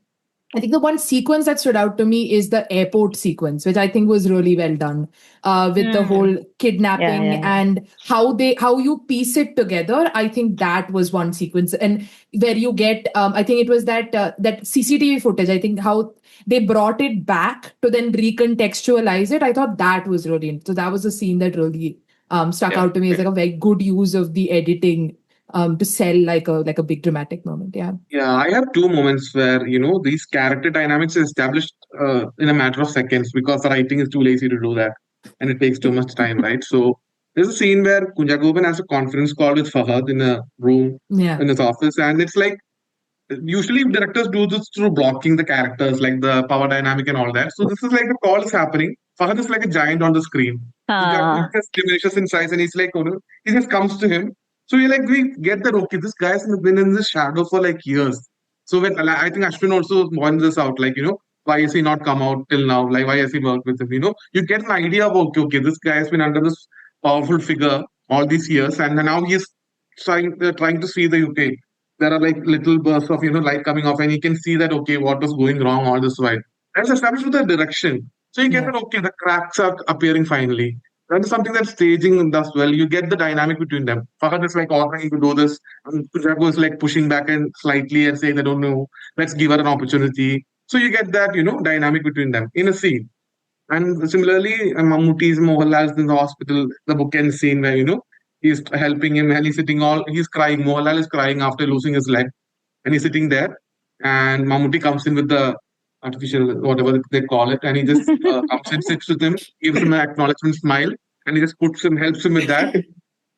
[SPEAKER 1] I think the one sequence that stood out to me is the airport sequence, which I think was really well done, with the whole kidnapping
[SPEAKER 7] Yeah.
[SPEAKER 1] and how you piece it together. I think that was one sequence, and where you get, I think it was that CCTV footage. I think how they brought it back to then recontextualize it. I thought that was really so. That was a scene that really stuck
[SPEAKER 5] Yeah.
[SPEAKER 1] out to me as like a very good use of the editing to sell like a big dramatic moment. Yeah.
[SPEAKER 6] Yeah, I have two moments where, these character dynamics are established in a matter of seconds because the writing is too lazy to do that and it takes too much time, right? So there's a scene where Kunja Goban has a conference call with Fahad in a room
[SPEAKER 1] Yeah.
[SPEAKER 6] in his office, and it's like usually directors do this through blocking the characters, like the power dynamic and all that. So this is like the call is happening. Fahad is like a giant on the screen. Kunja Goban just diminishes in size and he's like, he just comes to him. So we get that, okay, this guy's been in the shadow for like years. So when I think Ashwin also pointed this out, like, why has he not come out till now? Like, why has he worked with him? You get an idea of, okay, this guy has been under this powerful figure all these years, and now he's trying to see the UK. There are like little bursts of, light coming off, and you can see that, okay, what was going wrong all this while. That's established with the direction. So you get
[SPEAKER 1] Yeah.
[SPEAKER 6] that, okay, the cracks are appearing finally. That is something that staging does well. You get the dynamic between them. Fahad is like offering to do this, and Kujago is like pushing back and slightly and saying, I don't know, let's give her an opportunity. So you get that, dynamic between them in a scene. And similarly, Mammootty's Mohanlal's in the hospital, the bookend scene where, he's helping him and he's crying. Mohanlal is crying after losing his leg and he's sitting there. And Mammootty comes in with the artificial, whatever they call it, and he just comes and sits with him, gives him an acknowledgement smile, and he just helps him with that.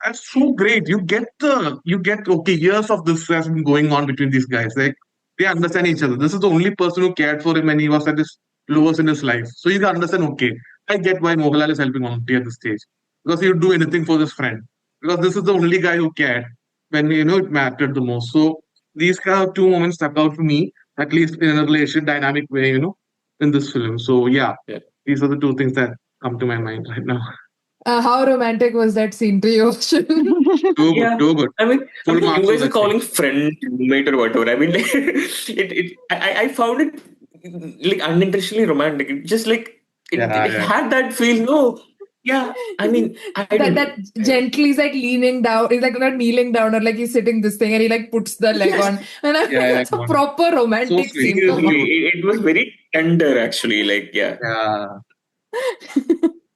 [SPEAKER 6] That's so great. You get okay, years of this has been going on between these guys. Like they understand each other. This is the only person who cared for him when he was at his lowest in his life. So you understand, okay, I get why Mohanlal is helping Mammootty at this stage. Because he would do anything for this friend. Because this is the only guy who cared when, it mattered the most. So these kind of two moments stuck out for me, at least in a relation dynamic way, in this film. So yeah, these are the two things that come to my mind right now.
[SPEAKER 1] How romantic was that scene to you, Ashwin?
[SPEAKER 6] Too good, too good.
[SPEAKER 5] I mean,
[SPEAKER 6] Full marks
[SPEAKER 5] you
[SPEAKER 6] for
[SPEAKER 5] guys are
[SPEAKER 6] that
[SPEAKER 5] calling friend, roommate, or whatever. I mean, I found it like unintentionally romantic. It just like it had that feel. No, yeah. I mean, I don't
[SPEAKER 1] that
[SPEAKER 5] know.
[SPEAKER 1] gently is like leaning down. He's like not kneeling down or like he's sitting this thing and he like puts the leg on. And I mean, it's a proper romantic
[SPEAKER 6] So sweet.
[SPEAKER 1] scene. Come on.
[SPEAKER 5] It was very tender, actually. Like, yeah.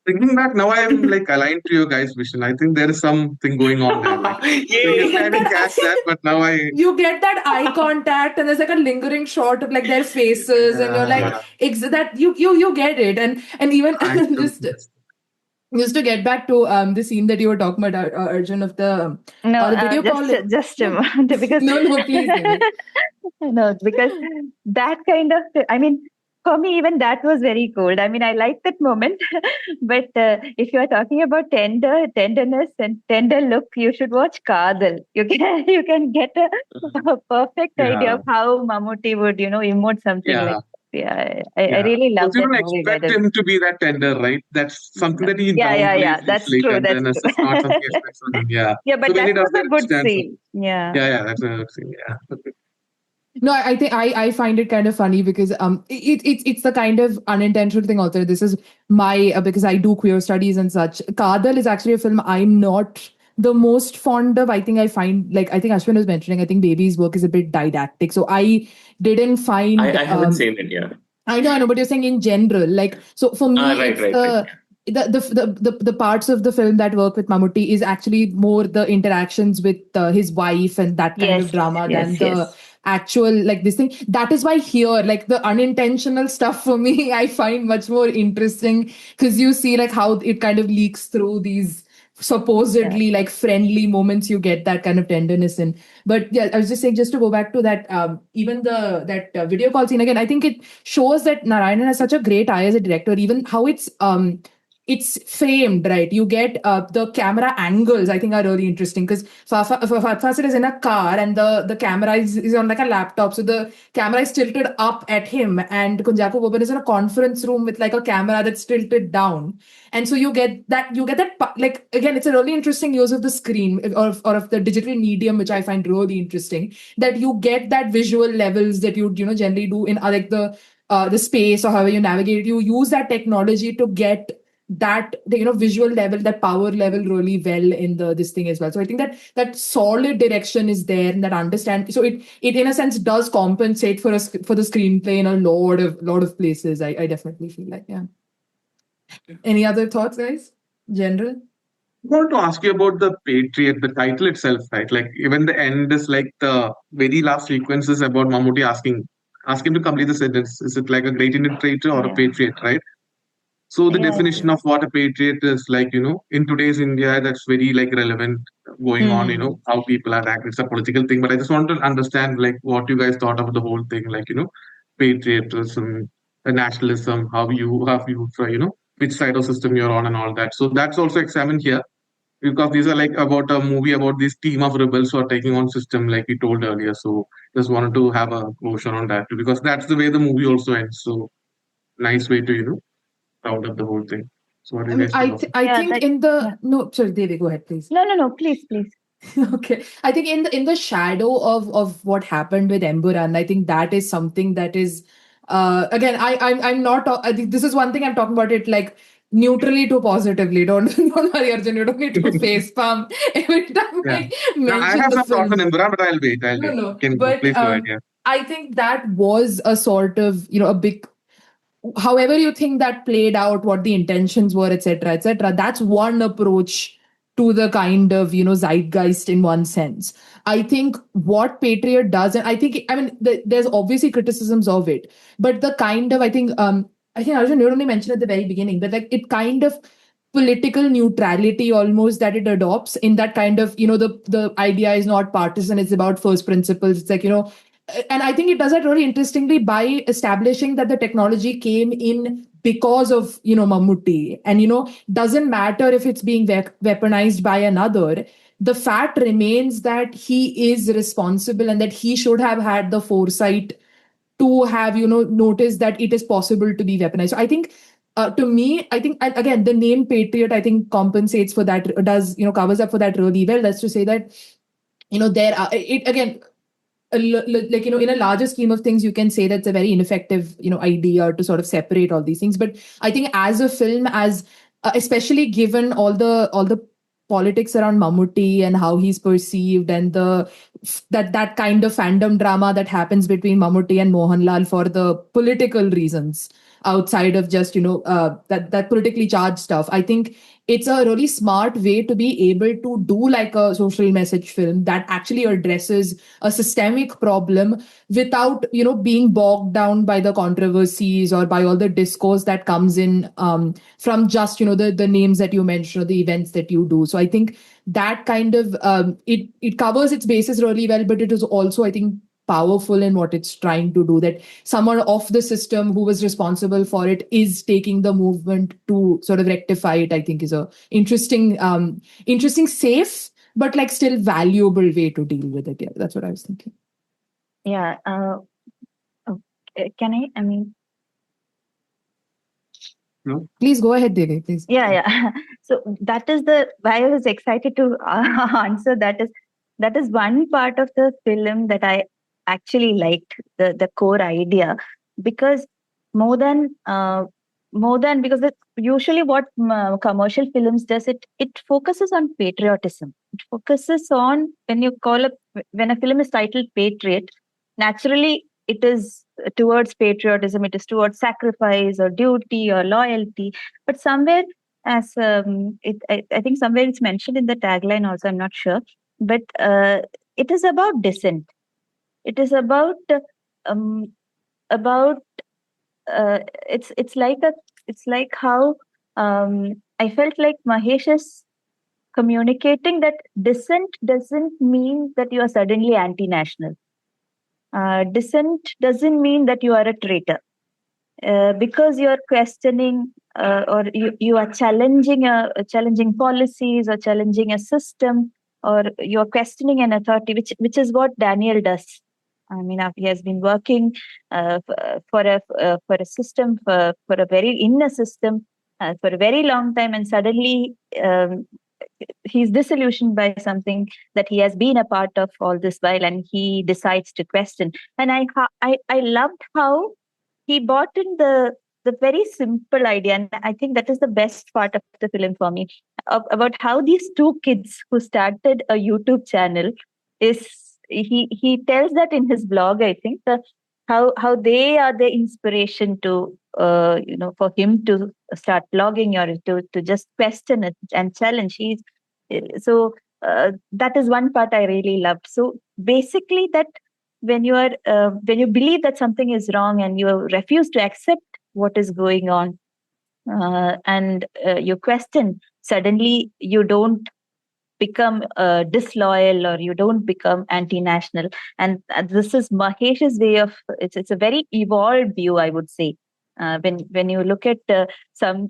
[SPEAKER 6] Thinking back now, I'm like aligned to your guys' vision. I think there is something going on there. Like, I didn't catch that, but now
[SPEAKER 1] you get that eye contact and there's like a lingering shot of like their faces and you're like that you get it and even just to get back to the scene that you were talking about, Arjun, of the video call.
[SPEAKER 7] Just a moment, because
[SPEAKER 1] no, please.
[SPEAKER 7] no, because that kind of, I mean, for me, even that was very cold. I mean, I like that moment, but if you are talking about tenderness and tender look, you should watch Kadal. You can get a perfect idea of how Mammootty would, emote something like. I really love that movie.
[SPEAKER 6] You don't expect him to be that tender, right? That's something that he
[SPEAKER 7] Yeah. That's true. That's true.
[SPEAKER 6] It's not something he expects from him. Yeah.
[SPEAKER 7] Yeah, but that was a good scene. Yeah.
[SPEAKER 6] Yeah, that's a good scene. Yeah.
[SPEAKER 1] No, I think I find it kind of funny because it's the kind of unintentional thing also. This is my because I do queer studies and such. Kadal is actually a film I'm not the most fond of. I think Ashwin was mentioning, I think Baby's work is a bit didactic. So I didn't find
[SPEAKER 5] I haven't seen it, yeah.
[SPEAKER 1] I know, but you're saying in general. Like, so for me,
[SPEAKER 5] right.
[SPEAKER 1] The parts of the film that work with Mammootty is actually more the interactions with his wife and that kind of drama than the actual like this thing. That is why here, like the unintentional stuff for me, I find much more interesting because you see like how it kind of leaks through these supposedly like friendly moments. You get that kind of tenderness in. But yeah, I was just saying, just to go back to that, even that video call scene again, I think it shows that Narayanan has such a great eye as a director. Even how it's framed, right? You get the camera angles, I think, are really interesting because Fasil is in a car and the camera is on like a laptop. So the camera is tilted up at him and Kunjaku Boban is in a conference room with like a camera that's tilted down. And so you get that, like, again, it's a really interesting use of the screen or of the digital medium, which I find really interesting, that you get that visual levels that you generally do in like the space or however you navigate it. You use that technology to get that visual level, that power level really well in this thing as well. So I think that solid direction is there and that understand. So it in a sense does compensate for the screenplay in a lot of places. I definitely feel like, yeah. Any other thoughts, guys? General?
[SPEAKER 6] I want to ask you about the Patriot, the title itself, right? Like even the end is like the very last sequence is about Mammootty asking to complete the sentence. Is it like a great Indian traitor or a patriot, right? So the definition of what a patriot is, like, in today's India, that's very like relevant going on, how people are acting. It's a political thing, but I just want to understand like what you guys thought of the whole thing, like, patriotism, nationalism, how you which side of system you're on and all that. So that's also examined here because these are like about a movie about this team of rebels who are taking on system like we told earlier. So just wanted to have a closure on that too, because that's the way the movie also ends. So nice way to, round up the whole thing. So what do you guys think?
[SPEAKER 1] I think in the no, sorry, Devi, go ahead, please.
[SPEAKER 7] No, please.
[SPEAKER 1] Okay, I think in the shadow of what happened with Empuraan, I think that is something that is again, I'm not. I think this is one thing I'm talking about it like neutrally to positively. Don't worry, Arjun. You don't need to face palm every time I mention
[SPEAKER 6] I have
[SPEAKER 1] the
[SPEAKER 6] some
[SPEAKER 1] film.
[SPEAKER 6] thoughts on Empuraan, but I'll wait.
[SPEAKER 1] No.
[SPEAKER 6] But please go ahead. Yeah.
[SPEAKER 1] I think that was a sort of a big. However you think that played out, what the intentions were, etc., that's one approach to the kind of zeitgeist in one sense. I think what Patriot does, and there's obviously criticisms of it, but the kind of I think Arjun, you only mentioned at the very beginning, but like it kind of political neutrality almost that it adopts in that kind of the idea is not partisan, it's about first principles. It's like and I think it does that really interestingly by establishing that the technology came in because of, Mammootty. And, doesn't matter if it's being weaponized by another. The fact remains that he is responsible and that he should have had the foresight to have, noticed that it is possible to be weaponized. So I think, to me, I think, and again, the name Patriot, I think, compensates for that, covers up for that really well. That's to say that, there are, it again, like, in a larger scheme of things, you can say that's a very ineffective, idea to sort of separate all these things. But I think as a film, as especially given all the politics around Mammootty and how he's perceived, and that kind of fandom drama that happens between Mammootty and Mohanlal for the political reasons outside of just, that politically charged stuff. I think it's a really smart way to be able to do like a social message film that actually addresses a systemic problem without, being bogged down by the controversies or by all the discourse that comes in, from just, the names that you mentioned or the events that you do. So I think that kind of, it covers its bases really well, but it is also, I think, powerful in what it's trying to do, that someone of the system who was responsible for it is taking the movement to sort of rectify it. I think is a interesting, safe, but like still valuable way to deal with it. Yeah, that's what I was thinking.
[SPEAKER 7] Yeah. Can I mean,
[SPEAKER 6] No?
[SPEAKER 1] Please go ahead, Devi, please.
[SPEAKER 7] yeah. So that is why I was excited to answer. That is one part of the film that I actually liked, the core idea, because more than because usually what commercial films does, it focuses on patriotism. It focuses on, when a film is titled Patriot, naturally it is towards patriotism, it is towards sacrifice or duty or loyalty. But somewhere, as I think somewhere it's mentioned in the tagline also, I'm not sure, but it is about dissent. It is about it's like how I felt like Mahesh is communicating that dissent doesn't mean that you are suddenly anti-national. Dissent doesn't mean that you are a traitor. Because you are questioning or you are challenging policies or challenging a system, or you are questioning an authority, which is what Daniel does. I mean, he has been working for a system, for a system for a very long time, and suddenly he's disillusioned by something that he has been a part of all this while, and he decides to question. And I loved how he brought in the very simple idea, and I think that is the best part of the film for me, about how these two kids who started a YouTube channel he tells that in his blog, I think, how they are the inspiration to for him to start blogging, or to just question it and challenge. That is one part I really loved. So basically, that when you believe that something is wrong and you refuse to accept what is going on, and you question, suddenly you don't become disloyal, or you don't become anti-national. And this is Mahesh's way of, it's a very evolved view, I would say. When you look at some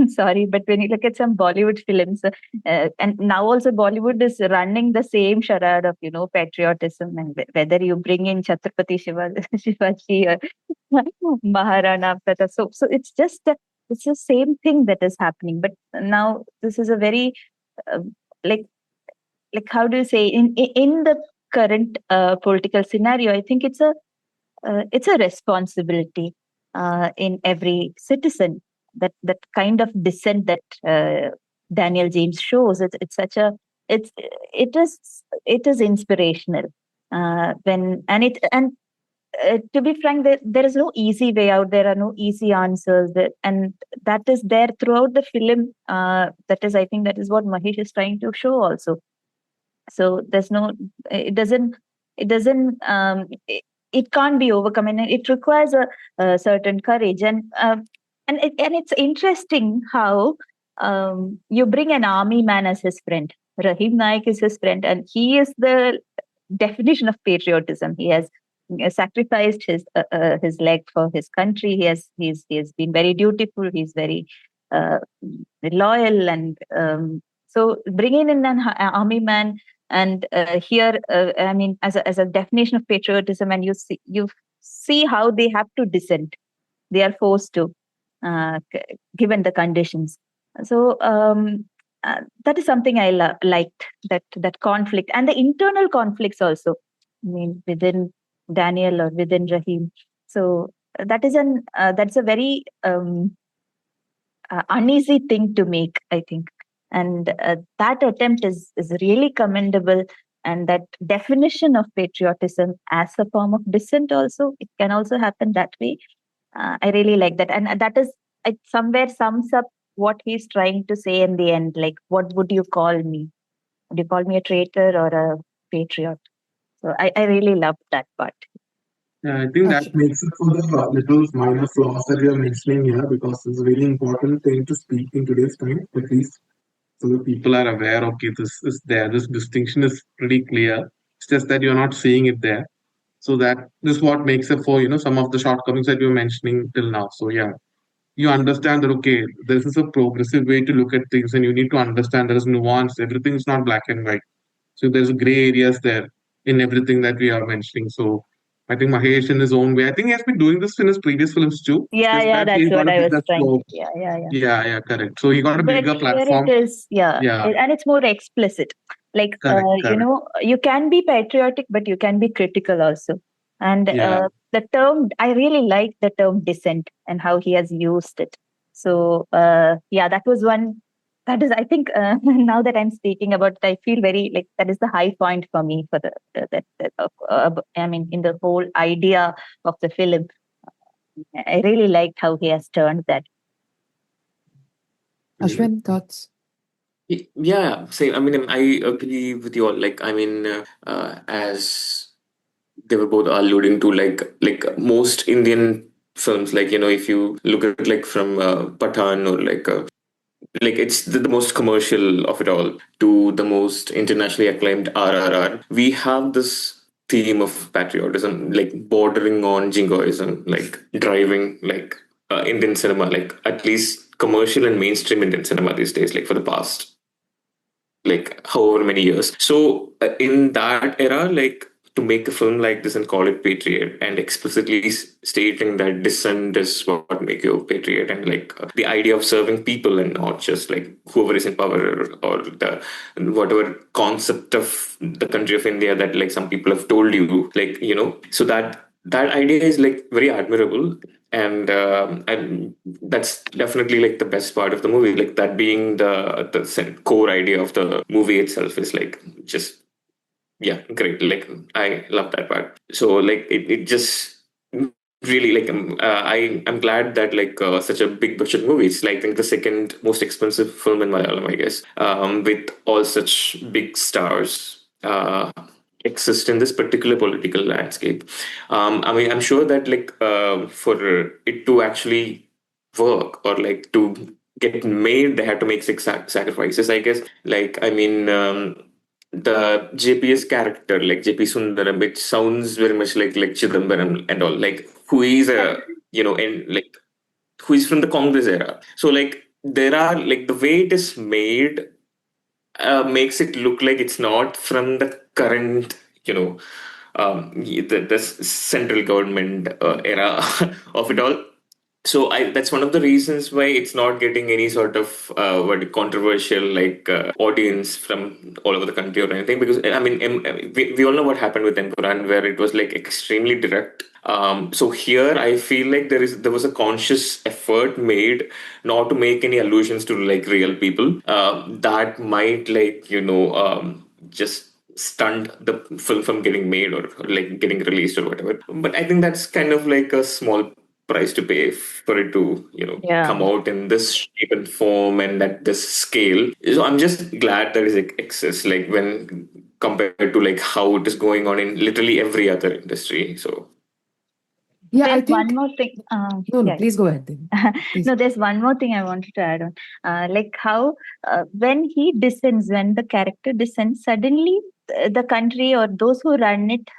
[SPEAKER 7] sorry, but when you look at some Bollywood films, and now also Bollywood is running the same charade of patriotism, and whether you bring in Chhatrapati Shivaji or Maharana Pratap, so it's the same thing that is happening. But now this is a very like how do you say, in the current political scenario, I think it's a responsibility in every citizen, that kind of dissent that Daniel James shows. It is inspirational, to be frank, there is no easy way out. There are no easy answers, and that is there throughout the film. I think that is what Mahesh is trying to show also. So it can't be overcome, and it requires a certain courage. And it's interesting how you bring an army man as his friend. Rahim Naik is his friend, and he is the definition of patriotism. He has sacrificed his leg for his country. He's been very dutiful. He's very loyal, and so bringing in an army man, and here, I mean, as a definition of patriotism, and you see how they have to dissent. They are forced to, given the conditions. So that is something I liked, that conflict and the internal conflicts also. I mean, within Daniel or within Rahim. So that's a very uneasy thing to make, I think, and that attempt is really commendable. And that definition of patriotism as a form of dissent also, it can also happen that way. I really like that, and that is, it somewhere sums up what he's trying to say in the end. Like, what would you call me? Would you call me a traitor or a patriot? So I really loved that part.
[SPEAKER 6] Yeah, I think that makes it for the little minor flaws that we are mentioning here, because it's a very important thing to speak in today's time, at least so that people are aware, okay, this is there, this distinction is pretty clear. It's just that you're not seeing it there. So that this is what makes it for, some of the shortcomings that you're mentioning till now. So yeah, you understand that, okay, this is a progressive way to look at things, and you need to understand there is nuance. Everything is not black and white. So there's gray areas there in everything that we are mentioning. So I think Mahesh, in his own way, I think he has been doing this in his previous films too. It's
[SPEAKER 7] Yeah,
[SPEAKER 6] just
[SPEAKER 7] yeah,
[SPEAKER 6] that he
[SPEAKER 7] that's
[SPEAKER 6] got
[SPEAKER 7] what
[SPEAKER 6] a
[SPEAKER 7] I was
[SPEAKER 6] bigger
[SPEAKER 7] trying.
[SPEAKER 6] scope.
[SPEAKER 7] Yeah, yeah, yeah.
[SPEAKER 6] Yeah, correct. So he got a
[SPEAKER 7] But
[SPEAKER 6] bigger
[SPEAKER 7] here
[SPEAKER 6] platform.
[SPEAKER 7] it is,
[SPEAKER 6] Yeah.
[SPEAKER 7] and it's more explicit. Like,
[SPEAKER 6] Correct.
[SPEAKER 7] you can be patriotic, but you can be critical also. And
[SPEAKER 6] Yeah.
[SPEAKER 7] the term, I really like the term dissent and how he has used it. So yeah, that was one. That is, I think, now that I'm speaking about it, I feel very like that is the high point for me for I mean, in the whole idea of the film. I really liked how he has turned that.
[SPEAKER 1] Ashwin, thoughts?
[SPEAKER 5] Yeah, same. I mean, I agree with you all. Like, I mean, as they were both alluding to, like most Indian films, like, if you look at like from Pathan, or like it's the most commercial of it all to the most internationally acclaimed RRR. We have this theme of patriotism, like bordering on jingoism, like driving like Indian cinema, like at least commercial and mainstream Indian cinema these days, like for the past like however many years. So in that era, like to make a film like this and call it Patriot, and explicitly stating that dissent is what make you a patriot, and like the idea of serving people and not just like whoever is in power, or the whatever concept of the country of India that like some people have told you, like so that idea is like very admirable. And that's definitely like the best part of the movie, like that being the core idea of the movie itself is like just, yeah, great. Like I love that part. So like it just really like I'm glad that like such a big budget movie, it's like I think the second most expensive film in Malayalam, I guess, with all such big stars exist in this particular political landscape. I mean, I'm sure that like for it to actually work, or like to get made, they had to make six sacrifices, I guess. Like, I mean, the JP's character, like JP Sundaram, it sounds very much like Chidambaram and all, like who is and like who is from the Congress era. So like there are like the way it is made makes it look like it's not from the current, the central government era of it all. So that's one of the reasons why it's not getting any sort of controversial like audience from all over the country or anything, because I mean we all know what happened with Empuraan, where it was like extremely direct. So here I feel like there was a conscious effort made not to make any allusions to like real people that might like just stunt the film from getting made, or like getting released or whatever. But I think that's kind of like a small price to pay for it to come out in this shape and form and at this scale. So I'm just glad there is excess, like when compared to like how it is going on in literally every other industry. So
[SPEAKER 1] Yeah,
[SPEAKER 7] there's
[SPEAKER 1] I think
[SPEAKER 7] one more thing.
[SPEAKER 1] no,
[SPEAKER 7] Yeah.
[SPEAKER 1] please go ahead then. Please.
[SPEAKER 7] No, there's one more thing I wanted to add on. Like how when he descends, when the character descends, suddenly the country or those who run it,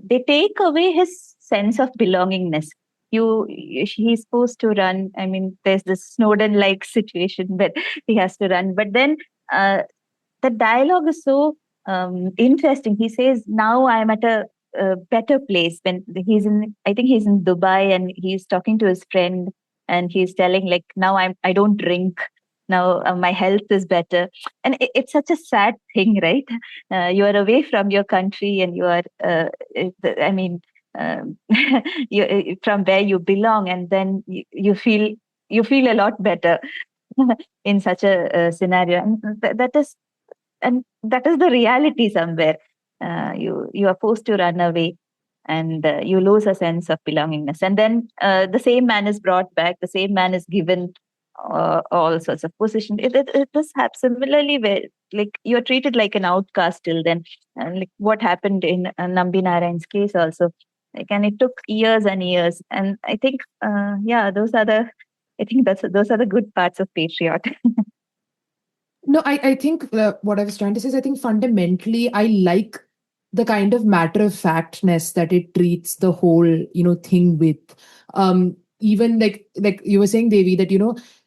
[SPEAKER 7] they take away his sense of belongingness. He's supposed to run. I mean, there's this Snowden-like situation where he has to run, but then the dialogue is so interesting. He says, "Now I'm at a better place." When I think he's in Dubai, and he's talking to his friend, and he's telling like, "Now I don't drink. Now my health is better." And it's such a sad thing, right? You are away from your country, and you are, I mean, from where you belong, and then you feel a lot better in such a scenario, and that is the reality somewhere. You are forced to run away, and you lose a sense of belongingness. And then the same man is brought back. The same man is given all sorts of positions. It does happen similarly, where like you're treated like an outcast till then, and like what happened in Nambi Narayan's case also. Like, and it took years and years. And I think, those are the. I think those are the good parts of Patriot.
[SPEAKER 1] No, I think what I was trying to say is I think fundamentally I like the kind of matter of factness that it treats the whole, thing with. Even like you were saying, Devi, that,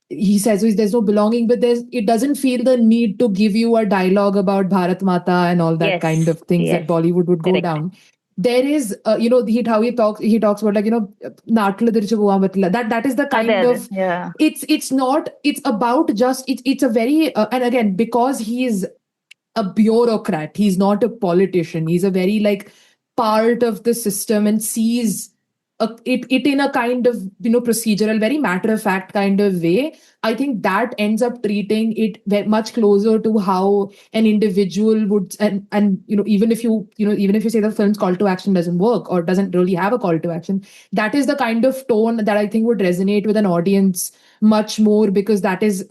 [SPEAKER 1] he says there's no belonging, but it doesn't feel the need to give you a dialogue about Bharat Mata and all that
[SPEAKER 7] Yes,
[SPEAKER 1] kind of things that
[SPEAKER 7] yes,
[SPEAKER 1] Bollywood would go
[SPEAKER 7] correct.
[SPEAKER 1] down. There is, how he talks about, like, നാട്ടില് തിരിച്ചു പോകാൻ പറ്റില്ല. That is the kind of,
[SPEAKER 7] yeah.
[SPEAKER 1] it's about just, it's a very, and again, because he's a bureaucrat, he's not a politician, he's a very like part of the system and sees it in a kind of, procedural, very matter of fact kind of way. I think that ends up treating it much closer to how an individual would, and even if you say the film's call to action doesn't work or doesn't really have a call to action, that is the kind of tone that I think would resonate with an audience much more, because that is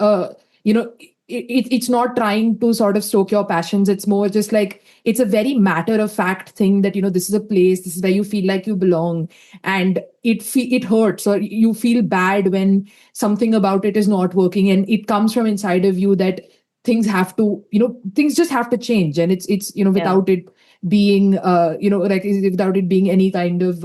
[SPEAKER 1] it's not trying to sort of stoke your passions. It's more just like, it's a very matter of fact thing that, this is a place, this is where you feel like you belong, and it hurts, or you feel bad when something about it is not working, and it comes from inside of you that things have to, things just have to change, and it's without it being without it being any kind of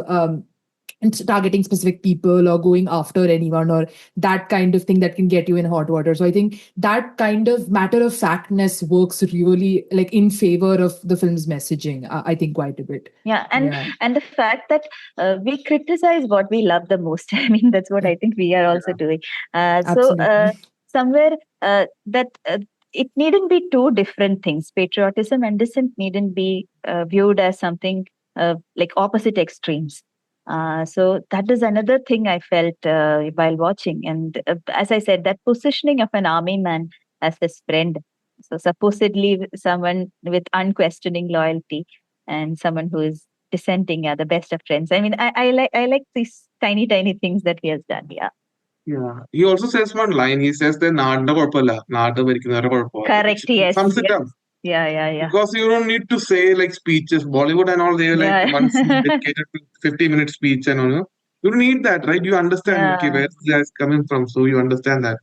[SPEAKER 1] targeting specific people or going after anyone or that kind of thing that can get you in hot water. So I think that kind of matter of factness works really like in favor of the film's messaging, I think, quite a bit.
[SPEAKER 7] Yeah, and the fact that we criticize what we love the most. I mean, that's what I think we are also doing. Somewhere that it needn't be two different things. Patriotism and dissent needn't be viewed as something like opposite extremes. So that is another thing I felt while watching. And as I said, that positioning of an army man as his friend. So supposedly someone with unquestioning loyalty and someone who is dissenting are the best of friends. I mean, I like these tiny things that he has done. Yeah.
[SPEAKER 6] Yeah. He also says one line. He says that നാടിന്റെ കുഴപ്പമില്ല, നാട് ഭരിക്കുന്നവരുടെ കുഴപ്പമില്ല.
[SPEAKER 7] Correct. Yes.
[SPEAKER 6] Sums it up.
[SPEAKER 7] Yeah.
[SPEAKER 6] Because you don't need to say like speeches. Bollywood and all, they're like one scene dedicated to 50-minute speech and all. You don't need that, right? You understand okay, where that's coming from. So you understand that,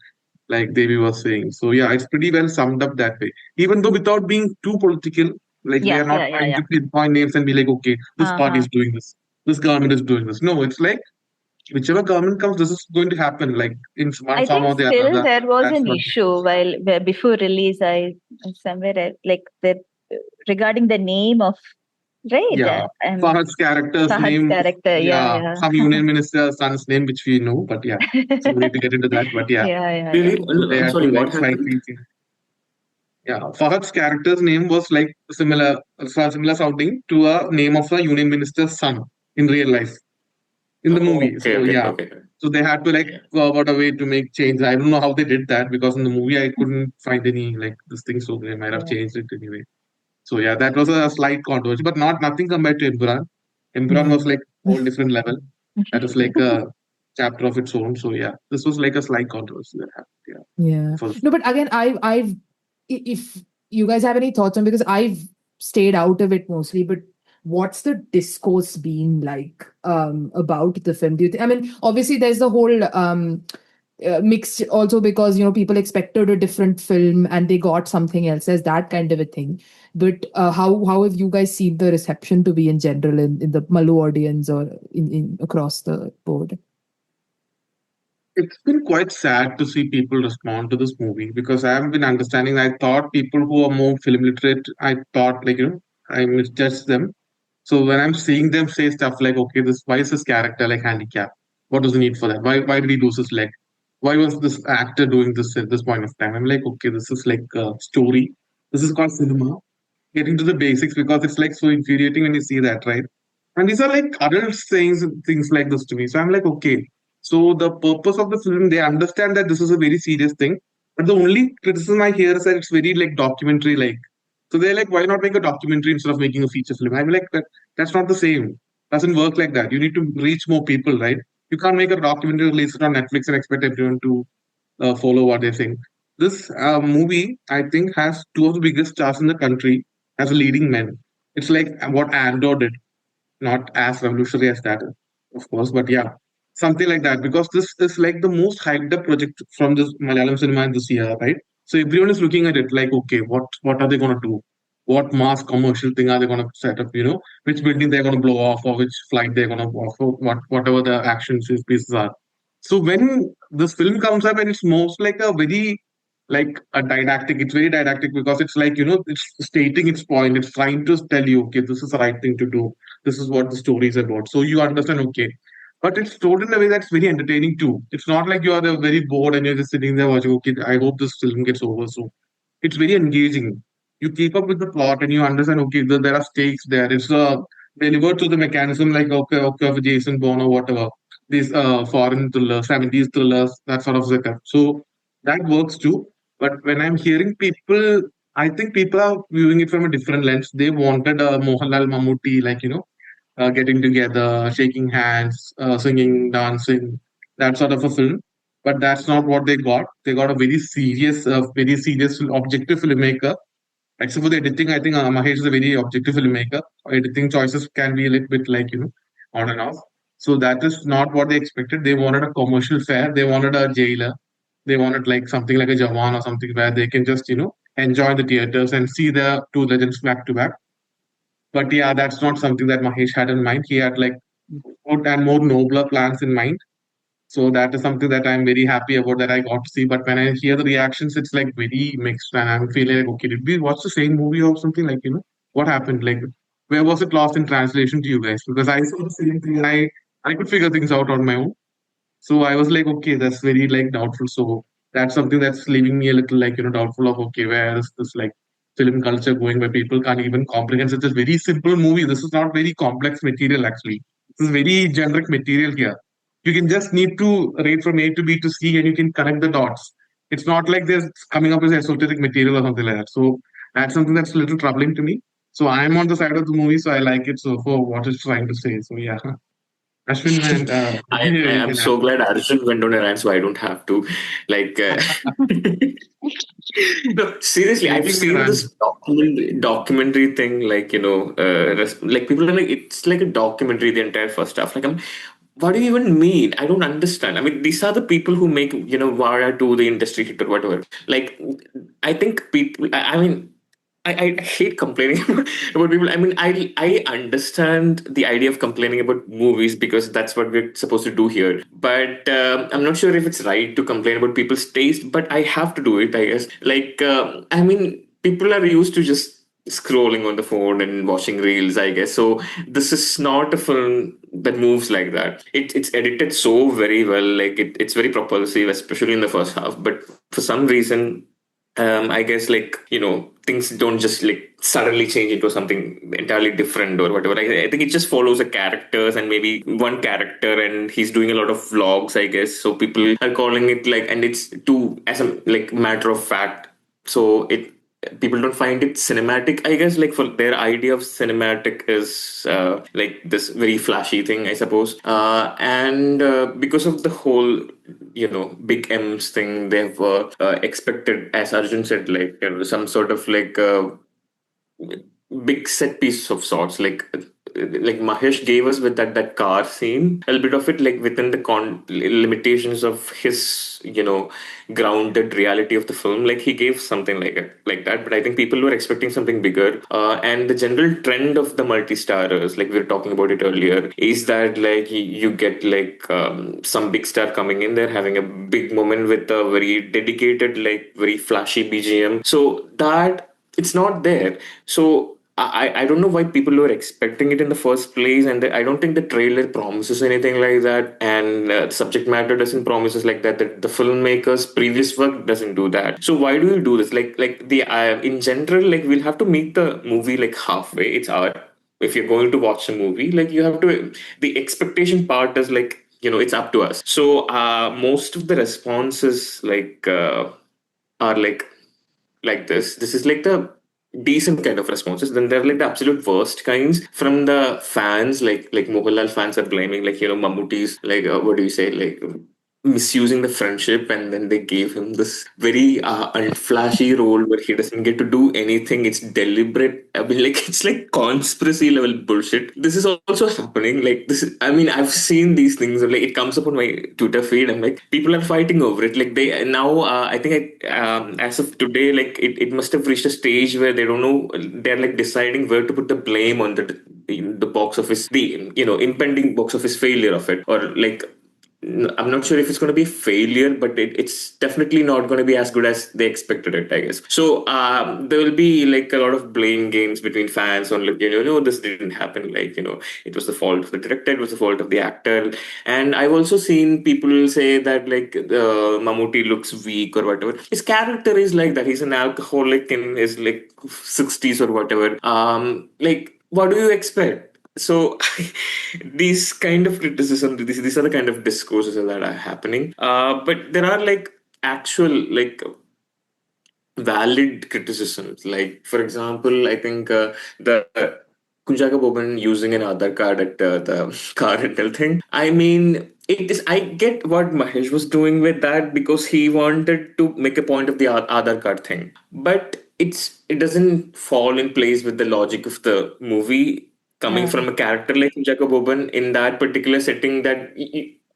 [SPEAKER 6] like Devi was saying. So yeah, it's pretty well summed up that way. Even though without being too political, like we are not trying to pinpoint names and be like, okay, this party is doing this, this government is doing this. No, it's like whichever government comes, this is going to happen. Like in one form or the other.
[SPEAKER 7] I think still there was an issue before release. I somewhere like that regarding the name of
[SPEAKER 6] Fahad's character's name.
[SPEAKER 7] Character,
[SPEAKER 6] some union minister's son's name, which we know, but yeah, so we need to get into that. But
[SPEAKER 5] Really? I'm sorry, what happened?
[SPEAKER 6] Fahad's character's name was like similar sounding to a name of a union minister's son in real life. In the movie.
[SPEAKER 5] Okay.
[SPEAKER 6] So they had to like go about a way to make change. I don't know how they did that, because in the movie I couldn't find any like this thing, so they might have changed it anyway. So yeah, that was a slight controversy, but nothing compared to Empuraan. Empuraan was like a whole different level. That was like a chapter of its own. So yeah, this was like a slight controversy that happened.
[SPEAKER 1] Yeah. No, but again, I've if you guys have any thoughts on, because I've stayed out of it mostly, but what's the discourse been like about the film? Do you think? I mean, obviously there's the whole mixed also because people expected a different film and they got something else as that kind of a thing. But how have you guys seen the reception to be in general in the Mallu audience or in across the board?
[SPEAKER 6] It's been quite sad to see people respond to this movie because I haven't been understanding. I thought people who are more film literate, I thought I misjudged them. So when I'm seeing them say stuff like, okay, this why is this character like handicapped? What was the need for that? Why did he lose his leg? Why was this actor doing this at this point of time? I'm like, okay, this is like a story. This is called cinema. Getting to the basics because it's like so infuriating when you see that, right? And these are like adults saying things like this to me. So I'm like, okay. So the purpose of the film, they understand that this is a very serious thing. But the only criticism I hear is that it's very like documentary like. So they're like, why not make a documentary instead of making a feature film? I'm like, that's not the same. Doesn't work like that. You need to reach more people, right? You can't make a documentary, release it on Netflix and expect everyone to follow what they think. This movie, I think, has two of the biggest stars in the country as leading men. It's like what Andor did, not as revolutionary as that, of course, but yeah, something like that. Because this is like the most hyped up project from this Malayalam cinema in this year, right? So everyone is looking at it like, okay, what are they gonna do? What mass commercial thing are they gonna set up? Which building they're gonna blow off, or which flight they're gonna off, or whatever the action pieces are. So when this film comes up and it's most like a very like a didactic, it's very didactic because it's like, it's stating its point. It's trying to tell you, okay, this is the right thing to do. This is what the story is about. So you understand, okay. But it's told in a way that's very entertaining too. It's not like you are very bored and you're just sitting there watching, okay, I hope this film gets over. So it's very engaging. You keep up with the plot and you understand, okay, there are stakes there. It's delivered to the mechanism like, okay, of Jason Bourne or whatever. These foreign thrillers, 70s thrillers, that sort of setup. So that works too. But when I'm hearing people, I think people are viewing it from a different lens. They wanted a Mohanlal Mammootty, like, getting together, shaking hands, singing, dancing, that sort of a film. But that's not what they got. They got a very serious, objective filmmaker. Except for the editing, I think Mahesh is a very objective filmmaker. Editing choices can be a little bit like, on and off. So that is not what they expected. They wanted a commercial fare. They wanted a jailer. They wanted like something like a Jawan or something where they can just, enjoy the theaters and see the two legends back to back. But yeah, that's not something that Mahesh had in mind. He had like more nobler plans in mind. So that is something that I'm very happy about that I got to see. But when I hear the reactions, it's like very mixed, and I'm feeling like, okay, did we watch the same movie or something? Like, what happened? Like, where was it lost in translation to you guys? Because I saw the same thing, and I could figure things out on my own. So I was like, okay, that's very like doubtful. So that's something that's leaving me a little like, doubtful of, okay, where is this like film culture going where people can't even comprehend such a very simple movie? This is not very complex material actually. This is very generic material here. You can just need to rate from A to B to C and you can connect the dots. It's not like there's coming up with esoteric material or something like that. So that's something that's a little troubling to me. So I'm on the side of the movie, so I like it. So for what it's trying to say. So yeah. Ashwin and you
[SPEAKER 5] I'm
[SPEAKER 6] can add.
[SPEAKER 5] so glad Arjun went on a rant, so I don't have to. Like, no, seriously, I've
[SPEAKER 6] Making me
[SPEAKER 5] seen
[SPEAKER 6] run.
[SPEAKER 5] this documentary thing. Like, like people are like, it's like a documentary. The entire first half. Like, what do you even mean? I don't understand. I mean, these are the people who make Vara to the industry hit or whatever. Like, I think people. I mean. I hate complaining about people. I mean, I understand the idea of complaining about movies because that's what we're supposed to do here. But I'm not sure if it's right to complain about people's taste. But I have to do it, I guess. Like, I mean, people are used to just scrolling on the phone and watching reels, I guess. So this is not a film that moves like that. It's edited so very well. Like it's very propulsive, especially in the first half. But for some reason I guess like things don't just like suddenly change into something entirely different or whatever. I think it just follows the characters and maybe one character, and he's doing a lot of vlogs, I guess. So people are calling it like, and it's too as a like matter of fact. So it people don't find it cinematic, I guess. Like for their idea of cinematic is like this very flashy thing, I suppose. And because of the whole big M's thing, they've expected, as Arjun said, like some sort of like big set piece of sorts, like like Mahesh gave us with that car scene, a little bit of it like within the limitations of his, grounded reality of the film. Like he gave something like that, but I think people were expecting something bigger. And the general trend of the multi-starers, like we were talking about it earlier, is that like you get like some big star coming in there having a big moment with a very dedicated, like very flashy BGM. So that it's not there. So I don't know why people were expecting it in the first place, and I don't think the trailer promises anything like that, and the subject matter doesn't promises like that. The filmmaker's previous work doesn't do that. So why do you do this? Like the in general, like we'll have to meet the movie like halfway. It's art. If you're going to watch a movie, like you have to. The expectation part is like it's up to us. So most of the responses are like this. This is like the decent kind of responses. Then there are like the absolute worst kinds from the fans. Like Mohanlal fans are blaming Mammootty's what do you say misusing the friendship, and then they gave him this very unflashy role where he doesn't get to do anything. It's deliberate. I mean, like it's like conspiracy level bullshit. This is also happening. Like this. I mean, I've seen these things. Like it comes up on my Twitter feed. I'm like, people are fighting over it. Like they now. I think as of today, like it must have reached a stage where they don't know. They're like deciding where to put the blame on the box office, the impending box office failure of it, or like I'm not sure if it's going to be a failure, but it's definitely not going to be as good as they expected it, I guess. So there will be like a lot of blame games between fans on like, no, this didn't happen. Like, it was the fault of the director, it was the fault of the actor. And I've also seen people say that like Mammootty looks weak or whatever. His character is like that. He's an alcoholic in his like 60s or whatever. Like, what do you expect? So these kind of criticism, these are the kind of discourses that are happening. But there are like actual like valid criticisms. Like for example, I think the Kunjaka Boban using an Aadhaar card at the car rental thing. I mean, it is. I get what Mahesh was doing with that because he wanted to make a point of the Aadhaar card thing, but it doesn't fall in place with the logic of the movie coming
[SPEAKER 7] Yeah.
[SPEAKER 5] from a character like Jacob Boban in that particular setting that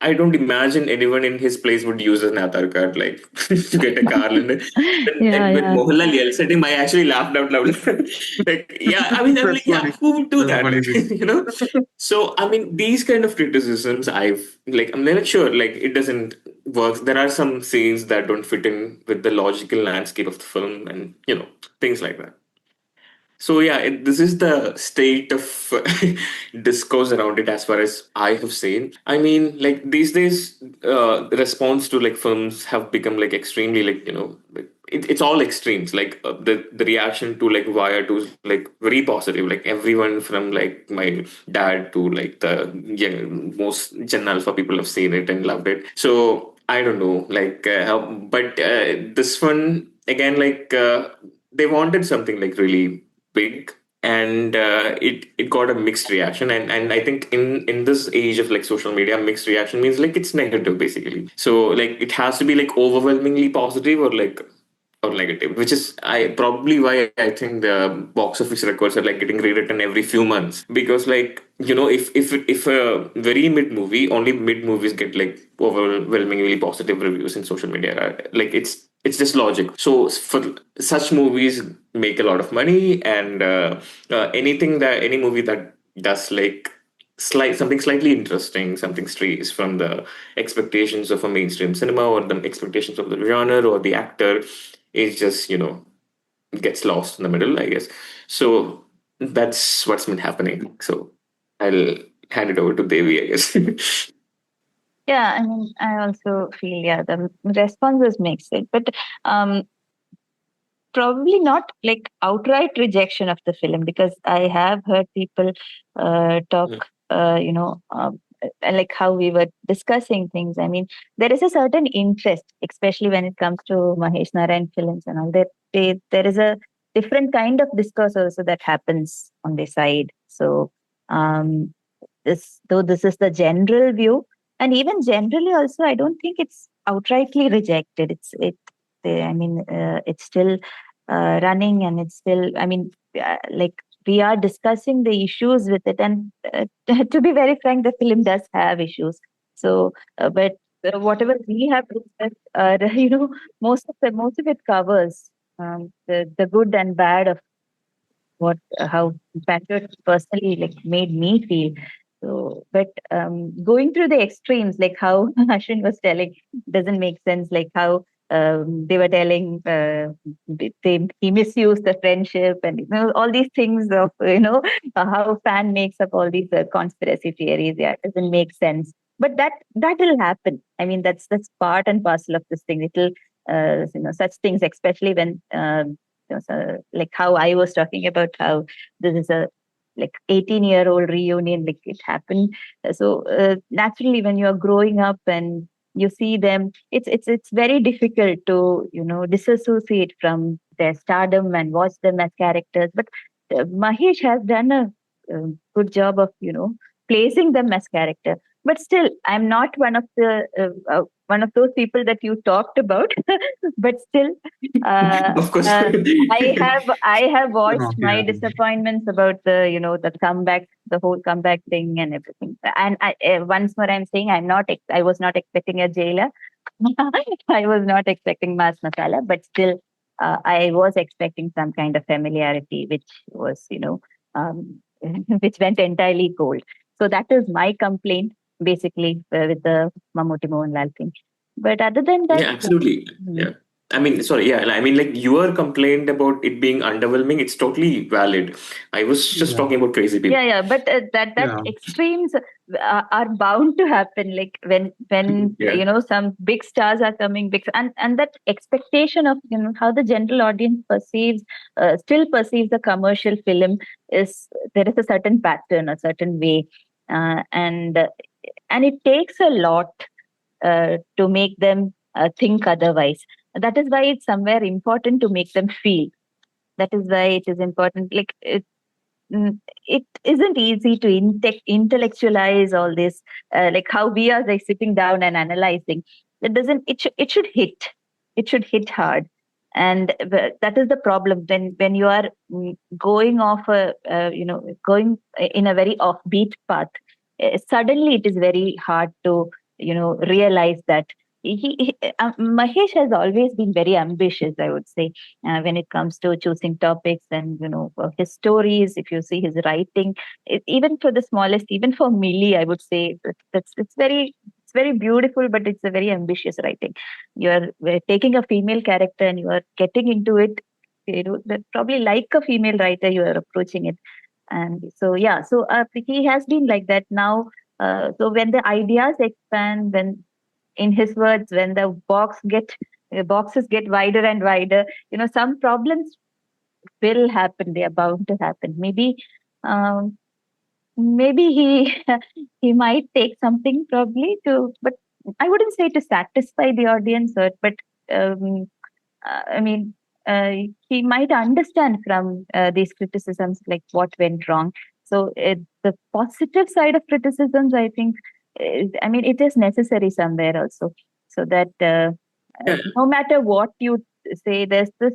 [SPEAKER 5] I don't imagine anyone in his place would use an Aadhaar card like to get a car. And when
[SPEAKER 7] Yeah.
[SPEAKER 5] Mohanlal yells at him, I actually laughed out loud. Like, yeah, I mean, I'm
[SPEAKER 6] That's
[SPEAKER 5] like, yeah,
[SPEAKER 6] funny.
[SPEAKER 5] who would do
[SPEAKER 6] That's a
[SPEAKER 5] that?
[SPEAKER 6] funny thing.
[SPEAKER 5] So, I mean, these kind of criticisms, I'm not sure, like, it doesn't work. There are some scenes that don't fit in with the logical landscape of the film and, things like that. So yeah, this is the state of discourse around it as far as I have seen. I mean, like these days, the response to like films have become like extremely like like, it's all extremes. Like the reaction to like Wire 2 is like very positive. Like everyone from like my dad to like the most Gen Alpha people have seen it and loved it. So I don't know, like, but this one again, like they wanted something like really big, and it got a mixed reaction, and I think in this age of like social media, mixed reaction means like it's negative basically. So like it has to be like overwhelmingly positive or negative, which is I probably why I think the box office records are like getting rewritten every few months, because like if a very mid movie, only mid movies get like overwhelmingly positive reviews in social media, right? Like it's just logic. So for such movies make a lot of money, and any movie that does like something slightly interesting, something strays from the expectations of a mainstream cinema or the expectations of the genre or the actor, is just gets lost in the middle, I guess. So that's what's been happening. So I'll hand it over to Devi, I guess.
[SPEAKER 7] Yeah, I mean, I also feel, yeah, the responses makes it, but um, probably not like outright rejection of the film, because I have heard people talk,
[SPEAKER 5] Mm.
[SPEAKER 7] like how we were discussing things. I mean, there is a certain interest, especially when it comes to Mahesh Narayan films and all that. There is a different kind of discourse also that happens on the side. So, um, this is the general view, and even generally also, I don't think it's outrightly rejected. I mean, it's still running, and it's still, I mean, like we are discussing the issues with it. And to be very frank, the film does have issues. So, but whatever we have discussed, most of it covers the good and bad of what how Patriot personally like made me feel. So, but going through the extremes, like how Ashwin was telling, doesn't make sense. Like how they were telling he misused the friendship, and all these things of how fan makes up all these conspiracy theories. Yeah, it doesn't make sense. But that will happen. I mean, that's part and parcel of this thing. It'll such things, especially when so, like how I was talking about how this is a like 18-year-old reunion, like it happened. So naturally, when you're growing up and you see them, it's very difficult to disassociate from their stardom and watch them as characters. But Mahesh has done a good job of placing them as character. But still, I'm not one of those people that you talked about. But still,
[SPEAKER 5] Of course.
[SPEAKER 7] I have voiced my
[SPEAKER 6] Yeah.
[SPEAKER 7] disappointments about the comeback, the whole comeback thing and everything. And once more, I'm saying I was not expecting a jailer. I was not expecting mass masala, but still, I was expecting some kind of familiarity, which was which went entirely cold. So that is my complaint, basically, with the Mammootty-Mohanlal thing. But other than that,
[SPEAKER 5] Yeah, absolutely. Yeah. I mean, sorry, yeah. I mean, like your complaint about it being underwhelming, it's totally valid. I was just
[SPEAKER 6] Yeah.
[SPEAKER 5] talking about crazy people.
[SPEAKER 7] yeah, but that
[SPEAKER 6] Yeah.
[SPEAKER 7] extremes are bound to happen. Like when
[SPEAKER 5] Yeah.
[SPEAKER 7] some big stars are coming, big, and that expectation of how the general audience still perceives the commercial film is there is a certain pattern, a certain way, and it takes a lot to make them think otherwise. That is why it's somewhere important to make them feel. That is why it is important. Like it isn't easy to intellectualize all this, like how we are like sitting down and analyzing. It doesn't. It should hit. It should hit hard, and that is the problem when you are going off going in a very offbeat path. Suddenly, it is very hard to realize that. Mahesh has always been very ambitious, I would say, when it comes to choosing topics and his stories. If you see his writing, even for the smallest, even for Millie, I would say it's very beautiful, but it's a very ambitious writing. You're taking a female character and you are getting into it. Probably like a female writer, you are approaching it, and so yeah. So he has been like that now. So when the ideas expand, when in his words, when the boxes get wider and wider, some problems will happen. They are bound to happen. Um, maybe he he might take something probably but I wouldn't say to satisfy the audience, but um, I mean, he might understand from these criticisms like what went wrong. So the positive side of criticisms, I think, I mean, it is necessary somewhere also, so that
[SPEAKER 5] Yeah.
[SPEAKER 7] no matter what you say, there's this.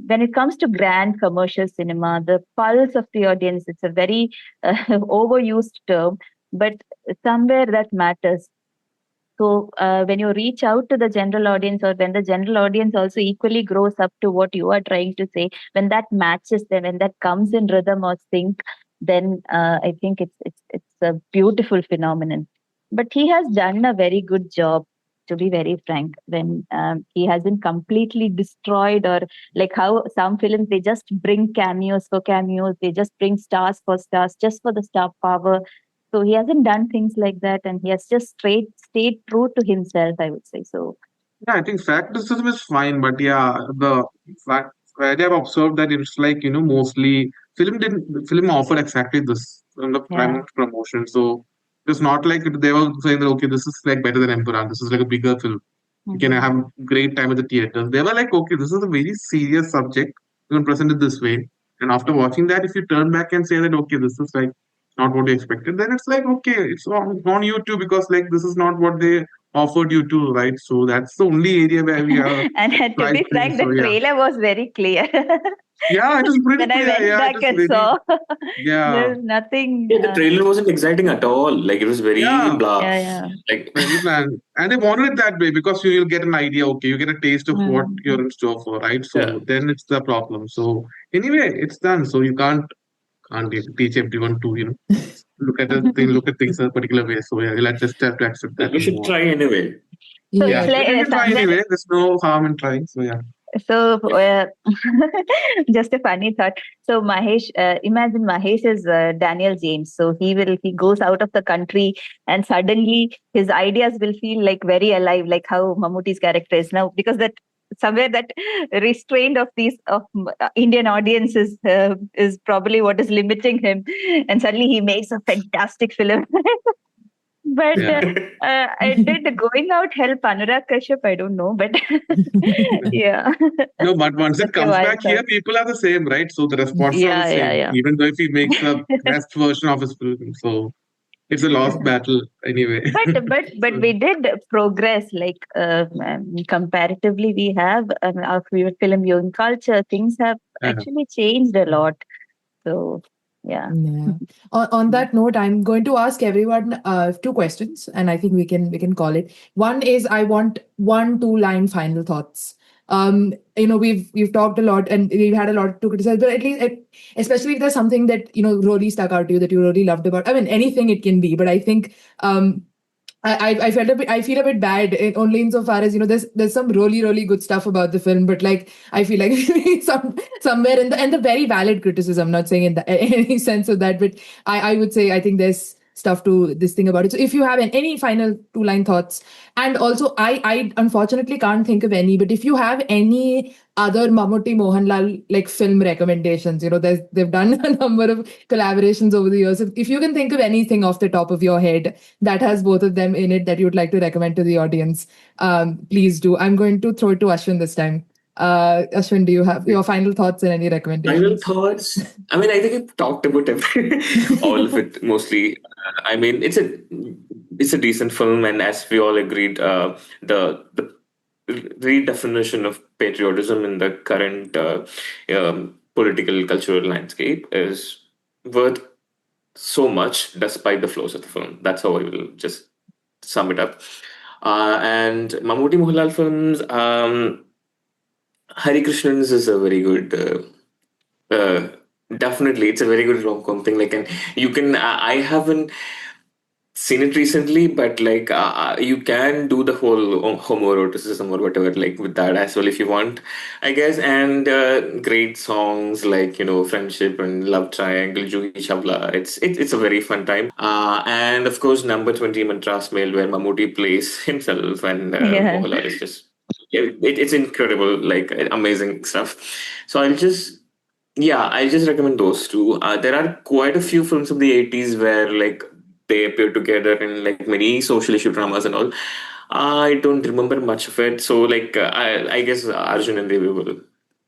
[SPEAKER 7] When it comes to grand commercial cinema, the pulse of the audience, it's a very overused term, but somewhere that matters. So when you reach out to the general audience, or when the general audience also equally grows up to what you are trying to say, when that matches them, when that comes in rhythm or sync, then I think it's a beautiful phenomenon. But he has done a very good job, to be very frank, when he hasn't completely destroyed, or like how some films, they just bring cameos for cameos, they just bring stars for stars, just for the star power. So he hasn't done things like that, and he has just stayed true to himself, I would say. So
[SPEAKER 6] Yeah, I think fact criticism is fine, but yeah, the fact where I've observed that it's like mostly film offered exactly this in the
[SPEAKER 7] yeah.
[SPEAKER 6] prime of promotion. So it's not like they were saying that okay, this is like better than Empuraan. This is like a bigger film. You can
[SPEAKER 7] Mhm.
[SPEAKER 6] have great time at the theaters. They were like, okay, this is a very serious subject. You can present it this way. And after watching that, if you turn back and say that okay, this is like not what you expected, then it's like okay, it's on you too, because like this is not what they offered you to, right? So that's the only area where we are
[SPEAKER 7] And to be
[SPEAKER 6] pricing.
[SPEAKER 7] frank, the
[SPEAKER 6] So yeah,
[SPEAKER 7] trailer was very clear.
[SPEAKER 6] yeah, it is pretty
[SPEAKER 7] When I
[SPEAKER 6] clear.
[SPEAKER 7] went
[SPEAKER 6] Yeah, it
[SPEAKER 7] back
[SPEAKER 6] is
[SPEAKER 7] and
[SPEAKER 6] very,
[SPEAKER 7] saw,
[SPEAKER 6] yeah,
[SPEAKER 7] there's nothing.
[SPEAKER 5] Yeah, the trailer wasn't exciting at all. Like it was very
[SPEAKER 6] yeah,
[SPEAKER 5] blah.
[SPEAKER 7] Yeah, yeah.
[SPEAKER 5] Like
[SPEAKER 6] very planned. And they wanted it that way because you'll get an idea. Okay, you get a taste of what you're
[SPEAKER 7] Mm.
[SPEAKER 6] in store for, right?
[SPEAKER 5] yeah.
[SPEAKER 6] So then it's the problem. So anyway, it's done. So you can't teach everyone to look at things a particular way. So yeah, you'll just have to accept that
[SPEAKER 5] We
[SPEAKER 6] and move
[SPEAKER 5] should
[SPEAKER 6] on.
[SPEAKER 5] try anyway.
[SPEAKER 7] So
[SPEAKER 6] Yeah,
[SPEAKER 7] it's
[SPEAKER 1] Yeah.
[SPEAKER 6] you
[SPEAKER 7] like
[SPEAKER 6] can try
[SPEAKER 7] somewhere.
[SPEAKER 6] anyway. There's no harm in trying. So yeah.
[SPEAKER 7] So, just a funny thought. So, Mahesh, imagine Mahesh is Daniel James. So he goes out of the country, and suddenly his ideas will feel like very alive, like how Mammootty's character is now, because that somewhere that restraint of these of Indian audiences is probably what is limiting him, and suddenly he makes a fantastic film. But
[SPEAKER 6] Yeah.
[SPEAKER 7] did going out help Anurag Kashyap? I don't know, but yeah.
[SPEAKER 6] No, but once it
[SPEAKER 7] Just a
[SPEAKER 6] comes
[SPEAKER 7] wild
[SPEAKER 6] back
[SPEAKER 7] thought.
[SPEAKER 6] here, people are the same, right? So the responses are the
[SPEAKER 7] Yeah, yeah,
[SPEAKER 6] same,
[SPEAKER 7] yeah.
[SPEAKER 6] even though if he makes the best version of his film. So it's a lost battle anyway.
[SPEAKER 7] But
[SPEAKER 6] So,
[SPEAKER 7] we did progress. Like comparatively, we have our film viewing culture. Things have
[SPEAKER 6] yeah.
[SPEAKER 7] actually changed a lot. So yeah.
[SPEAKER 1] Yeah. On that note, I'm going to ask everyone two questions, and I think we can call it. One is I want 1 2 line final thoughts. We've talked a lot and we've had a lot to criticize, but at least, especially if there's something that really stuck out to you that you really loved about. I mean, anything it can be, but I think I feel a bit bad only insofar as there's some really good stuff about the film, but like I feel like somewhere in the very valid criticism. I'm not saying in any sense of that, but I would say I think there's stuff to this thing about it. So if you have any final 2 line thoughts, and also I unfortunately can't think of any, but if you have any other Mammootty-Mohanlal like film recommendations, they've done a number of collaborations over the years. If you can think of anything off the top of your head that has both of them in it that you'd like to recommend to the audience, please do. I'm going to throw it to Ashwin this time. Ashwin, do you have your final thoughts and any
[SPEAKER 5] Final
[SPEAKER 1] recommendations?
[SPEAKER 5] thoughts. I mean, I think I've talked about all of it mostly. I mean, it's a decent film, and as we all agreed, the redefinition of patriotism in the current political cultural landscape is worth so much, despite the flaws of the film. That's how I will just sum it up. And Mammootty-Mohanlal films, Hari Krishnan's is a very good. Definitely, it's a very good rom-com thing. Like, and you can. I haven't seen it recently, but like, you can do the whole homoeroticism or whatever, like with that as well if you want, I guess. And great songs like Friendship and Love Triangle, Juhi Chawla. It's a very fun time. And of course, Number 20 Madras Mail, where Mammootty plays himself, and
[SPEAKER 7] Yeah.
[SPEAKER 5] Mohanlal is just. It's incredible, like amazing stuff. So I'll just recommend those two. There are quite a few films of the 80s where like they appear together in like many social issue dramas and all. I don't remember much of it, so like I guess Arjun and Devi will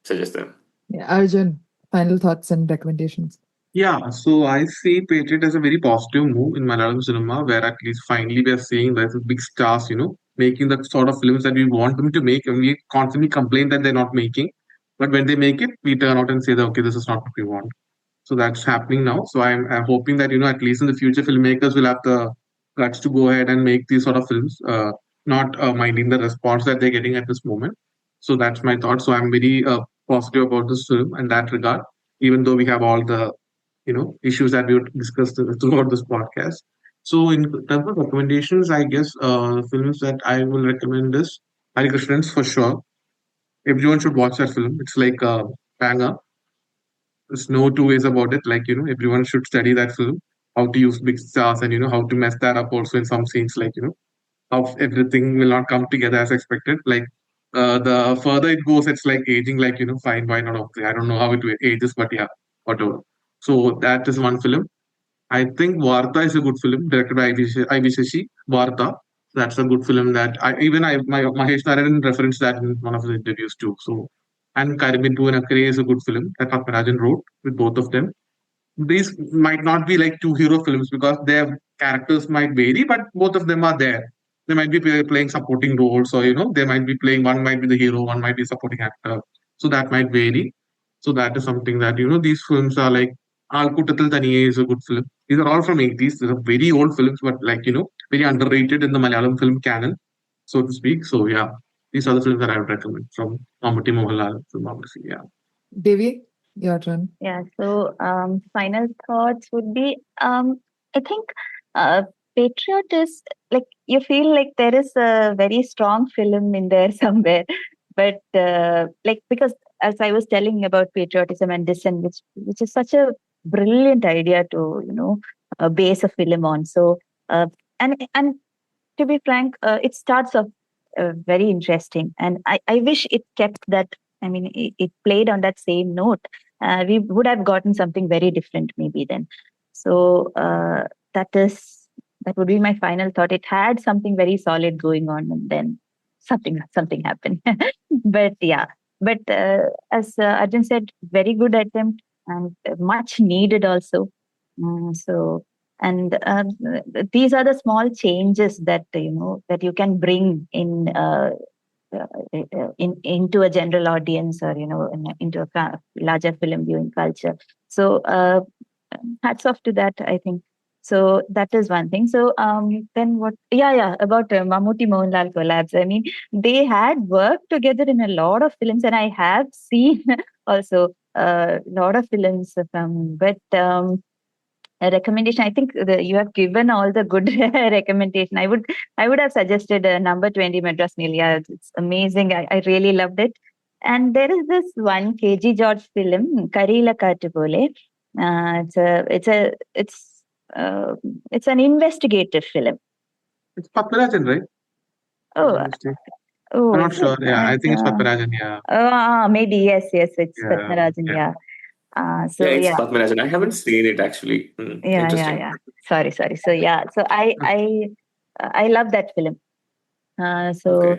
[SPEAKER 5] suggest them.
[SPEAKER 1] Yeah, Arjun, final thoughts and recommendations.
[SPEAKER 6] Yeah, so I see Patriot as a very positive move in Malayalam cinema, where at least finally we are seeing there's big stars, making the sort of films that we want them to make, and we constantly complain that they're not making. But when they make it, we turn out and say that okay, this is not what we want. So that's happening now. So I'm hoping that at least in the future, filmmakers will have the guts to go ahead and make these sort of films, not minding the response that they're getting at this moment. So that's my thought. So I'm very positive about this film in that regard, even though we have all the issues that we would discuss throughout this podcast. So in terms of recommendations, I guess films that I will recommend is Hari Krishnan's for sure. Everyone should watch that film. It's like a banger. There's no two ways about it. Like, everyone should study that film, how to use big stars and, how to mess that up also in some scenes, like, how everything will not come together as expected. Like, the further it goes, it's like aging, like, fine, why not? Okay, I don't know how it ages, but yeah, whatever. So that is one film. I think Varta is a good film directed by Ivy Shashi. Varta. That's a good film that Mahesh Narayanan referenced that in one of the interviews too. So, and Karibintu and Akre is a good film that Padmarajan wrote with both of them. These might not be like two hero films because their characters might vary, but both of them are there. They might be playing supporting roles, or they might be playing. One might be the hero, one might be supporting actor. So that might vary. So that is something that these films are like. Alkutatil Taniye is a good film. These are all from 80s. These are very old films, but very underrated in the Malayalam film canon, so to speak. So yeah, these are the films that I would recommend from Mammootty-Mohanlal filmography. Yeah.
[SPEAKER 1] Devi, your turn.
[SPEAKER 7] Yeah. So, final thoughts would be, I think, Patriot is like, you feel like there is a very strong film in there somewhere, but like, because as I was telling about patriotism and dissent, which is such a brilliant idea to base a film on. So, and to be frank, it starts off very interesting, and I wish it kept that. I mean, it played on that same note. We would have gotten something very different maybe then. So that would be my final thought. It had something very solid going on, and then something happened. But yeah, but as Arjun said, very good attempt and much needed also. So, and these are the small changes that that you can bring into a general audience, or into a larger film viewing culture. So hats off to that, I think. So that is one thing. So then what? Yeah, about Mammootty-Mohanlal collabs. I mean, they had worked together in a lot of films, and I have seen also a lot of films from. But a recommendation, I think you have given all the good recommendation. I would have suggested number 20 Madras Nilia. It's amazing. I really loved it. And there is this one KG George film, Karila Kaatupole. It's an investigative film.
[SPEAKER 6] It's Pathirajan, right?
[SPEAKER 7] Oh,
[SPEAKER 6] I'm not sure. Yeah, I think it's Pathirajan. Yeah.
[SPEAKER 7] Maybe yes. It's
[SPEAKER 6] Yeah.
[SPEAKER 7] Pathirajan. Yeah. So
[SPEAKER 5] it's
[SPEAKER 7] yeah.
[SPEAKER 5] Padmarajan. I haven't seen it actually. Interesting.
[SPEAKER 7] Yeah. Sorry. So yeah. So I love that film. So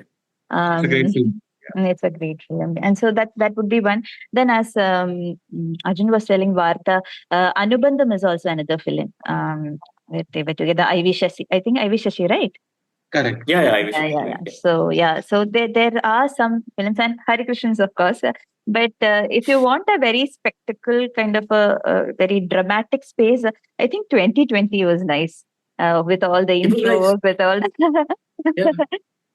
[SPEAKER 5] Okay.
[SPEAKER 6] It's a great film.
[SPEAKER 7] it's a great film, and so that would be one. Then, as Arjun was telling, Varta, Anubandham is also another film. Where they were together. Ivy Shashi, I think Ivy Shashi, right?
[SPEAKER 6] Correct.
[SPEAKER 7] Yeah. So there are some films, and Hari Krishn's, of course. But if you want a very spectacle kind of a very dramatic space, I think 2020 was nice. With all the
[SPEAKER 5] It was
[SPEAKER 7] intro
[SPEAKER 5] nice.
[SPEAKER 7] work, with all the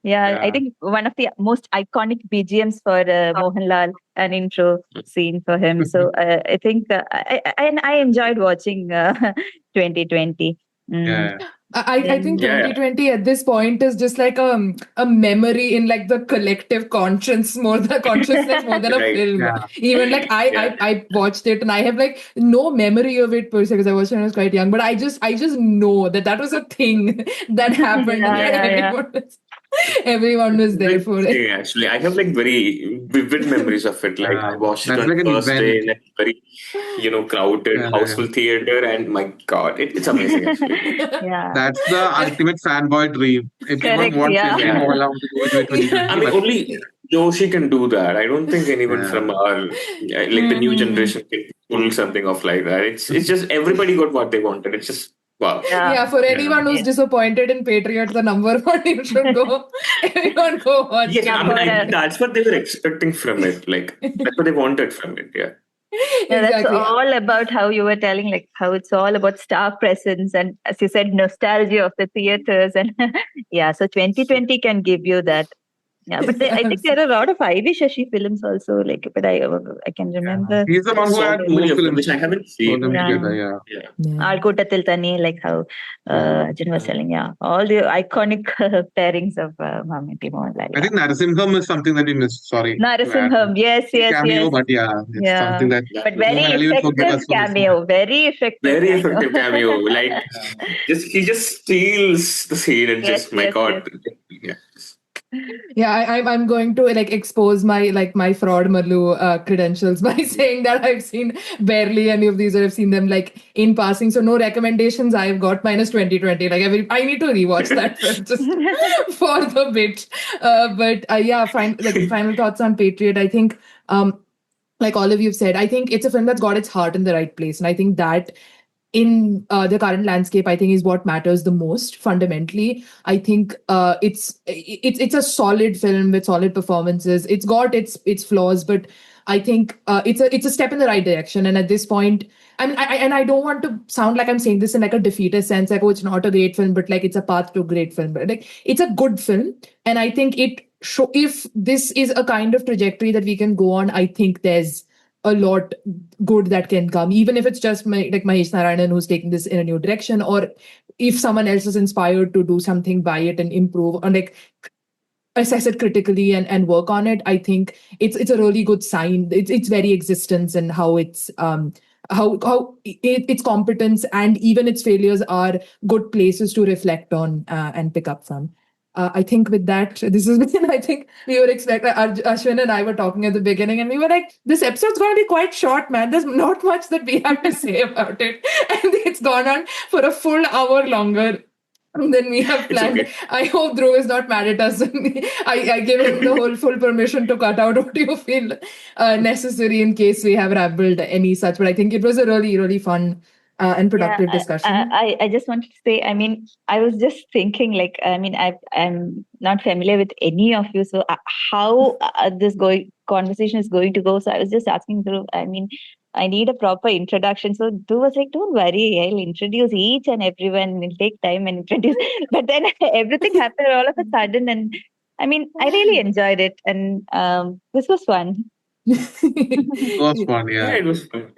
[SPEAKER 5] Yeah.
[SPEAKER 7] I think one of the most iconic BGMs for Mohanlal, an intro scene for him. So I think I enjoyed watching 2020.
[SPEAKER 6] Yeah.
[SPEAKER 1] I think
[SPEAKER 5] Yeah.
[SPEAKER 1] 2020 at this point is just like a memory in like the collective consciousness more than a
[SPEAKER 5] Right.
[SPEAKER 1] film.
[SPEAKER 6] Yeah.
[SPEAKER 1] Even like I watched it and I have like no memory of it per se because I watched it when I was quite young. But I just know that was a thing that happened and that everyone was there for it.
[SPEAKER 5] Yeah, actually, I have like very vivid memories of it. Like I watched it
[SPEAKER 6] That's
[SPEAKER 5] on
[SPEAKER 6] like
[SPEAKER 5] the
[SPEAKER 6] an
[SPEAKER 5] first day
[SPEAKER 6] event.
[SPEAKER 5] in a very, crowded,
[SPEAKER 6] Yeah.
[SPEAKER 5] houseful theater, and my God, it's amazing actually.
[SPEAKER 7] Yeah.
[SPEAKER 6] That's the ultimate fanboy dream. Everyone
[SPEAKER 7] Correct,
[SPEAKER 6] wants
[SPEAKER 7] yeah.
[SPEAKER 6] every Mohanlal to go into 2020.
[SPEAKER 5] I mean,
[SPEAKER 6] but
[SPEAKER 5] only Joshi can do that. I don't think anyone
[SPEAKER 6] Yeah.
[SPEAKER 5] from our like the new generation can pull something off like that. It's just everybody got what they wanted. It's just wow.
[SPEAKER 1] Yeah, for anyone who's disappointed in Patriot, the number one you should go. Everyone go watch.
[SPEAKER 5] Yes,
[SPEAKER 7] Yeah,
[SPEAKER 5] I mean,
[SPEAKER 7] for
[SPEAKER 5] I think that's what they were expecting from it. Like that's what they wanted from it. Yeah.
[SPEAKER 7] Yeah, that's
[SPEAKER 1] Exactly.
[SPEAKER 7] all about how you were telling, like how it's all about star presence and, as you said, nostalgia of the theaters. And yeah, so 2020 can give you that. Yeah, but I think there are a lot of Ivy Shashi films also. Like, but I can remember.
[SPEAKER 6] he's the one who
[SPEAKER 5] So
[SPEAKER 6] had
[SPEAKER 5] many
[SPEAKER 6] more
[SPEAKER 5] of them
[SPEAKER 6] films
[SPEAKER 5] which I haven't
[SPEAKER 6] for
[SPEAKER 5] seen.
[SPEAKER 6] them
[SPEAKER 7] Yeah.
[SPEAKER 6] together. Yeah.
[SPEAKER 5] Yeah.
[SPEAKER 7] Alkota Tiltani, like how Arjun was telling, yeah, all the iconic pairings of Mammootty-Mohanlal.
[SPEAKER 6] I think Narasimham is something that we missed. Sorry. to add.
[SPEAKER 7] Narasimham, yes.
[SPEAKER 6] Cameo, but it's something that
[SPEAKER 7] But
[SPEAKER 6] no
[SPEAKER 7] very
[SPEAKER 6] Malayali will forgive
[SPEAKER 7] effective
[SPEAKER 6] us for missing.
[SPEAKER 7] cameo, very effective.
[SPEAKER 5] Very
[SPEAKER 7] cameo.
[SPEAKER 5] effective cameo. Like he just steals the scene and
[SPEAKER 7] Yes,
[SPEAKER 5] just my
[SPEAKER 7] yes,
[SPEAKER 5] God. Yeah.
[SPEAKER 1] Yeah, I'm going to like expose my fraud Mallu credentials by saying that I've seen barely any of these, or I've seen them like in passing. So no recommendations. I've got minus 2020. Like I need to rewatch that film just for the bit. But yeah, final thoughts on Patriot. I think like all of you've said, I think it's a film that's got its heart in the right place, and I think that in the current landscape, I think, is what matters the most fundamentally. I think it's a solid film with solid performances. It's got its flaws, but I think it's a step in the right direction. And at this point, I mean, I don't want to sound like I'm saying this in like a defeatist sense, like, oh, it's not a great film, but like it's a path to a great film. But like it's a good film, and I think if this is a kind of trajectory that we can go on, I think there's a lot good that can come, even if it's just like Mahesh Narayanan who's taking this in a new direction, or if someone else is inspired to do something by it and improve, or like assess it critically and work on it. I think it's a really good sign. It's very existence and how it's its competence and even its failures are good places to reflect on and pick up from. I think with that, this has been, I think we were expecting, Ashwin and I were talking at the beginning, and we were like, this episode's going to be quite short, man. There's not much that we have to say about it. And it's gone on for a full hour longer than we have planned.
[SPEAKER 5] Okay.
[SPEAKER 1] I hope Dhruv is not mad at us. I give him the whole full permission to cut out what you feel necessary in case we have rambled any such. But I think it was a really, really fun and productive discussion.
[SPEAKER 7] I just wanted to say, I mean, I was just thinking, like, I mean, I'm not familiar with any of you, so how this conversation is going to go. So I was just asking Dhruv, I mean, I need a proper introduction. So Dhruv was like, don't worry, I'll introduce each and everyone. It'll take time and introduce. But then everything happened all of a sudden. And I mean, I really enjoyed it. And this was fun.
[SPEAKER 6] It was fun,
[SPEAKER 5] Yeah,
[SPEAKER 6] yeah.
[SPEAKER 5] it was fun.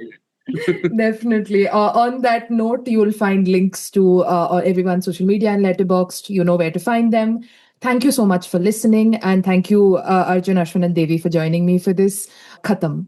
[SPEAKER 1] Definitely. On that note, you will find links to everyone's social media and Letterboxd. You know where to find them. Thank you so much for listening. And thank you, Arjun, Ashwin, and Devi for joining me for this. Khatam.